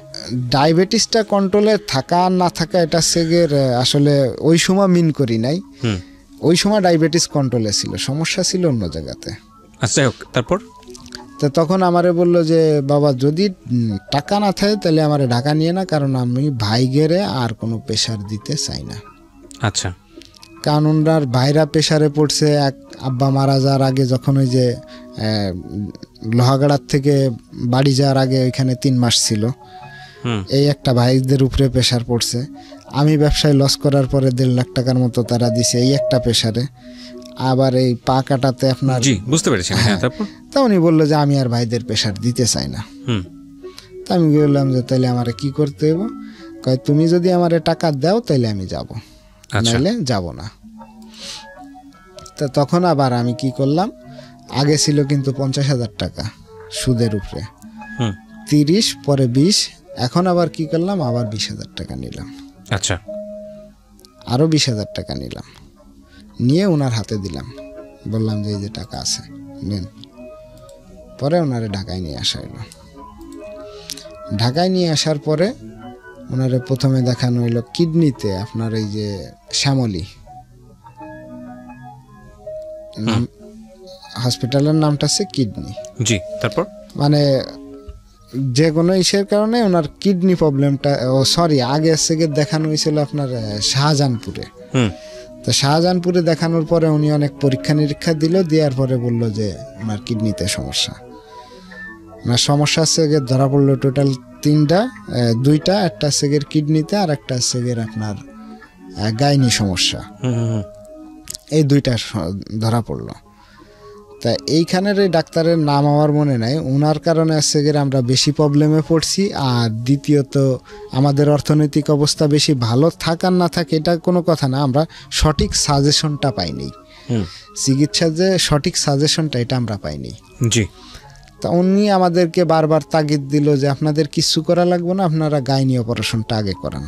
ডায়াবেটিসটা কন্ট্রোলে থাকা আর না থাকা এটা সেগের আসলে ওই সময় মিন করি নাই। ওই সময় ডায়াবেটিস কন্ট্রোলে ছিল, সমস্যা ছিল অন্য জায়গাতে। আচ্ছা, তারপর তো তখন আমারে বলল যে বাবা যদি টাকা না থাকে তাহলে আমারে ঢাকা নিয়ে না, কারণ আমি ভাই গেরে আর কোনো প্রেশার দিতে চাই না। আচ্ছা। কারণ ওনার ভাইরা প্রেশারে পড়ছে, এক আব্বা মারা যাওয়ার আগে যখন ওই যে লোহাগাড়ার থেকে বাড়ি যাওয়ার আগে ওইখানে 3 মাস ছিল, এই একটা ভাইদের উপরে প্রেশার পড়ছে। আমি ব্যবসায় লস করার পরে 1.5 লাখ টাকার মতো তারা দিছে এই একটা প্রেশারে। আবার এই পা কাটাতে আপনার, জি বুঝতে পেরেছি। হ্যাঁ, তারপর তা উনি বললো যে আমি আর ভাইদের প্রেশার দিতে চাই না। তা আমি বললাম যে তাহলে আমারে কি করতে হবে? কয় তুমি যদি আমারে টাকা দাও তাহলে আমি যাব, নাহলে যাব না। তা তখন আবার আমি কি করলাম, আগে ছিল কিন্তু 50,000 টাকা সুদের উপরে, 30 পরে 20, এখন আবার কি করলাম, আবার 20,000 টাকা নিলাম। আচ্ছা। আরো 20,000 টাকা নিলাম, নিয়ে ওনার হাতে দিলাম, বললাম যে এই যে টাকা আছে নেন। পরে ওনারে ঢাকায় নিয়ে আসা হলো। ঢাকায় নিয়ে আসার পরে ওনারে প্রথমে দেখানো হইলো কিডনিতে আপনার এই যে শ্যামলী হসপিটালের নামটা আছে কিডনি। জি। তারপর মানে যে কোনো ইসের কারণে ওনার কিডনি প্রবলেমটা, আগে থেকে দেখানো হয়েছিল আপনার শাহজাহানপুরে। তো শাহজাহানপুরে দেখানোর পরে উনি অনেক পরীক্ষা নিরীক্ষা দিল, দেওয়ার পরে বললো যে ওনার কিডনিতে সমস্যা। ওনার সমস্যা সেগের ধরা পড়লো টোটাল 3টা, 2টা, একটা সেগের কিডনিতে আর একটা সেগের আপনার গাইনি সমস্যা, এই 2টা ধরা পড়লো। তা এইখানের এই ডাক্তারের নাম আমার মনে নাই, ওনার কারণে সেগের আমরা বেশি প্রবলেমে পড়ছি। আর দ্বিতীয়ত আমাদের অর্থনৈতিক অবস্থা বেশি ভালো থাকার না থাকে এটা কোনো কথা না, আমরা সঠিক সাজেশনটা পাইনি, চিকিৎসার যে সঠিক সাজেশনটা এটা আমরা পাইনি। জি। তা উনি আমাদেরকে বারবার তাগিদ দিল যে আপনাদের কিছু করা লাগবে না, আপনারা গাইনি অপারেশনটা আগে করান।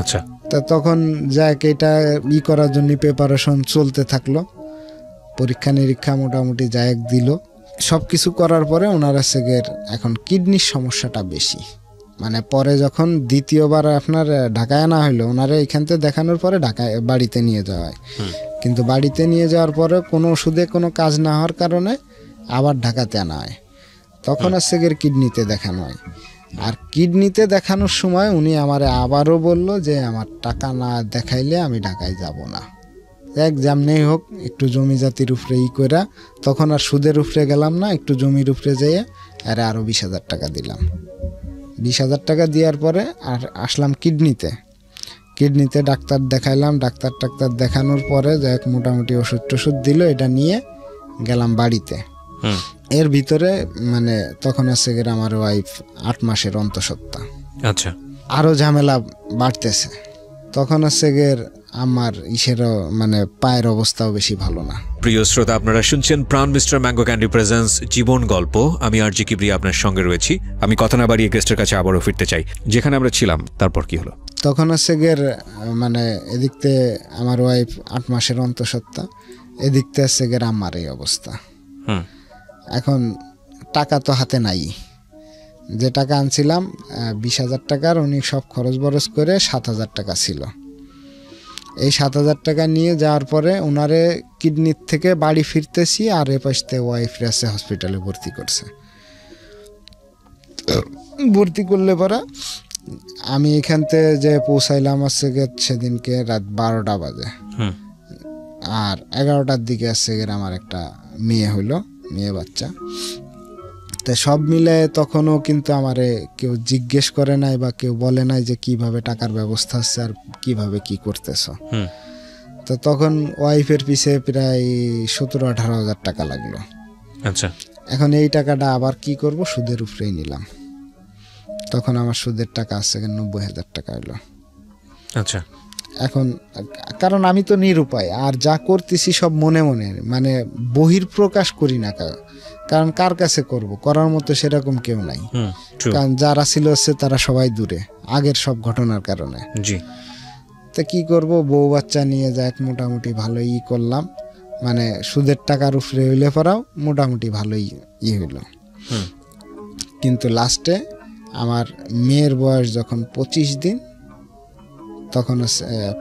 আচ্ছা। তা তখন যাক এটা করার জন্য প্রিপারেশন চলতে থাকলো, পরীক্ষা নিরীক্ষা মোটামুটি জায়গ দিল। সব কিছু করার পরে ওনারা সেগের এখন কিডনির সমস্যাটা বেশি। মানে পরে যখন দ্বিতীয়বার আপনার ঢাকায় আনা হইলো, ওনারা এখান থেকে দেখানোর পরে ঢাকায় বাড়িতে নিয়ে যাওয়া হয়, কিন্তু বাড়িতে নিয়ে যাওয়ার পরে কোনো ওষুধে কোনো কাজ না হওয়ার কারণে আবার ঢাকাতে আনা হয়, তখন আর সেগের কিডনিতে দেখানো হয়। আর কিডনিতে দেখানোর সময় উনি আমারে আবারও বলল যে আমার টাকা না দেখাইলে আমি ঢাকায় যাব না, এক যেমনি হোক একটু জমি জাতির উপরে কইরা, তখন আর সুদের উপরে গেলাম না, একটু জমির উপরে যেয়ে আরও 20,000 টাকা দিলাম। 20,000 টাকা দেওয়ার পরে আর আসলাম কিডনিতে ডাক্তার দেখাইলাম। ডাক্তার দেখানোর পরে যাই মোটামুটি ওষুধ টষুধ দিল, এটা নিয়ে গেলাম বাড়িতে। এর ভিতরে মানে তখন আছে গের আমার ওয়াইফ 8 মাসের অন্তঃসত্ত্বা। আচ্ছা। আরও ঝামেলা বাড়তেছে, তখন আছে গের আমার মানে পায়ের অবস্থাও বেশি ভালো না। প্রিয় শ্রোতা, আপনারা শুনছেন প্রাণ মিস্টার ম্যাঙ্গো ক্যান্ডি প্রেজেন্স জীবন গল্প। আমি আর জি কিবরিয়া আপনার সঙ্গে রয়েছি। আমি কথা না বাড়িয়ে গেস্টের কাছে আবারও ফিরতে চাই যেখানে আমরা ছিলাম। তারপর কি হলো? তখন আছে গের মানে এদিকতে আমার ওয়াইফ 8 মাসের অন্তঃসত্ত্বা, এদিকতে আছে গের আমার এই অবস্থা। এখন টাকা তো হাতে নাই, যে টাকা আনছিলাম 20,000 টাকার, উনি সব খরচ বরচ করে 7,000 টাকা ছিল। এই 7,000 টাকা নিয়ে যাওয়ার পরে ওনারে কিডনির থেকে বাড়ি ফিরতেছি, আর এ পাশে ওয়াইফ রেসে হসপিটালে ভর্তি করছে। ভর্তি করলে পরে আমি এখান থেকে যে পৌঁছাইলাম হচ্ছে সেদিনকে রাত 12টা বাজে, আর 11টার দিকে আসছে আমার একটা মেয়ে হইলো, মেয়ে বাচ্চা। তো সব মিলে তখনও কিন্তু আমারে কেউ জিজ্ঞেস করে নাই বা কেউ বলে নাই যে কিভাবে টাকার ব্যবস্থা আছে আর কিভাবে কি করতেছ। তো তখন ওয়াইফের পিছে প্রায় 17-18 হাজার টাকা লাগলো। আচ্ছা, এখন এই টাকাটা আবার কি করব, সুদের উপরেই নিলাম। তখন আমার সুদের টাকা আসছে 90,000 টাকা হলো। আচ্ছা, এখন কারণ আমি তো নিরুপায়, আর যা করতেছি সব মনে মনে, মানে বহির্প্রকাশ করি না, কারণ কার কাছে করব, করার মতো সেরকম কেউ নাই। কারণ যারা ছিল হচ্ছে তারা সবাই দূরে আগের সব ঘটনার কারণে। জি। তো কি করব, বউ বাচ্চা নিয়ে যাক মোটামুটি ভালোই করলাম, মানে সুদের টাকার উপরে হইলে পরাও মোটামুটি ভালোই হইল। কিন্তু লাস্টে আমার মেয়ের বয়স যখন 25 দিন, তখন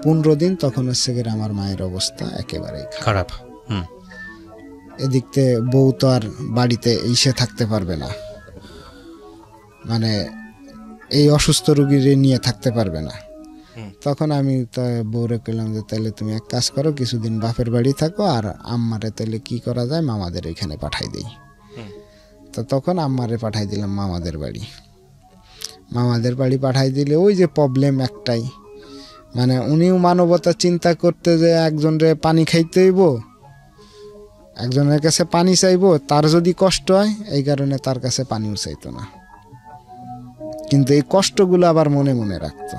15 দিন, তখন হচ্ছে আমার মায়ের অবস্থা একেবারেই খারাপ। এদিক থেকে বউ তো আর বাড়িতে এসে থাকতে পারবে না, মানে এই অসুস্থ রোগীর নিয়ে থাকতে পারবে না। তখন আমি বউরে কইলাম যে তাহলে তুমি এক কাজ করো, কিছুদিন বাপের বাড়ি থাকো, আর আম্মারে তাহলে কি করা যায় মামাদের এখানে পাঠাই দেই। তো তখন আম্মারে পাঠাই দিলাম মামাদের বাড়ি। মামাদের বাড়ি পাঠাই দিলে ওই যে প্রবলেম একটাই, মানে উনিও মানবতা চিন্তা করতে যে একজনের পানি খাইতে হইব, একজনের কাছে পানি চাইবো, তার যদি কষ্ট হয় এই কারণে তার কাছে পানিও চাইতো না, কিন্তু এই কষ্টগুলো আবার মনে মনে রাখতো।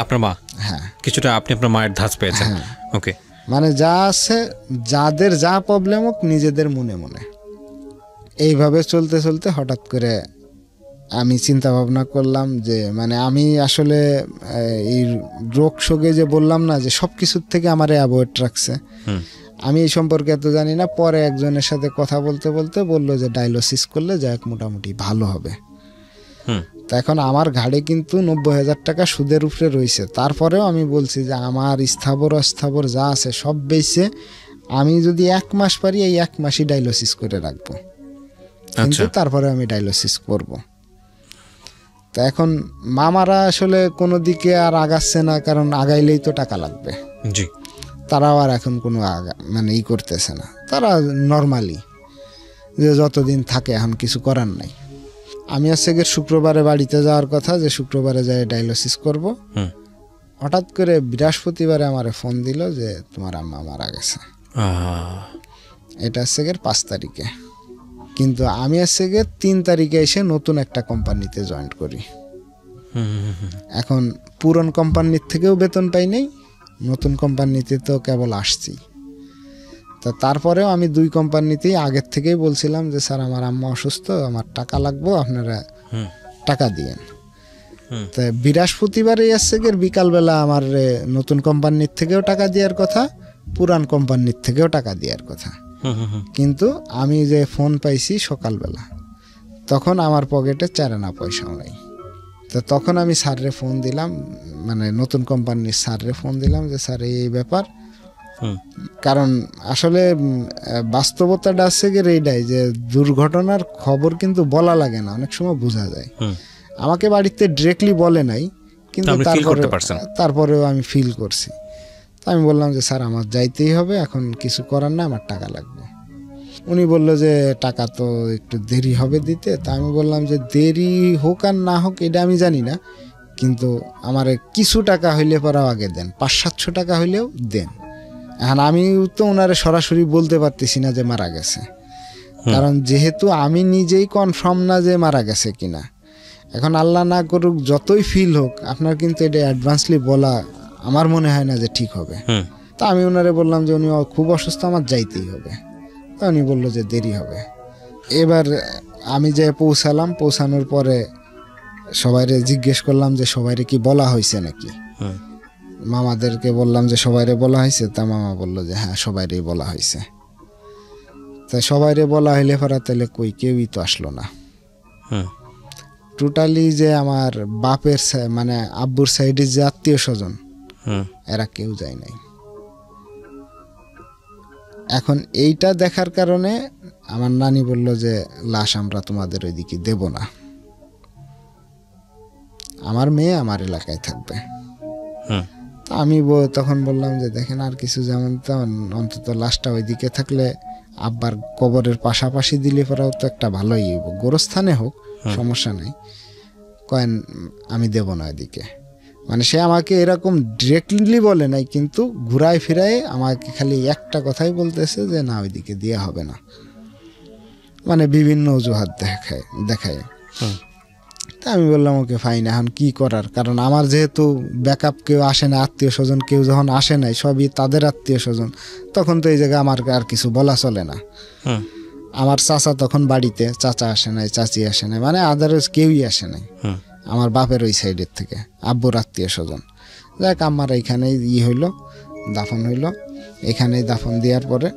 আপনার মা? হ্যাঁ, কিছুটা আপনি আপনার মায়ের ধাঁচ পেয়েছেন। ওকে, মানে যা আছে, যাদের যা প্রবলেম হোক নিজেদের মনে মনে। এইভাবে চলতে চলতে হঠাৎ করে আমি চিন্তা ভাবনা করলাম যে মানে আমি আসলে এই রোগ শোকে যে বললাম না যে সব কিছুর থেকে আমারে অ্যাভয়েড রাখছে, আমি এই সম্পর্কে এত জানি না। পরে একজনের সাথে কথা বলতে বলতে বললো যে ডায়ালিসিস করলে যাক মোটামুটি ভালো হবে। তো এখন আমার ঘাড়ে কিন্তু 90,000 টাকা সুদের উপরে রয়েছে। তারপরেও আমি বলছি যে আমার স্থাবর অস্থাবর যা আছে সব বেচে আমি যদি 1 মাস পারি এই 1 মাসই ডায়ালিসিস করে রাখবো, কিন্তু তারপরে আমি ডায়ালিসিস করব। তো এখন মামারা আসলে কোনো দিকে আর আগাচ্ছে না, কারণ আগাইলেই তো টাকা লাগবে। জি। তারাও আর এখন কোনো মানে করতেছে না, তারা নর্মালি যে যতদিন থাকে এখন কিছু করার নাই। আমি আজকে শুক্রবারে বাড়িতে যাওয়ার কথা, যে শুক্রবারে যাই ডায়ালিসিস করব। হঠাৎ করে বৃহস্পতিবারে আমার ফোন দিল যে তোমার আম্মা মারা গেছে। এটা হচ্ছে 5 তারিখে, কিন্তু আমি আজকে 3 তারিখে এসে নতুন একটা কোম্পানিতে জয়েন করি। এখন পুরন কোম্পানির থেকেও বেতন পাই নাই, নতুন কোম্পানিতে তো কেবল আসছি। তা তারপরেও আমি 2 কোম্পানিতেই আগের থেকেই বলছিলাম যে স্যার আমার আম্মা অসুস্থ, আমার টাকা লাগবে, আপনারা টাকা দিয়েন। তো বৃহস্পতিবারে আসছে বিকালবেলা আমার নতুন কোম্পানির থেকেও টাকা দেওয়ার কথা, পুরান কোম্পানির থেকেও টাকা দেওয়ার কথা, কিন্তু আমি যে ফোন পাইছি সকালবেলা, তখন আমার পকেটে 4 আনা পয়সাও নেই। তো তখন আমি স্যাররে ফোন দিলাম, মানে নতুন কোম্পানির স্যাররে ফোন দিলাম যে স্যার এই ব্যাপার। কারণ আসলে বাস্তবতাটা আছে এইটাই যে দুর্ঘটনার খবর কিন্তু বলা লাগে না, অনেক সময় বোঝা যায়। আমাকে বাড়িতে ডিরেক্টলি বলে নাই, কিন্তু তারপরেও আমি ফিল করছি। তো আমি বললাম যে স্যার আমার যাইতেই হবে, এখন কিছু করার না, আমার টাকা লাগবে। উনি বললো যে টাকা তো একটু দেরি হবে দিতে। তা আমি বললাম যে দেরি হোক আর না হোক এটা আমি জানি না, কিন্তু আমার কিছু টাকা হইলে পরাও আগে দেন, 500-700 টাকা হইলেও দেন। এখন আমি তো ওনারে সরাসরি বলতে পারতেছি না যে মারা গেছে, কারণ যেহেতু আমি নিজেই কনফার্ম না যে মারা গেছে কিনা। এখন আল্লাহ না করুক যতই ফিল হোক, আপনার কিন্তু এটা অ্যাডভান্সলি বলা আমার মনে হয় না যে ঠিক হবে। তা আমি ওনারে বললাম যে উনি খুব অসুস্থ, আমার যাইতেই হবে। তা উনি বললো যে দেরি হবে। এবার আমি যে পৌঁছালাম, পৌঁছানোর পরে সবাইরে জিজ্ঞেস করলাম যে সবাইরে কি বলা হয়েছে নাকি। মামাদেরকে বললাম যে সবাইরে বলা হয়েছে। তা মামা বললো যে হ্যাঁ সবাইরেই বলা হয়েছে। তাই সবাইরে বলা হইলে পরে তাহলে কই কেউই তো আসলো না। হুম টোটালি যে আমার বাপের মানে আব্বুর সাইডের যে আত্মীয় স্বজন হুম এরা কেউ যায় নাই। এখন এইটা দেখার কারণে আমার নানি বলল যে লাশ আমরা তোমাদের ওইদিকে দেব না, আমার মেয়ে আমার এলাকায় থাকবে। হুম তা আমি তখন বললাম যে দেখেন আর কিছু যেমন তেমন অন্তত লাশটা ওইদিকে থাকলে আব্বার কবরের পাশাপাশি দিলে পরেও তো একটা ভালোই হইব, গোরস্থানে হোক সমস্যা নাই। কয়েন আমি দেব না এদিকে, মানে সে আমাকে এরকম ডিরেক্টলি বলে নাই, কিন্তু ঘুরায় ফিরায় আমাকে খালি একটা কথাই বলতেছে যে না ওইদিকে দেওয়া হবে না, মানে বিভিন্ন অজুহাত দেখায়। তা আমি বললাম ওকে ফাইন, এখন কি করার, কারণ আমার যেহেতু ব্যাকআপ কেউ আসে না, আত্মীয় স্বজন কেউ যখন আসে নাই সবই তাদের আত্মীয় স্বজন, তখন তো এই জায়গায় আমার আর কিছু বলা চলে না। আমার চাচা তখন বাড়িতে, চাচা আসে নাই, চাচি আসে নাই, মানে আদারওয়াইজ কেউই আসে নাই আমার বাপের ওই সাইডের থেকে, আব্বুর আত্মীয় স্বজন। যাক আমার এইখানেই হইলো, দাফন হইলো, এখানেই দাফন দেওয়ার পরে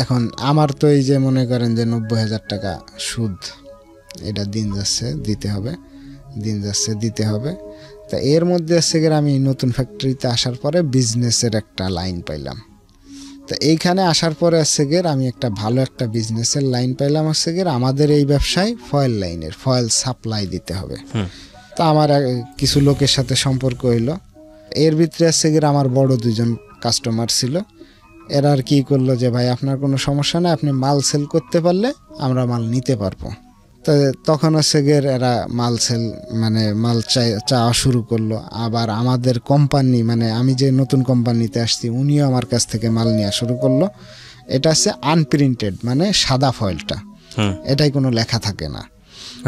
এখন আমার তো এই যে মনে করেন যে 90,000 টাকা সুদ, এটা দিন যাচ্ছে দিতে হবে, দিন যাচ্ছে দিতে হবে। তা এর মধ্যে আছে আমি নতুন ফ্যাক্টরিতে আসার পরে বিজনেসের একটা লাইন পাইলাম। তো এইখানে আসার পরে আছে আমি একটা ভালো একটা বিজনেসের লাইন পাইলাম। আছে আমাদের এই ব্যবসায় ফয়েল লাইনের, ফয়েল সাপ্লাই দিতে হবে। তা আমার কিছু লোকের সাথে সম্পর্ক হইলো, এর ভিতরে আছে আমার বড় 2জন কাস্টমার ছিল। এরা আর কি করলো যে ভাই আপনার কোনো সমস্যা নাই, আপনি মাল সেল করতে পারলে আমরা মাল নিতে পারবো। তো তখন হচ্ছে এরা মাল সেল মানে মাল চাওয়া শুরু করলো। আবার আমাদের কোম্পানি, মানে আমি যে নতুন কোম্পানিতে আসছি উনিও আমার কাছ থেকে মাল নেওয়া শুরু করলো। এটা হচ্ছে আনপ্রিন্টেড, মানে সাদা ফয়েলটা, এটাই কোনো লেখা থাকে না।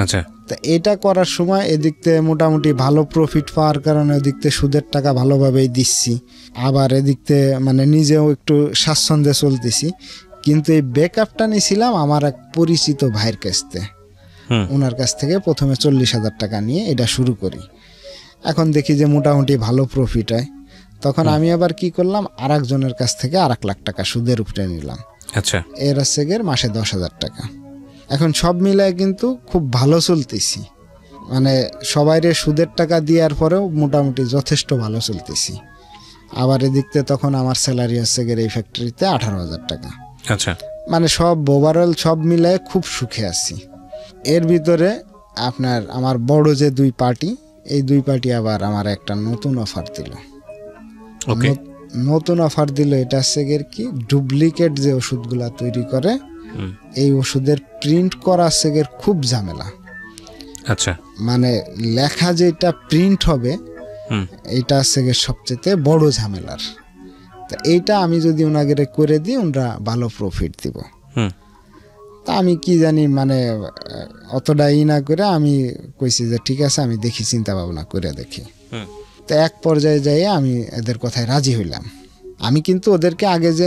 আচ্ছা, তা এটা করার সময় এদিক থেকে মোটামুটি ভালো প্রফিট পাওয়ার কারণে ওদিক থেকে সুদের টাকা ভালোভাবেই দিচ্ছি, আবার এদিক থেকে মানে নিজেও একটু স্বাচ্ছন্দ্যে চলতেছি। কিন্তু এই ব্যাকআপটা নিয়েছিলাম আমার এক পরিচিত ভাইয়ের কাছ থেকে। ওনার কাছ থেকে প্রথমে 40,000 টাকা নিয়ে এটা শুরু করি। এখন দেখি যে মোটামুটি ভালো প্রফিট হয়, তখন আমি আবার কি করলাম, আর একজনের কাছ থেকে 1 লাখ টাকা সুদের উপরে নিলাম। আচ্ছা, এর হচ্ছে মাসে 10,000 টাকা। এখন সব মিলায় কিন্তু খুব ভালো চলতেছি, মানে সবাইরে সুদের টাকা দেওয়ার পরেও মোটামুটি যথেষ্ট ভালো চলতেছি। আবার এদিক থেকে তখন আমার স্যালারি হচ্ছে এই ফ্যাক্টরিতে 18,000 টাকা। আচ্ছা, মানে সব ওভারঅল সব মিলায় খুব সুখে আছি। এর ভিতরে আপনার আমার বড় যে 2 পার্টি, এই 2 পার্টি আবার আমার একটা নতুন অফার দিল। ওকে, নতুন অফার দিল, এটা হচ্ছে কি ডুপ্লিকেট যে ওষুধগুলা তৈরি করে, এই ওষুধের প্রিন্ট করা হচ্ছে খুব ঝামেলা। আচ্ছা, মানে লেখা যেটা প্রিন্ট হবে এইটা হচ্ছে সবচেয়ে বড় ঝামেলার। তা এইটা আমি যদি ওনাকে করে দিই ওনারা ভালো প্রফিট দিব। তা আমি কি জানি মানে অতটা না করে আমি কইছি যে ঠিক আছে আমি দেখি, চিন্তা ভাবনা করে দেখি। তো এক পর্যায়ে যাই আমি এদের কথায় রাজি হইলাম। আমি কিন্তু ওদেরকে আগে যে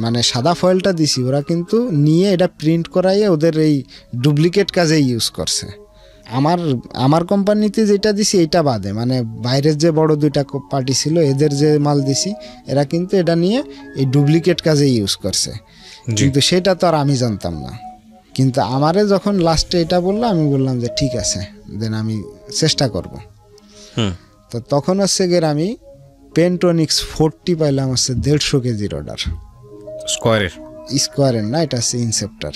মানে সাদা ফয়েলটা দিছি, ওরা কিন্তু নিয়ে এটা প্রিন্ট করাইয়ে ওদের এই ডুপ্লিকেট কাজে ইউজ করছে। আমার কোম্পানিতে যেটা দিছি এইটা বাদে, মানে বাইরের যে বড় 2টা পার্টি ছিল এদের যে মাল দিছি, এরা কিন্তু এটা নিয়ে এই ডুপ্লিকেট কাজে ইউজ করছে। কিন্তু সেটা তো আর আমি জানতাম না। কিন্তু আমারে যখন লাস্টে এটা বললো, আমি বললাম যে ঠিক আছে, দেন আমি চেষ্টা করব। তো তখন হচ্ছে আমি পেন্টোনিক্স 40 পাইলাম হচ্ছে 150 কেজির অর্ডার। স্কোয়ারের না, এটা হচ্ছে ইনসেপ্টার।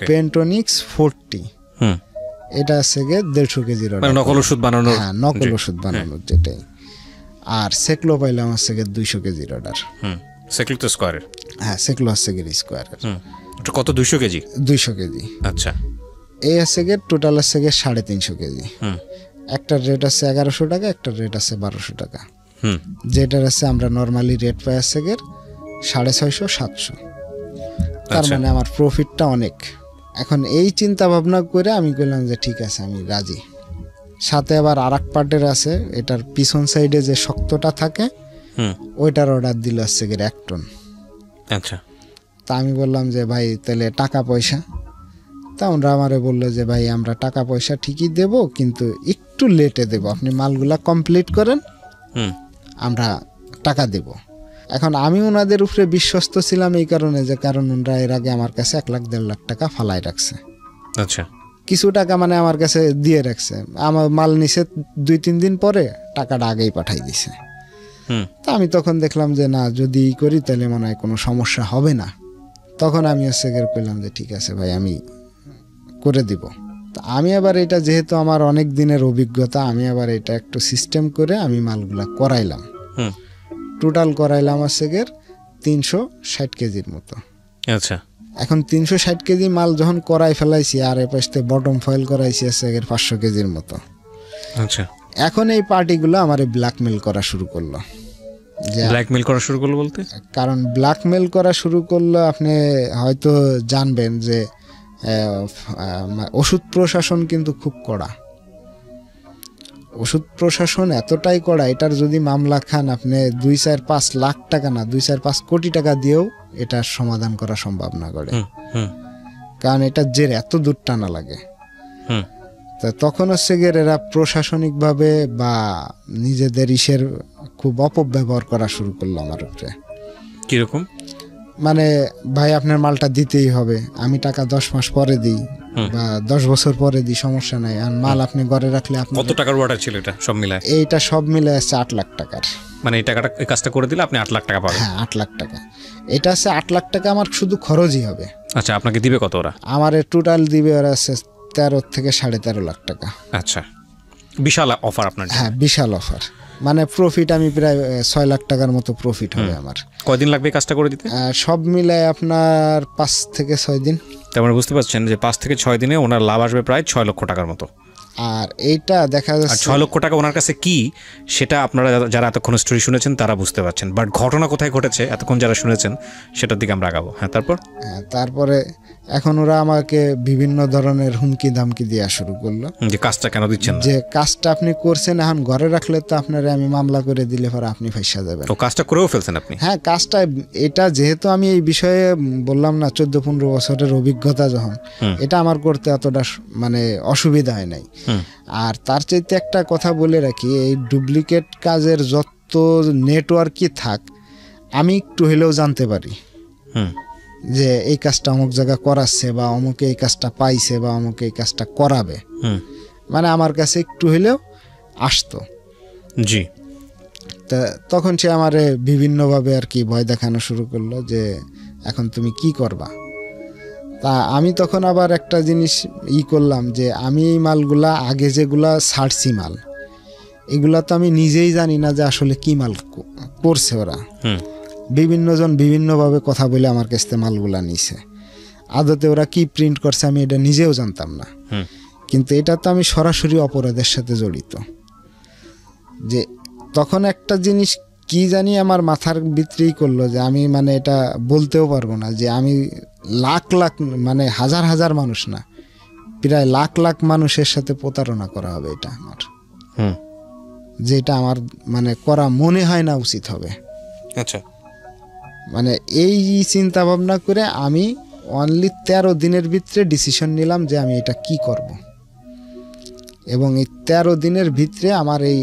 পেন্টোনিক্স 40, এটা হচ্ছে 150 কেজির অর্ডার, নকল ওষুধ বানানো। হ্যাঁ, নকল ওষুধ বানানোর যেটাই। আর সেকলো পাইলাম হচ্ছে 200 কেজির অর্ডার। সেকলো তো স্কোয়ারের? হ্যাঁ, সেকলো হচ্ছে স্কোয়ারের। কত? 200 কেজি? 200 কেজি। আচ্ছা, এই হচ্ছে টোটাল হচ্ছে 350 কেজি। একটার রেট আছে 1100 টাকা, একটার রেট আছে 1200 টাকা। যেটার আছে আমরা নর্মালি রেট পাই আছে 650-700। তার মানে আমার প্রফিটটা অনেক। এখন এই চিন্তা ভাবনা করে আমি বললাম যে ঠিক আছে আমি রাজি। সাথে আবার আরেক পার্টের আছে, এটার পিছন সাইডে যে শক্তটা থাকে ওইটার অর্ডার দিল হচ্ছে 1 টন। আচ্ছা, তা আমি বললাম যে ভাই তাহলে টাকা পয়সা, তা ওরা আমারে বললো যে ভাই আমরা টাকা পয়সা ঠিকই দেব, কিন্তু একটু লেটে দেব, আপনি মালগুলা কমপ্লিট করেন আমরা টাকা দেব। এখন আমি ওনাদের উপরে বিশ্বস্ত ছিলাম এই কারণে যে কারণ ওনারা এর আগে আমার কাছে 1 লাখ 1.5 লাখ টাকা ফালাই রাখছে, আচ্ছা কিছু টাকা মানে আমার কাছে দিয়ে রাখছে, আমার মাল নিছে 2-3 দিন পরে টাকাটা আগেই পাঠাই দিছে। তা আমি তখন দেখলাম যে না, যদি করি তাহলে মনে হয় কোনো সমস্যা হবে না। তখন আমি হচ্ছে কইলাম যে ঠিক আছে ভাই, আমি করে দিব। তা আমি আবার এটা যেহেতু আমার অনেক দিনের অভিজ্ঞতা, আমি আবার এটা একটু সিস্টেম করে আমি মালগুলা করাইলাম। টোটাল করাইলাম হচ্ছে 360 কেজির মতো। আচ্ছা, এখন 360 কেজি মাল যখন করাই ফেলাইছি, আর এ পাশে বটম ফয়েল করাইছি হচ্ছে 500 কেজির মতো। আচ্ছা, এখন এই পার্টিগুলো আমার ব্ল্যাকমেল করা শুরু করলো। ব্ল্যাকমেল করা শুরু করলো বলতে? কারণ ব্ল্যাকমেল করা শুরু করলো, আপনি হয়তো জানবেন যে ওষুধ প্রশাসন কিন্তু খুব কড়া। ওষুধ প্রশাসন এতটাই কড়া, এটার যদি মামলা খান আপনি 2-4-5 লাখ টাকা না, 2-4-5 কোটি টাকা দিয়েও এটার সমাধান করা সম্ভব না করে। কারণ এটার জের এত দূর টানা লাগে। তা তখন হচ্ছে এরা প্রশাসনিকভাবে বা নিজেদের ইসের খুব অপব্যবহার করা শুরু করলো আমার উপরে। কিরকম? মানে ভাই আপনার মালটা দিতেই হবে, আমি টাকা 10 মাস পরে দিই বা 10 বছর পরে দিই, সমস্যা নাই। আর মাল আপনি ঘরে রাখলে আপনি কত টাকার অর্ডার ছিল এটা সব মিলায়? এইটা সব মিলে আছে 8 লাখ টাকার। মানে এই টাকাটা, এই কাজটা করে দিলে আপনি 8 লাখ টাকা পাবেন? হ্যাঁ, 8 লাখ টাকা। এটা আছে 8 লাখ টাকা আমার শুধু খরচই হবে। আচ্ছা, আপনাকে দিবে কত ওরা? আমার টোটাল দিবে ওরা আছে 13 থেকে 13.5 লাখ টাকা। আচ্ছা, বিশাল অফার আপনার। হ্যাঁ, বিশাল অফার। মানে প্রফিট আমি প্রায় 6 লাখ টাকার মতো প্রফিট হবে আমার। কয়দিন লাগবে কাজটা করে দিতে? সব মিলায় আপনার 5 থেকে 6 দিন। তার মানে বুঝতে পারছেন যে 5 থেকে 6 দিনে ওনার লাভ আসবে প্রায় 6 লক্ষ টাকার মতো। আর এইটা দেখা যাচ্ছে 6 লক্ষ টাকা ওনার কাছে কি, সেটা আপনারা যারা এতক্ষণ স্টোরি শুনেছেন তারা বুঝতে পারছেন, বাট ঘটনা কোথায় ঘটেছে এতক্ষণ যারা শুনেছেন সেটার দিকে আমরা আগাবো। হ্যাঁ, তারপরে এখন ওরা আমাকে বিভিন্ন ধরনের হুমকি ধামকি দেওয়া শুরু করলো যে কাজটা কেন দিচ্ছেন না, যে কাজটা আপনি করছেন, এখন ঘরে রাখলে তো আপনারা আমি মামলা করে দিলে পরে আপনি ফাঁসা যাবেন। তো কাজটা করেও ফেলছেন আপনি? হ্যাঁ, কাজটা এটা যেহেতু আমি এই বিষয়ে বললাম না 14-15 বছরের অভিজ্ঞতা, যখন এটা আমার করতে অতটা মানে অসুবিধা হয় নাই। আর তার চাইতে একটা কথা বলে রাখি, এই ডুপ্লিকেট কাজের যত নেটওয়ার্কই থাক, আমি একটু হলেও জানতে পারি যে এই কাজটা অমুক জায়গা করাচ্ছে বা অমুকে এই কাজটা পাইছে বা অমুকে এই কাজটা করাবে, মানে আমার কাছে একটু হলেও আসতো। জি। তা তখন সে আমারে বিভিন্নভাবে আর কি ভয় দেখানো শুরু করলো যে এখন তুমি কি করবা। তা আমি তখন আবার একটা জিনিস করলাম যে আমি এই মালগুলা আগে যেগুলা ছাড়ছি মাল, এগুলা তো আমি নিজেই জানি না যে আসলে কি মাল করছে ওরা। বিভিন্ন জন বিভিন্নভাবে কথা বলে আমার কাছ থেকে মালগুলা নিছে। আদতে ওরা কি প্রিন্ট করছে আমি এটা নিজেও জানতাম না, কিন্তু এটা তো আমি সরাসরি অপরাধের সাথে জড়িত। যে তখন একটা জিনিস কি জানি আমার মাথার ভিতরেই করলো যে আমি মানে এটা বলতেও পারবো না যে আমি লাখ লাখ মানে হাজার হাজার মানুষ না, প্রায় লাখ লাখ মানুষের সাথে প্রতারণা করা হবে, এটা আমার যেটা আমার মানে করা মনে হয় না উচিত হবে। আচ্ছা, মানে এই চিন্তা ভাবনা করে আমি অনলি 13 দিনের ভিতরে ডিসিশন নিলাম যে আমি এটা কি করব, এবং এই 13 দিনের ভিতরে আমার এই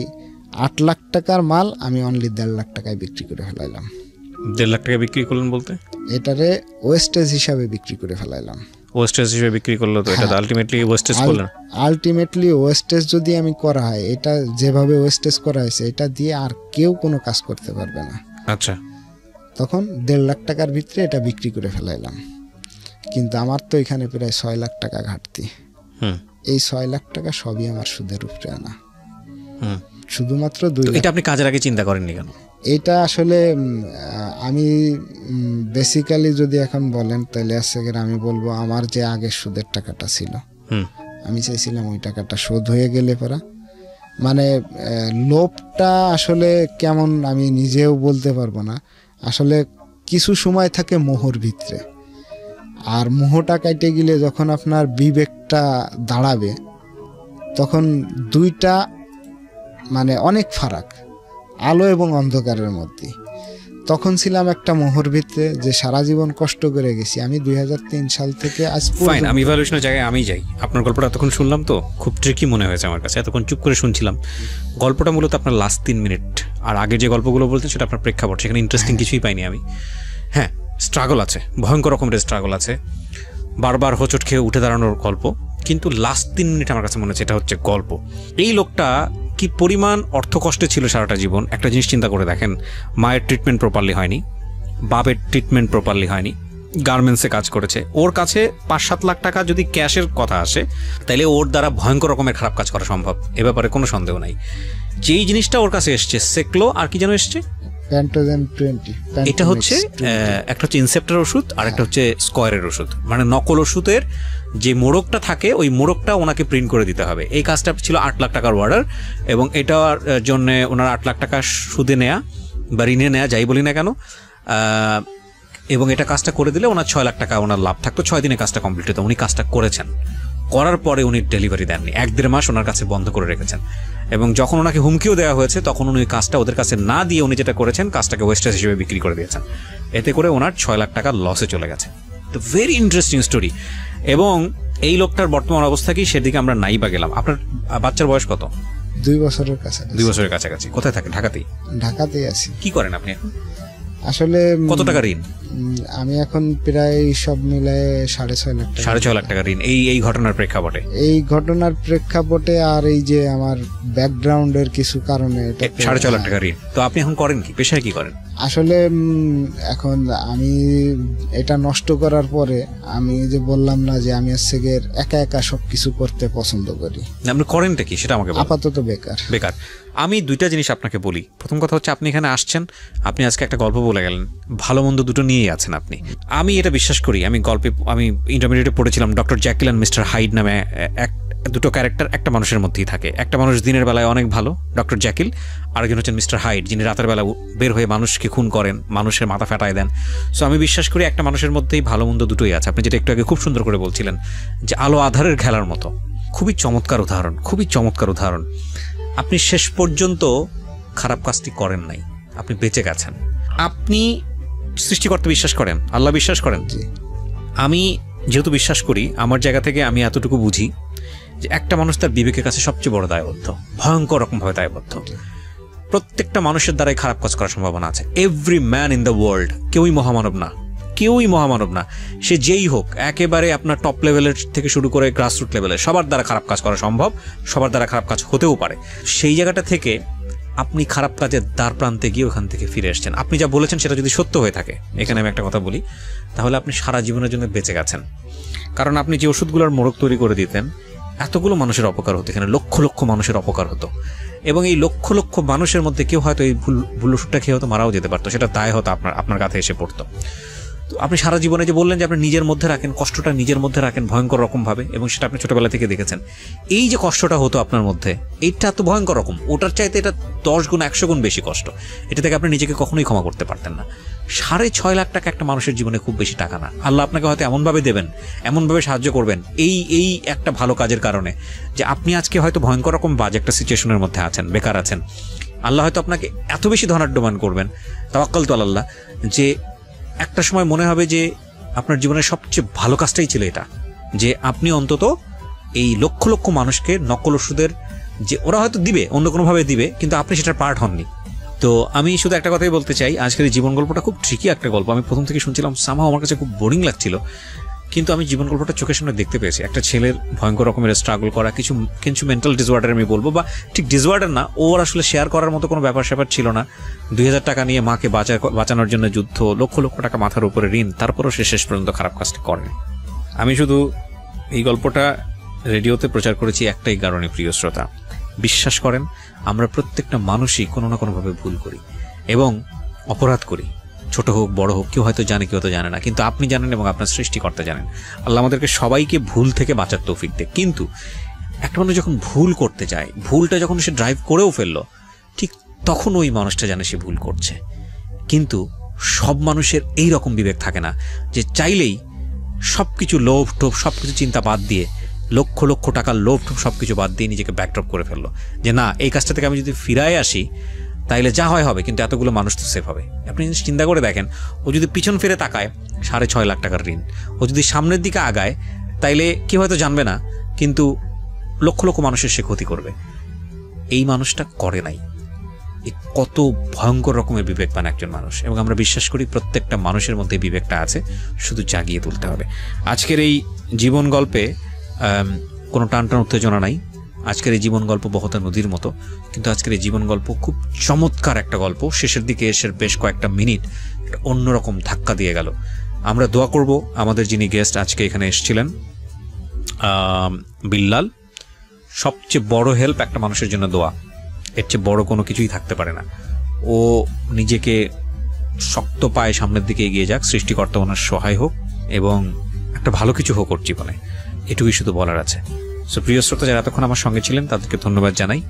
8 লাখ টাকার মাল আমি অনলি 1.5 লাখ টাকায় বিক্রি করে ফেলাইলাম। 1.5 লাখ টাকা বিক্রি করলেন বলতে? এটারে ওয়েস্টেজ হিসাবে বিক্রি করে ফেলাইলাম। ওয়েস্টেজ হিসেবে বিক্রি করলো তো এটা আলটিমেটলি ওয়েস্টেজ করলেন? আলটিমেটলি ওয়েস্টেজ যদি আমি করা হয়, এটা যেভাবে ওয়েস্টেজ করা হয়েছে এটা দিয়ে আর কেউ কোনো কাজ করতে পারবে না। আচ্ছা, তখন 1.5 লাখ টাকার ভিতরে এটা বিক্রি করে ফেলাইলাম। কিন্তু আমার তো এখানে প্রায় 6 লাখ টাকা ঘাটতি। এই 6 লাখ টাকা সবই আমার সুদের উপরে আনা। শুধুমাত্র 2 লাখ। এটা আপনি কাজের আগে চিন্তা করেননি কেন? এটা আসলে আমি বেসিক্যালি যদি এখন বলেন তাহলে আমি বলবো আমার যে আগের সুদের টাকাটা ছিল, আমি চাইছিলাম ওই টাকাটা শোধ হয়ে গেলে পরা মানে লোভটা আসলে কেমন আমি নিজেও বলতে পারবো না। আসলে কিছু সময় থাকে মোহর ভিতরে, আর মোহটা কাটে গেলে যখন আপনার বিবেকটা দাঁড়াবে তখন দুইটা মানে অনেক ফারাক, আলো এবং অন্ধকারের মধ্যে। তখন ছিলাম একটা মোহর ভিতরে যে সারা জীবন কষ্ট করে গেছি আমি 2003 সাল থেকে আজ ফাইন, আমি ইভ্যালুয়েশনের জায়গায় আমি যাই। আপনার গল্পটা এতক্ষণ শুনলাম তো খুব ট্রিকি মনে হয়েছে আমার কাছে, এতক্ষণ চুপ করে শুনছিলাম। গল্পটা মূলত আপনার লাস্ট 3 মিনিট, আর আগে যে গল্পগুলো বলতেন সেটা আপনার প্রেক্ষাপট, সেখানে ইন্টারেস্টিং কিছুই পাইনি আমি। হ্যাঁ, স্ট্রাগল আছে, ভয়ঙ্কর রকমের স্ট্রাগল আছে, বারবার হোঁচট খেয়ে উঠে দাঁড়ানোর গল্প, কিন্তু লাস্ট 3 মিনিট আমার কাছে মনে হচ্ছে এটা হচ্ছে গল্প। এই লোকটা কি পরিমাণ অর্থকষ্টে ছিল সারাটা জীবন। একটা জিনিস চিন্তা করে দেখেন, মায়ের ট্রিটমেন্ট প্রপারলি হয়নি, বাপের ট্রিটমেন্ট প্রপারলি হয়নি, গার্মেন্টসে কাজ করেছে, ওর কাছে 5-7 লাখ টাকা যদি ক্যাশের কথা আসে তাহলে ওর দ্বারা ভয়ঙ্কর রকমের খারাপ কাজ করা সম্ভব, এ ব্যাপারে কোনো সন্দেহ নাই। যেই জিনিসটা ওর কাছে এসছে সেকলো, আর কি যেন এসছে, প্যান্টোজেন 20, এটা হচ্ছে একটা হচ্ছে ইনসেপ্টার ওষুধ আর একটা হচ্ছে স্কয়ারের ওষুধ, মানে নকল ওষুধের যে মোড়কটা থাকে ওই মোড়কটা ওনাকে প্রিন্ট করে দিতে হবে। এই কাজটা ছিল 8 লাখ টাকার অর্ডার, এবং এটার জন্য ওনার 8 লাখ টাকা সুদে নেয়া বা ঋণে নেয়া, যাই বলি না কেন, এবং এটা কাজটা করে দিলে ওনার 6 লাখ টাকা ওনার লাভ থাকতো। 6 দিনে কাজটা কমপ্লিট হতো। উনি কাজটা করেছেন, করার পরে উনি ডেলিভারি দেননি, 1-1.5 মাস ওনার কাছে বন্ধ করে রেখেছেন, এবং যখন ওনাকে হুমকিও দেওয়া হয়েছে তখন উনি কাজটা ওদের কাছে না দিয়ে উনি যেটা করেছেন কাজটাকে ওয়েস্টেজ হিসেবে বিক্রি করে দিয়েছেন। এতে করে ওনার 6 লাখ টাকা লসে চলে গেছে। তো ভেরি ইন্টারেস্টিং স্টোরি। এবং এই লোকটার বর্তমান অবস্থা কি সেদিকে আমরা নাই বা গেলাম। আপনার বাচ্চার বয়স কত? 2 বছরের কাছাকাছি। 2 বছরের কাছাকাছি। কোথায় থাকেন? ঢাকাতেই? ঢাকাতেই আছি। কি করেন আপনি এখন? আসলে কত টাকা ঋণ? আমি এখন প্রায় সব মিলায়ে 6.5 লাখ টাকা। 6.5 লাখ টাকা ঋণ এই ঘটনার প্রেক্ষাপটে? এই ঘটনার প্রেক্ষাপটে আর এই যে আমার ব্যাকগ্রাউন্ডের কিছু কারণে 6.5 লাখ টাকা ঋণ। তো আপনি এখন করেন কি, পেশায় কি করেন? আসলে এখন আমি এটা নষ্ট করার পরে আমি যে বললাম না যে আমি হচ্ছে একা একা সবকিছু করতে পছন্দ করি। আপনি করেনটা কি সেটা আমাকে বলুন। আপাতত বেকার। আমি 2টা জিনিস আপনাকে বলি। প্রথম কথা হচ্ছে আপনি এখানে আসছেন, আপনি আজকে একটা গল্প বলে গেলেন, ভালো মন্দ দুটো নিয়েই আছেন আপনি। আমি এটা বিশ্বাস করি, আমি ইন্টারমিডিয়েটে পড়েছিলাম ডক্টর জ্যাকিল অ্যান্ড মিস্টার হাইড নামে দুটো ক্যারেক্টার একটা মানুষের মধ্যেই থাকে। একটা মানুষ দিনের বেলায় অনেক ভালো, ডক্টর জ্যাকিল, আরেকজন হচ্ছেন মিস্টার হাইড, যিনি রাতের বেলা বের হয়ে মানুষকে খুন করেন, মানুষের মাথা ফাটায় দেন। সো আমি বিশ্বাস করি একটা মানুষের মধ্যেই ভালো মন্দ দুটোই আছে। আপনি যেটা একটু আগে খুব সুন্দর করে বলছিলেন যে আলো আধারের খেলার মতো, খুবই চমৎকার উদাহরণ। আপনি শেষ পর্যন্ত খারাপ কাজটি করেন নাই, আপনি বেঁচে গেছেন। আপনি সৃষ্টিকর্তা বিশ্বাস করেন, আল্লাহ বিশ্বাস করেন? আমি যেহেতু বিশ্বাস করি, আমার জায়গা থেকে আমি এতটুকু বুঝি যে একটা মানুষ তার বিবেকের কাছে সবচেয়ে বড় দায়বদ্ধ, ভয়ঙ্কর রকমভাবে দায়বদ্ধ। প্রত্যেকটা মানুষের দ্বারাই খারাপ কাজ করার সম্ভাবনা আছে। Every man in the world, কেউই মহামানব না, সে যেই হোক, একেবারে আপনার টপ লেভেলের থেকে শুরু করে গ্রাসরুট লেভেলের, সবার দ্বারা খারাপ কাজ করা সম্ভব, সবার দ্বারা খারাপ কাজ হতেও পারে। সেই জায়গাটা থেকে আপনি খারাপ কাজের দ্বার প্রান্তে গিয়ে ওখান থেকে ফিরে এসছেন। আপনি যা বলেছেন সেটা যদি সত্য হয়ে থাকে, এখানে আমি একটা কথা বলি, তাহলে আপনি সারা জীবনের জন্য বেঁচে গেছেন। কারণ আপনি যে ওষুধগুলোর মোড়ক তৈরি করে দিতেন, এতগুলো মানুষের অপকার হতো, এখানে লক্ষ লক্ষ মানুষের অপকার হতো, এবং এই লক্ষ লক্ষ মানুষের মধ্যে কেউ হয়তো এই ভুল ওষুধটা খেয়ে হয়তো মারাও যেতে পারতো, সেটা দায় হতো আপনার কাছে এসে পড়তো। তো আপনি সারা জীবনে যে বললেন যে আপনি নিজের মধ্যে রাখেন, কষ্টটা নিজের মধ্যে রাখেন ভয়ঙ্কর রকমভাবে, এবং সেটা আপনি ছোটবেলা থেকে দেখেছেন। এই যে কষ্টটা হতো আপনার মধ্যে, এইটা তো ভয়ঙ্কর রকম, ওটার চাইতে এটা 10 গুণ 100 গুণ বেশি কষ্ট। এটা থেকে আপনি নিজেকে কখনোই ক্ষমা করতে পারতেন না। 6.5 লাখ টাকা একটা মানুষের জীবনে খুব বেশি টাকা না। আল্লাহ আপনাকে হয়তো এমনভাবে দেবেন, এমনভাবে সাহায্য করবেন এই একটা ভালো কাজের কারণে, যে আপনি আজকে হয়তো ভয়ঙ্কর রকম বাজে একটা সিচুয়েশনের মধ্যে আছেন, বেকার আছেন। আল্লাহ হয়তো আপনাকে এত বেশি ধনাঢ্যমান করবেন, তাওয়াক্কালতু আলাল্লাহ, যে একটা সময় মনে হবে যে আপনার জীবনের সবচেয়ে ভালো কাজটাই ছিল এটা, যে আপনি অন্তত এই লক্ষ লক্ষ মানুষকে নকল ওষুধের, যে ওরা হয়তো দিবে অন্য কোনোভাবে দিবে, কিন্তু আপনি সেটার পার্ট হননি। তো আমি শুধু একটা কথাই বলতে চাই, আজকের এই জীবন গল্পটা খুব ট্রিকি একটা গল্প। আমি প্রথম থেকে শুনছিলাম, সামহাও আমার কাছে খুব বোরিং লাগছিল, কিন্তু আমি জীবন গল্পটা চোখের সামনে দেখতে পেয়েছি। একটা ছেলের ভয়ঙ্কর রকমের স্ট্রাগল করা, কিছু মেন্টাল ডিসঅর্ডার আমি বলবো, বা ঠিক ডিসঅর্ডার না, ওর আসলে শেয়ার করার মতো কোনো ব্যাপার স্যাপার ছিল না। 2000 টাকা নিয়ে মাকে বাঁচানোর জন্য যুদ্ধ, লক্ষ লক্ষ টাকা মাথার উপরে ঋণ, তারপরও সে শেষ পর্যন্ত খারাপ কাজটা করেনি। আমি শুধু এই গল্পটা রেডিওতে প্রচার করেছি একটাই কারণে, প্রিয় শ্রোতা, বিশ্বাস করেন আমরা প্রত্যেকটা মানুষই কোনো না কোনোভাবে ভুল করি এবং অপরাধ করি, ছোট হোক বড় হোক, কেউ হয়তো জানে, কেউ হয়তো জানে না, কিন্তু আপনি জানেন এবং আপনার সৃষ্টিকর্তা জানেন। আল্লাহ আমাদেরকে সবাইকে ভুল থেকে বাঁচার তৌফিক দেয়। কিন্তু একটা মানুষ যখন ভুল করতে যায়, ভুলটা যখন সে ড্রাইভ করেও ফেললো, ঠিক তখন ওই মানুষটা জানে সে ভুল করছে। কিন্তু সব মানুষের এই রকম বিবেক থাকে না যে চাইলেই সব কিছু লোভ টোভ সব কিছু চিন্তা বাদ দিয়ে, লক্ষ লক্ষ টাকার লোভ টোভ সব কিছু বাদ দিয়ে নিজেকে ব্যাকড্রপ করে ফেললো, যে না, এই কাজটা থেকে আমি যদি ফিরায় আসি তাইলে যা হয় হবে, কিন্তু এতগুলো মানুষ তো সেভ হবে। আপনি চিন্তা করে দেখেন, ও যদি পিছন ফিরে তাকায় 6.5 লাখ টাকার ঋণ, ও যদি সামনের দিকে আগায় তাইলে কি হয়তো জানবে না, কিন্তু লক্ষ লক্ষ মানুষের সে ক্ষতি করবে। এই মানুষটা করে নাই। কত ভয়ঙ্কর রকমের বিবেকবান একজন মানুষ, এবং আমরা বিশ্বাস করি প্রত্যেকটা মানুষের মধ্যে বিবেকটা আছে, শুধু জাগিয়ে তুলতে হবে। আজকের এই জীবন গল্পে কোনো টানটান উত্তেজনা নাই। আজকের এই জীবন গল্প বহতা নদীর মতো, কিন্তু আজকের এই জীবন গল্প খুব চমৎকার একটা গল্প। শেষের দিকে এসে বেশ কয়েকটা মিনিট অন্যরকম ধাক্কা দিয়ে গেল। আমরা দোয়া করব আমাদের যিনি গেস্ট আজকে এখানে এসেছিলেন, বিল্লাল। সবচেয়ে বড় হেল্প একটা মানুষের জন্য দোয়া, এর চেয়ে বড় কোনো কিছুই থাকতে পারে না। ও নিজেকে শক্ত পায়ে সামনের দিকে এগিয়ে যাক, সৃষ্টিকর্তা ওনার সহায় হোক এবং একটা ভালো কিছু হোক ওর জীবনে, এটুকুই শুধু বলার আছে। সো প্রিয় শ্রোতা, যারা এতক্ষণ আমার সঙ্গে ছিলেন তাদেরকে ধন্যবাদ জানাই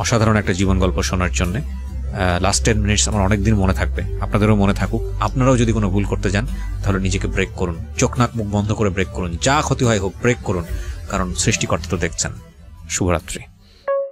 অসাধারণ একটা জীবন গল্প শোনার জন্যে। লাস্ট 10 মিনিটস আমার অনেক দিন মনে থাকবে, আপনাদেরও মনে থাকুক। আপনারাও যদি কোনো ভুল করতে যান তাহলে নিজেকে ব্রেক করুন, চোখ নাক মুখ বন্ধ করে ব্রেক করুন, যা ক্ষতি হয় হোক ব্রেক করুন, কারণ সৃষ্টিকর্তা তো দেখছেন। শুভরাত্রি।